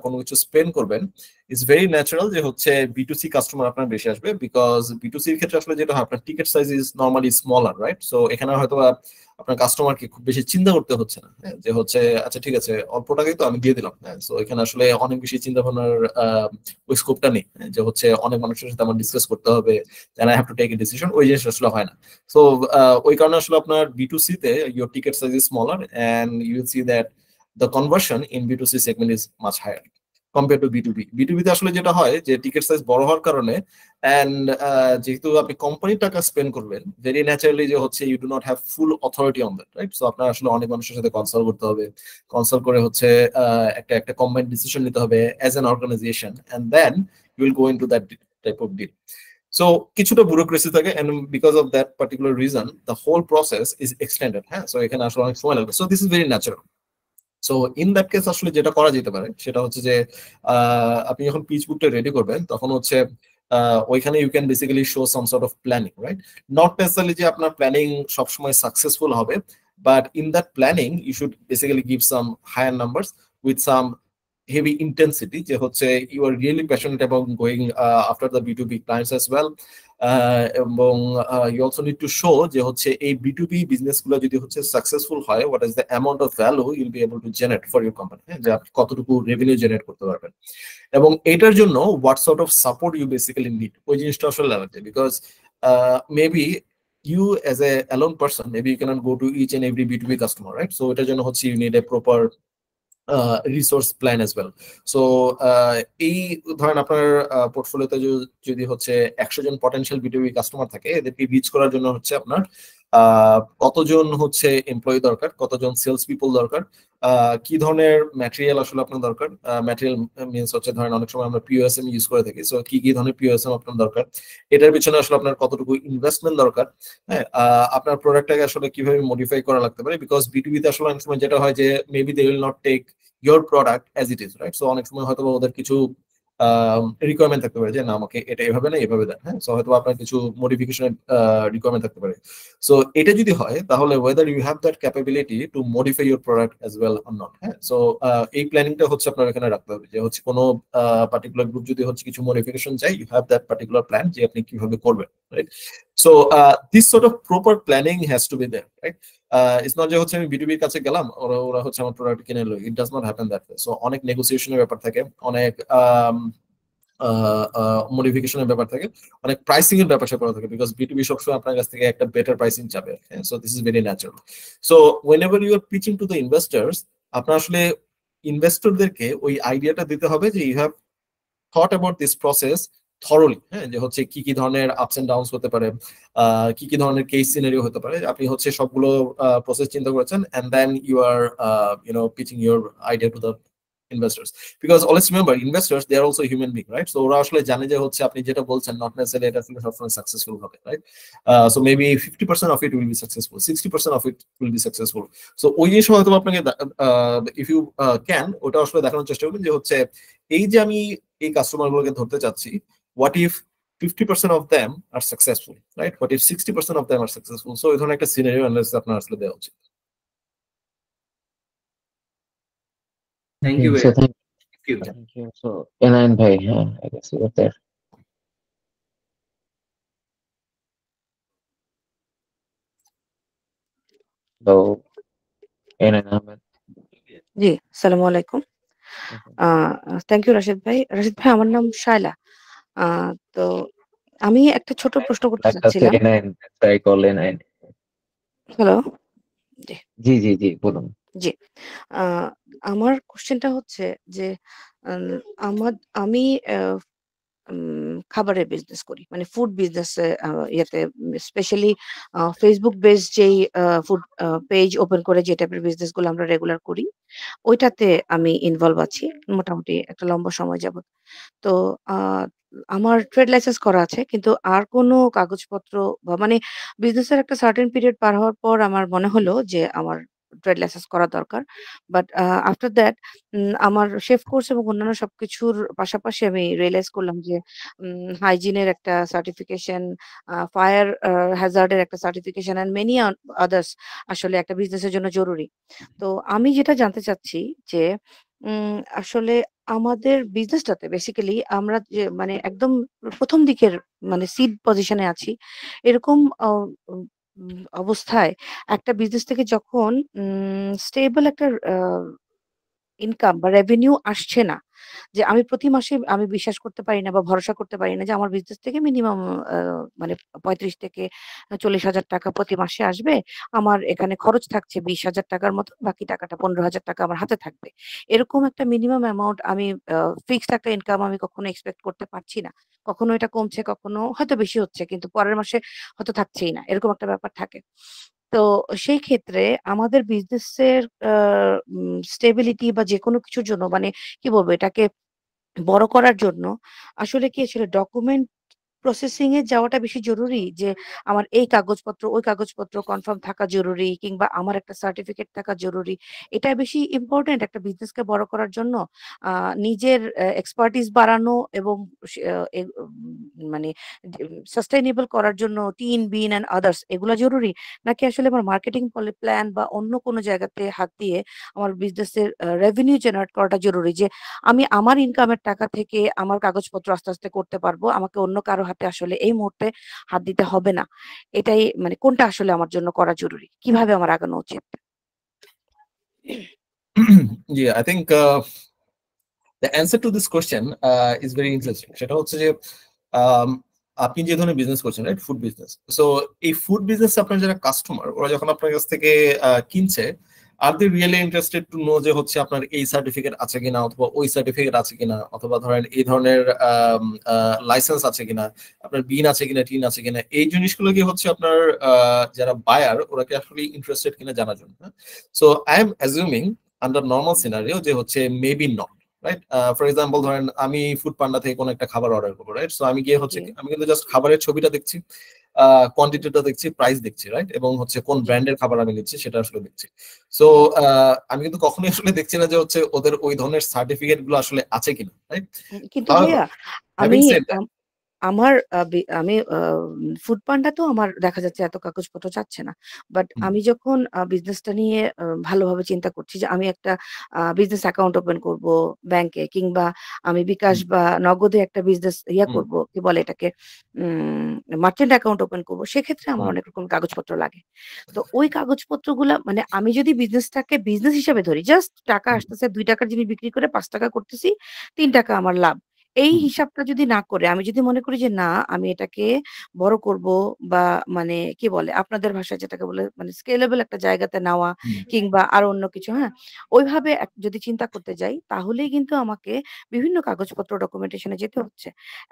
D: কোনো কিছু স্পেন্ড করবেন, ইটস ভেরি ন্যাচারাল যে হচ্ছে B2C কাস্টমার আপনার বেশি আসবে, বিকজ B2C এর ক্ষেত্রে আসলে যেটা হয় আপনার ticket size is normally smaller, right? So এখানে হয়তো আপনার কাস্টমারকে খুব বেশি চিন্তা করতে হচ্ছে না, যে হচ্ছে আচ্ছা ঠিক আছে অল্প টাকাই তো আমি দিয়ে দিলাম। সো এখানে আসলে অনেক বেশি চিন্তা ভাবনার ওই স্কোপটা নেই, যে হচ্ছে অনেক মানুষের সাথে আমার ডিসকাস করতে হবে, then I have to take a decision, ওই জিনিসটা আসলে হয় না। সো ওই কারণে আসলে আপনার B2C তে your ticket size is smaller and you will see that the conversion in B2C segment is much higher compared to B2B. B2B তে আসলে যেটা হয় যে টিকেট সাইজ বড় হওয়ার কারণে এন্ড যেহেতু আপনি কোম্পানির টাকা স্পেন্ড করবেন, ভেরি ন্যাচারালি যে হচ্ছে you do not have full authority on that, right? So আপনার আসলে অনেক মানুষের সাথে কনসাল্ট করতে হবে, কনসাল্ট করে হচ্ছে একটা কম্বাইন্ড ডিসিশন নিতে হবে as an organization, and then you will go into that type of deal. So কিছুটা ব্যুরোক্রেসি থাকে, and because of that particular reason the whole process is extended. হ্যাঁ, so এখানে আসলে অনেক সময় লাগবে। So this is very natural. So in that case আসলে যেটা করা যেতে পারে সেটা হচ্ছে যে আপনি যখন পিচ বুকটা রেডি করবেন তখন হচ্ছে ওইখানে you can basically show some sort of planning, right? Not necessarily যে আপনার প্ল্যানিং সবসময় সাকসেসফুল হবে, but in that planning you should basically give some higher numbers with some heavy intensity, যে হচ্ছে you are really passionate about going after the B2B clients as well, এবং you also need to show যে হচ্ছে এই B2B business গুলো যদি হচ্ছে successful হয়, what is the amount of value you'll be able to generate for your company, যে আপনি কতটুকু রেভিনিউ জেনারেট করতে পারবেন, এবং এটার জন্য what sort of support you basically need, ওই জিনিসটা আসলে লাগবে। Because maybe you as a alone person, maybe you cannot go to each and every B2B customer, right? So এটার জন্য হচ্ছে you need a proper resource plan as well. So এই ধরেন আপনার পোর্টফোলিওতে যদি হচ্ছে 100 জন পটেনশিয়াল B2B কাস্টমার থাকে, এদেরকে রিচ করার জন্য হচ্ছে আপনার কতজন হচ্ছে এমপ্লয়ি দরকার, কতজন সেলস পিপল দরকার, কি ধরনের ম্যাটেরিয়াল আসলে আপনার দরকার। ম্যাটেরিয়াল মিনস হচ্ছে ধরেন অনেক সময় আমরা POSM ইউজ করে থাকি, সো কি কি ধরনের POSM আপনার দরকার, এটার পিছনে আসলে আপনার কতটুকু ইনভেস্টমেন্ট দরকার, হ্যাঁ, আপনার প্রোডাক্টটাকে আসলে কিভাবে মডিফাই করা লাগতে পারে। বিকজ B2B তে আসলে অনেক সময় যেটা হয় যে maybe they will not take your product as it is, right? So অনেক সময় হয়তো ওদের কিছু রিকোয়ারমেন্ট থাকতে পারে যে না আমাকে এটা এভাবে না এভাবে দেন, হ্যাঁ। সো হয়তো আপনার কিছু মডিফিকেশনের রিকোয়ারমেন্ট থাকতে পারে। সো এটা যদি হয় তাহলে whether you have that capability to modify your product as well or not, হ্যাঁ। সো এই প্ল্যানিংটা হচ্ছে আপনার এখানে রাখতে হবে যে হচ্ছে কোনো পার্টিকুলার গ্রুপ যদি হচ্ছে কিছু মডিফিকেশন চাই, you have that particular plan যে আপনি কিভাবে করবেন, right. So this sort of proper planning has to be there, right. It's not যে হচ্ছে আমি বিটুবির কাছে গেলাম, ওরা হচ্ছে আমার প্রোডাক্ট কিনে নিল, it does not happen that way. So অনেক নেগোসিয়েশনের ব্যাপার থাকে, অনেক মডিফিকেশনের ব্যাপার থাকে, অনেক প্রাইসিং এর ব্যাপার স্যাপার থাকে, বিকজ বিটুবি সবসময় আপনার কাছ থেকে একটা বেটার প্রাইসিং চাবে। So this is very natural. So whenever you are pitching to the investors, আপনার আসলে ইনভেস্টরদেরকে ওই আইডিয়াটা দিতে হবে যে you have thought about this process thoroughly, হ্যাঁ, যে হচ্ছে কি কি ধরনের আপস এন্ড ডাউনস হতে পারে, কি কি ধরনের কেস সিনারিও হতে পারে, আপনি হচ্ছে সবগুলো প্রসেস চিন্তা করেছেন, and then you are pitching your idea to the investors, because always remember investors, they are also human being, right? So ওরা আসলে জানে যে হচ্ছে আপনি যেটা বলছেন not necessarily এটা আসলে সবসময় সাকসেসফুল হবে, right? So maybe 50% of it will be successful, 60% of it will be successful. So ওই যে সময় তো আপনাকে if you can ওটা আসলে দেখানোর চেষ্টা করবেন যে হচ্ছে এই যে আমি এই কাস্টমারগুলোকে ধরতে চাচ্ছি, what if 50% of them are successful, right? What if 60% of them are successful? So এই ধরনের একটা সিনারিও অ্যানালাইসিস আপনার আসলে দেওয়া উচিত।
K: Thank you.
B: So
K: Thank you.
B: thank you. So Enayan bhai, I guess you were there. So Enayan Ahmed.
L: জি, আসসালামু আলাইকুম। Thank you Rashid ভাই। রাশিদ ভাই, আমার নাম শায়লা। তো আমি একটা ছোট প্রশ্ন করতে
B: Like that's
L: চাচ্ছিলাম।
B: Enayan, that's I call Enayan.
L: Hello, জি
B: জি জি জি বলুন।
L: জি আমার কোশ্চেনটা হচ্ছে যে আমি খাবারের বিজনেস করি, মানে ফুড বিজনেস ইয়েতে, স্পেশালি ফেসবুক বেস যেই ফুড পেজ ওপেন করে যে টাইপের বিজনেস গুলো আমরা রেগুলার করি, ওইটাতে আমি ইনভলভ আছি মোটামুটি একটা লম্বা সময় যাবত। তো আমার ট্রেড লাইসেন্স করা আছে, কিন্তু আর কোনো কাগজপত্র বা মানে বিজনেসের একটা সার্টেন পিরিয়ড পার হওয়ার পর আমার মনে হলো যে আমার ট্রেড লাইসেন্স করা দরকার। বাট আফটার দ্যাট আমার শেফ কোর্স এবং অন্যান্য সবকিছুর পাশাপাশি আমি রিয়েলাইজ করলাম যে হাইজিনের একটা সার্টিফিকেশন, ফায়ার হ্যাজার্ডের একটা সার্টিফিকেশন অ্যান্ড মেনি আদার্স আসলে একটা বিজনেসের জন্য জরুরি। তো আমি যেটা জানতে চাচ্ছি যে আসলে আমাদের বিজনেসটাতে বেসিক্যালি আমরা যে মানে একদম প্রথম দিকের মানে সিড পজিশনে আছি, এরকম অবস্থায় একটা বিজনেস থেকে যখন স্টেবল একটা ইনকাম বা রেভিনিউ আসছে না, যে আমি প্রতি মাসে আমি বিশ্বাস করতে পারি না বা ভরসা করতে পারি না যে আমার বিজনেস থেকে মিনিমাম মানে 35 থেকে 40,000 টাকা প্রতি মাসে আসবে। আমার এখানে খরচ থাকছে 20,000 টাকার মতো, বাকি টাকাটা 15,000 টাকা আমার হাতে থাকবে। এরকম একটা মিনিমাম অ্যামাউন্ট আমি ফিক্সড একটা ইনকাম আমি কখনো এক্সপেক্ট করতে পারছি না। কখনো এটা কমছে, কখনো হয়তো বেশি হচ্ছে, কিন্তু পরের মাসে হয়তো থাকছেই না। এরকম একটা ব্যাপার থাকে। তো সেই ক্ষেত্রে আমাদের বিজনেসের স্টেবিলিটি বা যেকোনো কিছুর জন্য মানে কি বলবো এটাকে বড় করার জন্য আসলে কি আসলে ডকুমেন্ট প্রসেসিং এ যাওয়াটা বেশি জরুরি, যে আমার এই কাগজপত্র ওই কাগজপত্র কনফার্ম থাকা জরুরি, কিংবা আমার একটা সার্টিফিকেট থাকা জরুরি, এটা বেশি ইম্পর্টেন্ট একটা বিজনেসকে বড় করার জন্য? নিজের এক্সপার্টিস বাড়ানো এবং মানে সাস্টেইনেবল করার জন্য টিন বিন অ্যান্ড আদার্স এগুলো জরুরি, নাকি আসলে আমার মার্কেটিং প্ল্যান বা অন্য কোনো জায়গাতে হাত দিয়ে আমার বিজনেসের রেভিনিউ জেনারেট করাটা জরুরি, যে আমি আমার ইনকামের টাকা থেকে আমার কাগজপত্র আস্তে আস্তে করতে পারবো, আমাকে অন্য কারো হাতে আসলে এই মুহূর্তে হাত দিতে হবে না? এটাই মানে কোনটা আসলে আমার জন্য করা জরুরি, কিভাবে আমার আগানো উচিত?
D: Yeah, I think the answer to this question is very interesting. সেটা হচ্ছে যে আপনি যে ধরনের বিজনেস করছেন, রাইট, ফুড বিজনেস। সো এই ফুড বিজনেস আপনার যারা কাস্টমার, ওরা যখন আপনার কাছ থেকে কিনছে, আর they really interested to know যে হচ্ছে আপনার এই সার্টিফিকেট আছে কিনা, অথবা ওই সার্টিফিকেট আছে কিনা, অথবা ধরেন এই ধরনের লাইসেন্স আছে কিনা, আপনার বিন আছে কিনা, টিন আছে কিনা, এই জিনিসগুলো কি হচ্ছে আপনার যারা বায়ার ওরা কি আসলে ইন্টারেস্টেড কিনা জানার জন্য। So I am assuming under normal scenario যে হচ্ছে maybe not, right. For example ধরেন আমি ফুড পান্ডা থেকে কোনো একটা খাবার অর্ডার করবো, রাইট। সো আমি গিয়ে হচ্ছে আমি কিন্তু জাস্ট খাবারের ছবিটা দেখছি, কোয়ান্টিটিটা দেখছি, প্রাইস দেখছি, রাইট, এবং হচ্ছে কোন ব্র্যান্ডের খাবার আমি নিচ্ছি সেটা আসলে দেখছি। সো আমি কিন্তু কখনোই আসলে দেখছি না যে হচ্ছে ওদের ওই ধরনের সার্টিফিকেট গুলো আসলে আছে কিনা, রাইট।
L: কিন্তু ভাইয়া আমি আমার আমি ফুড পান্ডা তো আমার দেখা যাচ্ছে এত কাগজপত্র চাচ্ছে না, বাট আমি যখন বিজনেসটা নিয়ে ভালোভাবে চিন্তা করছি যে আমি একটা বিজনেস অ্যাকাউন্ট ওপেন করব ব্যাংকে, কিংবা আমি বিকাশ বা নগদে একটা বিজনেস করব, কি বলে এটাকে, মার্চেন্ট অ্যাকাউন্ট ওপেন করব, সেক্ষেত্রে আমার অনেক রকম কাগজপত্র লাগে। তো ওই কাগজপত্রগুলা মানে আমি যদি বিজনেসটাকে বিজনেস হিসেবে ধরি, জাস্ট টাকা আসতেছে, 2 টাকার জিনিস বিক্রি করে 5 টাকা করতেছি, 3 টাকা আমার লাভ, এই হিসাবটা যদি না করে আমি যদি মনে করি যে না আমি এটাকে বড় করব, বা মানে কি বলে আপনাদের ভাষায় যেটাকে বলে মানে স্কেলেবল একটা জায়গাতে নেওয়া, কিংবা আরো অন্য কিছু, হ্যাঁ, ওইভাবে যদি চিন্তা করতে যাই, তাহলেই কিন্তু আমাকে বিভিন্ন কাগজপত্র ডকুমেন্টেশনে যেতে হচ্ছে।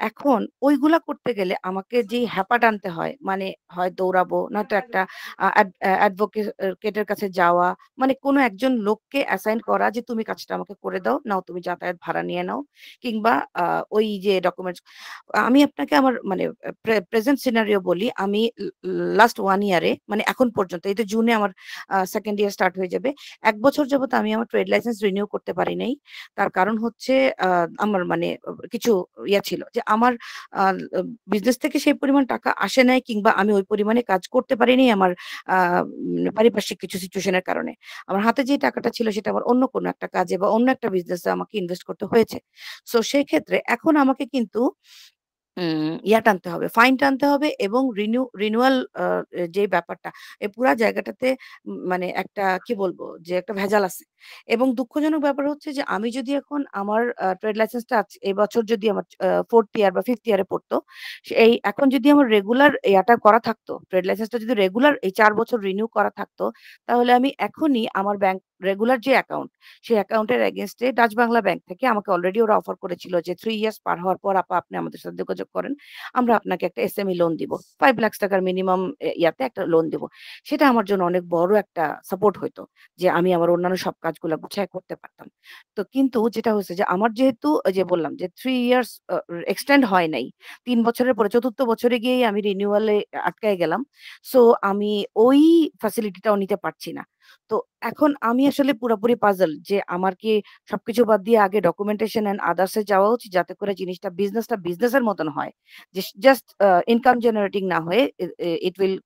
L: এখন ওইগুলা করতে গেলে আমাকে যেই হ্যাপা টানতে হয়, মানে হয় দৌড়াবো, নয়তো একটা অ্যাডভোকেটের কাছে যাওয়া, মানে কোনো একজন লোককে অ্যাসাইন করা যে তুমি কাজটা আমাকে করে দাও, নাও তুমি যাতায়াত ভাড়া নিয়ে নাও, কিংবা ওই যে ডকুমেন্টস। আমি আপনাকে আমার মানে প্রেজেন্ট সিনারিও বলি, আমি লাস্ট 1 ইয়ারে মানে এখন পর্যন্ত, এই তো জুনে আমার 2nd ইয়ার স্টার্ট হয়ে যাবে, 1 বছর যাবত আমি আমার ট্রেড লাইসেন্স রিনিউ করতে পারি নাই। তার কারণ হচ্ছে আমার মানে কিছু ছিল যে আমার বিজনেস থেকে সেই পরিমাণ টাকা আসে নাই, কিংবা আমি ওই পরিমাণে কাজ করতে পারিনি আমার পারিপার্শ্বিক কিছু সিচুয়েশনের কারণে। আমার হাতে যে টাকাটা ছিল সেটা আমার অন্য কোনো একটা কাজে বা অন্য একটা বিজনেসে আমাকে ইনভেস্ট করতে হয়েছে। সো সেই ক্ষেত্রে এখন আমাকে কিন্তু টানতে হবে, ফাইন টানতে হবে, এবং রিনিউয়াল যে ব্যাপারটা, এই পুরা জায়গাটাতে মানে একটা কি বলবো যে একটা ভেজাল আছে। এবং দুঃখজনক ব্যাপার হচ্ছে যে আমি যদি এখন আমার ট্রেড লাইসেন্সটা এই বছর যদি আমার 4th ইয়ার বা 5th ইয়ারে পড়তো, এই এখন যদি আমার রেগুলার করা থাকতো, ট্রেড লাইসেন্সটা যদি রেগুলার এই 4 বছর রিনিউ করা থাকতো, তাহলে আমি এখনই আমার ব্যাংক রেগুলার যে অ্যাকাউন্ট, সেই অ্যাকাউন্টের এগেইনস্টে ডাচ বাংলা ব্যাংক থেকে আমাকে অলরেডি ওরা অফার করেছিল যে 3 ইয়ার্স পার হওয়ার পর আপনি আমাদের সাথে যোগাযোগ করেন, আমরা আপনাকে একটা এসএমই লোন দিব, 5 লাখ টাকার মিনিমাম একটা লোন দিব। সেটা আমার জন্য অনেক বড় একটা সাপোর্ট হইতো, যে আমি আমার অন্যান্য সব কাজগুলো গুছায় করতে পারতাম। তো কিন্তু যেটা হচ্ছে যে আমার যেহেতু যে বললাম যে 3 ইয়ার্স এক্সটেন্ড হয় নাই, 3 বছরের পরে 4th বছরে গিয়েই আমি রিনিউয়ালে আটকায় গেলাম। সো আমি ওই ফ্যাসিলিটিটাও নিতে পারছি না। তো এখন আমি আসলে পুরোপুরি পাজল যে আমার কি সবকিছু বাদ দিয়ে আগে ডকুমেন্টেশন এন্ড আদার্স এ যাওয়া উচিত, যাতে করে জিনিসটা বিজনেসের মতন হয়, যে জাস্ট ইনকাম জেনারেটিং না হয়ে it will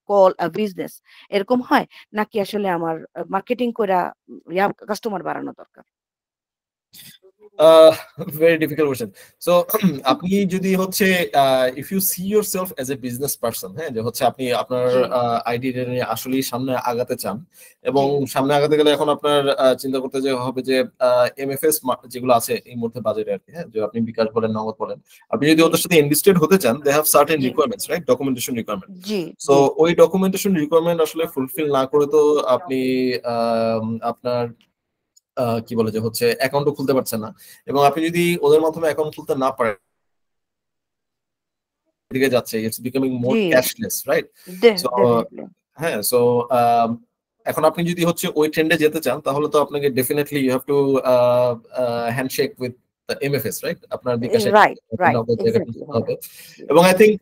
L: call a business, এরকম হয়, নাকি আসলে আমার মার্কেটিং করে কাস্টমার বাড়ানো দরকার?
D: Very difficult question. So আপনি যদি হচ্ছে if you see yourself as a business person, হ্যাঁ, যে হচ্ছে আপনি আপনার আইডিয়া নিয়ে আসলে সামনে আগাতে চান, এবং সামনে আগাতে গেলে এখন আপনার চিন্তা করতে হবে যে এমএফএস যেগুলো আছে এই মুহূর্তে বাজারে আর কি, হ্যাঁ, যে আপনি বিকাশ বলেন, নগদ বলেন, আপনি যদি ওদের সাথে ইনভেস্টেড হতে চান, they have certain requirements, right, documentation requirement. So ওই ডকুমেন্টেশন রিকোয়ারমেন্ট আসলে ফুলফিল না করে তো আপনি আপনার কি বলে যে হচ্ছে অ্যাকাউন্টও খুলতে পারছেন না, এবং আপনি যদি ওদের মাধ্যমে অ্যাকাউন্ট খুলতে না পারেন, দিকে যাচ্ছে, it's becoming more cashless, right. So হ্যাঁ, সো এখন আপনি যদি হচ্ছে ওই ট্রেন্ডে যেতে চান, তাহলে তো আপনাকে definitely you have to handshake with the MFS, right, আপনার বিকাশে হবে। এবং I think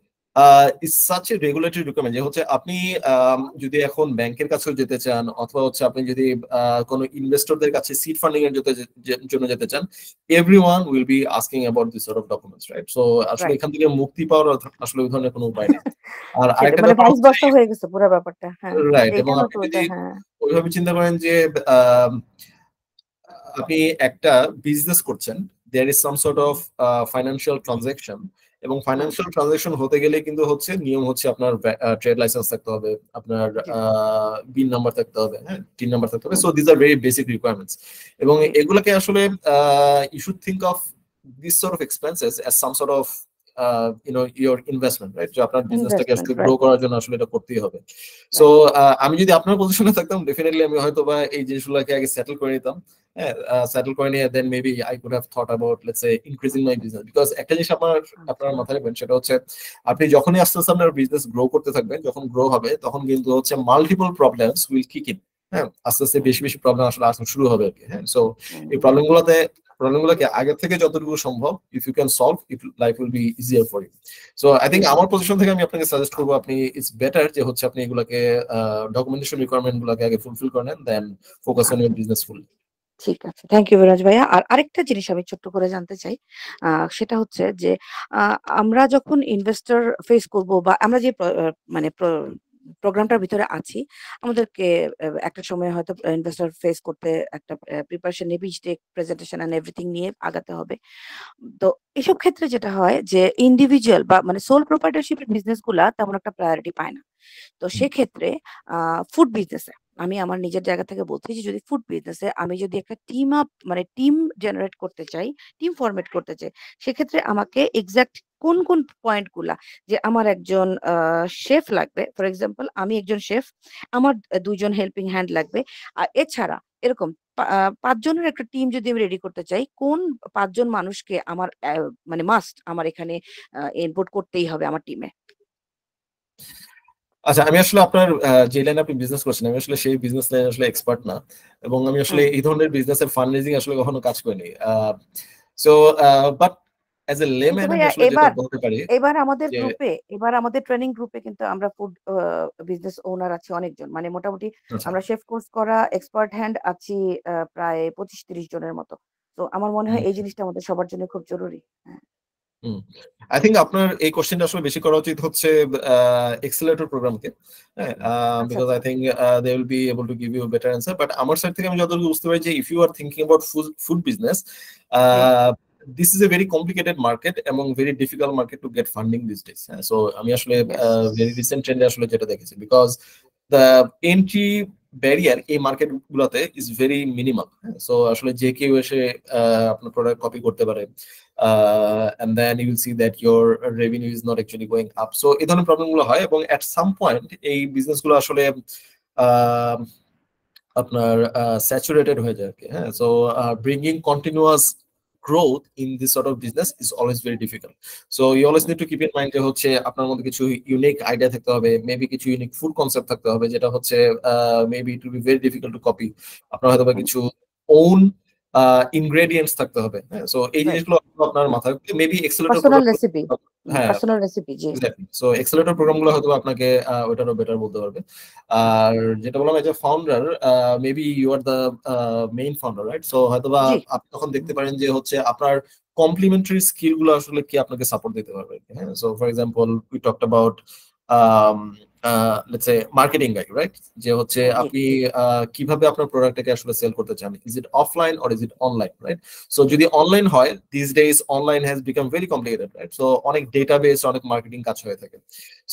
D: it's such a regulatory requirement যে হচ্ছে আপনি যদি এখন ব্যাংকের কাছেও যেতে চান, অথবা হচ্ছে আপনি যদি কোনো ইনভেস্টরদের কাছে সিড ফান্ডিং এর জন্য যেতে চান, everyone will be asking about this sort of documents, right. So আসলে এখান থেকে মুক্তি পাওয়ার আসলে ওই ধরনের কোনো উপায় নেই। আর আরেকটা
L: মানে ভাইস ভার্সা হয়ে গেছে পুরো ব্যাপারটা, হ্যাঁ,
D: রাইট। এবং আপনি যদি ওইভাবে চিন্তা করেন যে আপনি একটা বিজনেস করছেন, there is some sort of financial transaction, এবং ফাইন্যান্সিয়াল ট্রানজাকশন হতে গেলে কিন্তু হচ্ছে নিয়ম হচ্ছে আপনার ট্রেড লাইসেন্স থাকতে হবে, আপনার বিন নাম্বার থাকতে হবে, হ্যাঁ, টিন নাম্বার থাকতে হবে। So this are very basic requirements, এবং এগুলোকে আসলে you should think of this sort of expenses as some sort of your investment, right, যে আপনার বিজনেসটাকে আসলে গ্রো করার জন্য আসলে এটা করতেই হবে। সো আমি যদি আপনার পজিশনে থাকতাম, ডেফিনেটলি আমি হয়তো বা এই জিনিসগুলোকে আগে সেটেল করে নিতাম, সেটেল করে নিয়ে then maybe I could have thought about let's say increasing my business. Because একটা জিনিস আপনার মাথায় রাখবেন, সেটা হচ্ছে আপনি যখনই আস্তে আস্তে আপনার বিজনেস গ্রো করতে থাকবেন, যখন গ্রো হবে তখন কিন্তু হচ্ছে multiple problems will kick in, হ্যাঁ, আস্তে আস্তে বেশি বেশি প্রবলেম আসলে আসা শুরু হবে আর কি, হ্যাঁ। সো এই প্রবলেমগুলোতে প্রবলেমগুলোকে আগে থেকে যতটুকু সম্ভব if you can solve it, life will be easier for you. So I think আমার পজিশন থেকে আমি আপনাকে সাজেস্ট করবো আপনি ইটস বেটার যে হচ্ছে আপনি এগুলোকে ডকুমেন্টেশন রিকোয়ারমেন্ট গুলোকে আগে ফুলফিল করেন, দেন ফোকাস অন ইউর বিজনেস ফুল।
L: ঠিক আছে, থ্যাংক ইউ বিরাজ ভাইয়া। আর আরেকটা জিনিস আমি ছোট্ট করে জানতে চাই, সেটা হচ্ছে যে আমরা যখন ইনভেস্টর ফেস করব বা আমরা যে মানে প্রোগ্রামটার ভিতরে আছি, আমাদেরকে একটা সময় হয়তো ইনভেস্টর ফেস করতে একটা প্রিপারেশন নিয়ে, pitch deck, presentation and everything নিয়ে আগাতে হবে। তো এসব ক্ষেত্রে যেটা হয় যে ইন্ডিভিজুয়াল বা মানে সোল প্রোপ্রাইটারশিপের বিজনেস গুলা তেমন একটা প্রায়োরিটি পায় না। তো সেক্ষেত্রে ফুড বিজনেসে আমি আমার নিজের জায়গা থেকে বলছি যে যদি ফুড বিজনেসে আমি যদি একটা টিম আপ মানে টিম জেনারেট করতে চাই, টিম ফরমেট করতে চাই, সেক্ষেত্রে আমাকে এক্সাক্ট কোন কোন পয়েন্ট গুলা, যে আমার একজন শেফ লাগবে, ফর এক্সাম্পল আমি একজন শেফ, আমার 2 জন হেল্পিং হ্যান্ড লাগবে, আর এছাড়া এরকম 5 জনের একটা টিম যদি আমি রেডি করতে চাই, কোন 5 জন মানুষকে আমার মানে মাস্ট আমার এখানে ইনপুট করতেই হবে আমার টিমে?
D: আচ্ছা, আমি আসলে আপনার যে লাইনে আপনি বিজনেস করছেন, আমি আসলে সেই বিজনেস লাইনে আসলে এক্সপার্ট না, এবং আমি আসলে এই ধরনের বিজনেসের ফান্ড রেজিং আসলে কখনো কাজ করিনি। So but as a layman আমি আসলে যেটা বলতে পারি,
L: এবার আমাদের ট্রেনিং গ্রুপে কিন্তু আমরা ফুড বিজনেস ওনার আছি অনেকজন, মানে মোটামুটি আমরা শেফ কোর্স করা এক্সপার্ট হ্যান্ড আছি প্রায় 25-30 জনের মতো। তো আমার মনে হয় এই জিনিসটা আমাদের সবার জন্য খুব জরুরি।
D: আই থিঙ্ক আপনার এই কোশ্চেনটা আসলে বেশি করা উচিত হচ্ছে এক্সেলারেটর প্রোগ্রামকে, হ্যাঁ, because I think they will be able to give you better answer. But আমার সাইড থেকে আমি যতটুকু বুঝতে পারি যে if you are thinking about food business, this is a very complicated market এবং very difficult market to get funding these days. So আমি আসলে very recent trend আসলে যেটা দেখেছি, because the entry barrier এই মার্কেট গুলোতে is very minimal. So আসলে যে কেউ এসে আপনার প্রোডাক্ট কপি করতে পারে, and then you will see that your revenue is not actually going up. So এই ধরনের প্রবলেম গুলো হয়, এবং at some point এই বিজনেস গুলো আসলে আপনার স্যাচুরেটেড হয়ে যায়। হ্যাঁ, so bringing continuous growth in this sort of business is always very difficult. So you always need to keep in mind যে হচ্ছে আপনার মধ্যে কিছু ইউনিক আইডিয়া থাকতে হবে, মেবি কিছু ইউনিক ফুড কনসেপ্ট থাকতে হবে, যেটা হচ্ছে maybe it will be very difficult to copy. আপনার হয়তো বা কিছু ওন ইনগ্রেডিয়েন্টস থাকতে হবে। হ্যাঁ, সো এই জিনিসগুলো আপনার মাথায় maybe
L: personal recipe,
D: so accelerator প্রোগ্রামগুলো হয়তো আপনাকে ওটারও বেটার বলতে পারবে। আর যেটা বললাম, as a founder, maybe you are the main founder, right? So হয়তো বা আপনি তখন দেখতে পারেন যে হচ্ছে আপনার কমপ্লিমেন্টারি স্কিল গুলো আসলে কি আপনাকে সাপোর্ট দিতে পারবে। হ্যাঁ, so for example we talked about let's say marketing guide, right? যে হচ্ছে আপনি কিভাবে আপনার প্রোডাক্টটাকে আসলে সেল করতে চান, is it offline or is it online, right? So যদি অনলাইন হয়, this days online has become very complicated, right? So অনেক ডেটাবেস, অনেক মার্কেটিং কাজ হয়ে থাকে।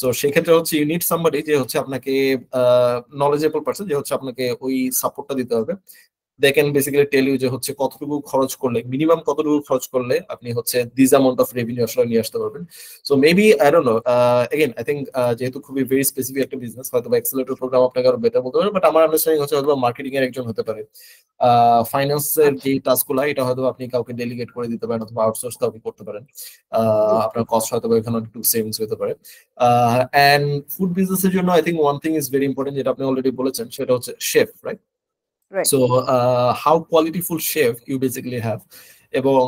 D: সো সেক্ষেত্রে হচ্ছে ইউ নিড সামবডি যে হচ্ছে আপনাকে নলেজেবল পারসন, যে হচ্ছে আপনাকে ওই সাপোর্টটা দিতে হবে। they can basically tell you যে হচ্ছে কতটুকু খরচ করলে, মিনিমাম কতটুকু খরচ করলে আপনি হচ্ছে দিস অ্যামাউন্ট অফ রেভিনিউ আসলে নিয়ে আসতে পারবেন। So maybe I don't know, again I think যেহেতু খুবই ভেরি স্পেসিফিক একটা বিজনেস, হয়তো বা এক্সেলারেটর প্রোগ্রাম আপনাকে আরো বেটার বলতে পারে। বাট আমার আন্ডারস্ট্যান্ডিং হচ্ছে হয়তো মার্কেটিং এর একজন হতে পারে, ফাইন্যান্সের যে টাস্কগুলো এটা হয়তো আপনি কাউকে ডেলিগেট করে দিতে পারেন, অথবা আউটসোর্স কাউকে করতে পারেন। আপনার কস্ট হয়তো এখানে একটু সেভিংস হতে পারে। এন্ড ফুড বিজনেসের জন্য I think one thing is very important, যেটা আপনি অলরেডি বলেছেন, সেটা হচ্ছে chef, right?
L: Right.
D: So how qualityful chef you basically have, এবং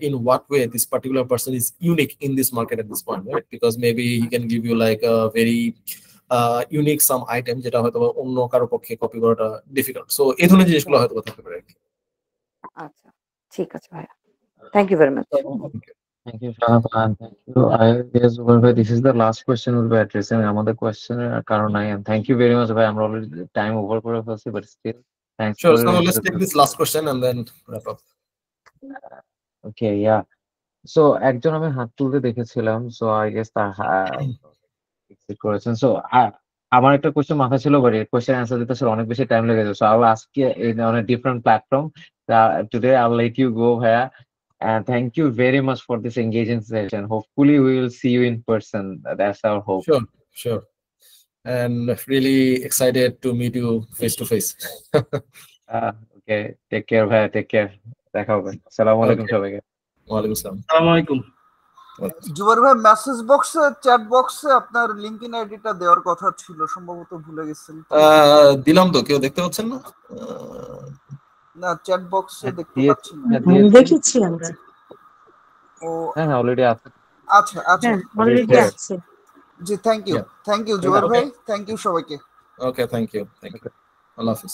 D: in what way this particular person is unique in this market at this point, right? Because maybe he can give you like a very unique some item যেটা হয়তো অন্য কারো পক্ষে copy করাটা difficult. So এই ধরনের জিনিসগুলো হয়তো থাকতে পারে।
L: আচ্ছা, ঠিক আছে ভাইয়া, thank you very much.
B: Thank you, Shahab, and thank you. I guess this is the last question we'll be addressing. Another question, Karan, and thank you very much. I'm already time over for us, but still, thanks.
D: Sure. So let's take this last question and then wrap up.
B: Okay, yeah. So একজন আমি হাত তুলতে দেখেছিলাম, so I guess তার exit করেছেন। So আমার একটা question মাথা ছিল, বাট এই কোশ্চেন অ্যান্সার দিতে আসলে অনেক বেশি টাইম লেগে যাবে। So I will ask you on a different platform. Today I'll let you go here. And thank you very much for this engaging session. Hopefully we will see you in person. That's our hope.
D: Sure. And really excited to meet you face to face.
B: Okay, take care, bhai. Take care. দেখা হবে। আসসালামু আলাইকুম সবাইকে।
D: ওয়ালাইকুম আসসালাম।
J: আসসালামু আলাইকুম।
A: জুবাইর ভাই, মেসেজ বক্সে, চ্যাট বক্সে আপনার লিংকইন আইডিটা দেওয়ার কথা ছিল, সম্ভবত ভুলে গেছেন।
D: দিলাম তো, কেউ দেখতে পাচ্ছেন না?
A: না চ্যাট বক্সে দেখতে
B: দিয়ে-
A: পাচ্ছি না।
B: দিয়েছি।
E: দেখেছি আমরা।
A: ও
B: হ্যাঁ হ্যাঁ অলরেডি আছে।
A: আচ্ছা আচ্ছা
E: হ্যাঁ অলরেডি
B: Yes.
E: আছে।
A: জি thank you
D: Yeah.
A: Thank you Zubair
D: Okay.
A: ভাই থ্যাংক ইউ সবাইকে
D: okay thank you Allah Hafiz.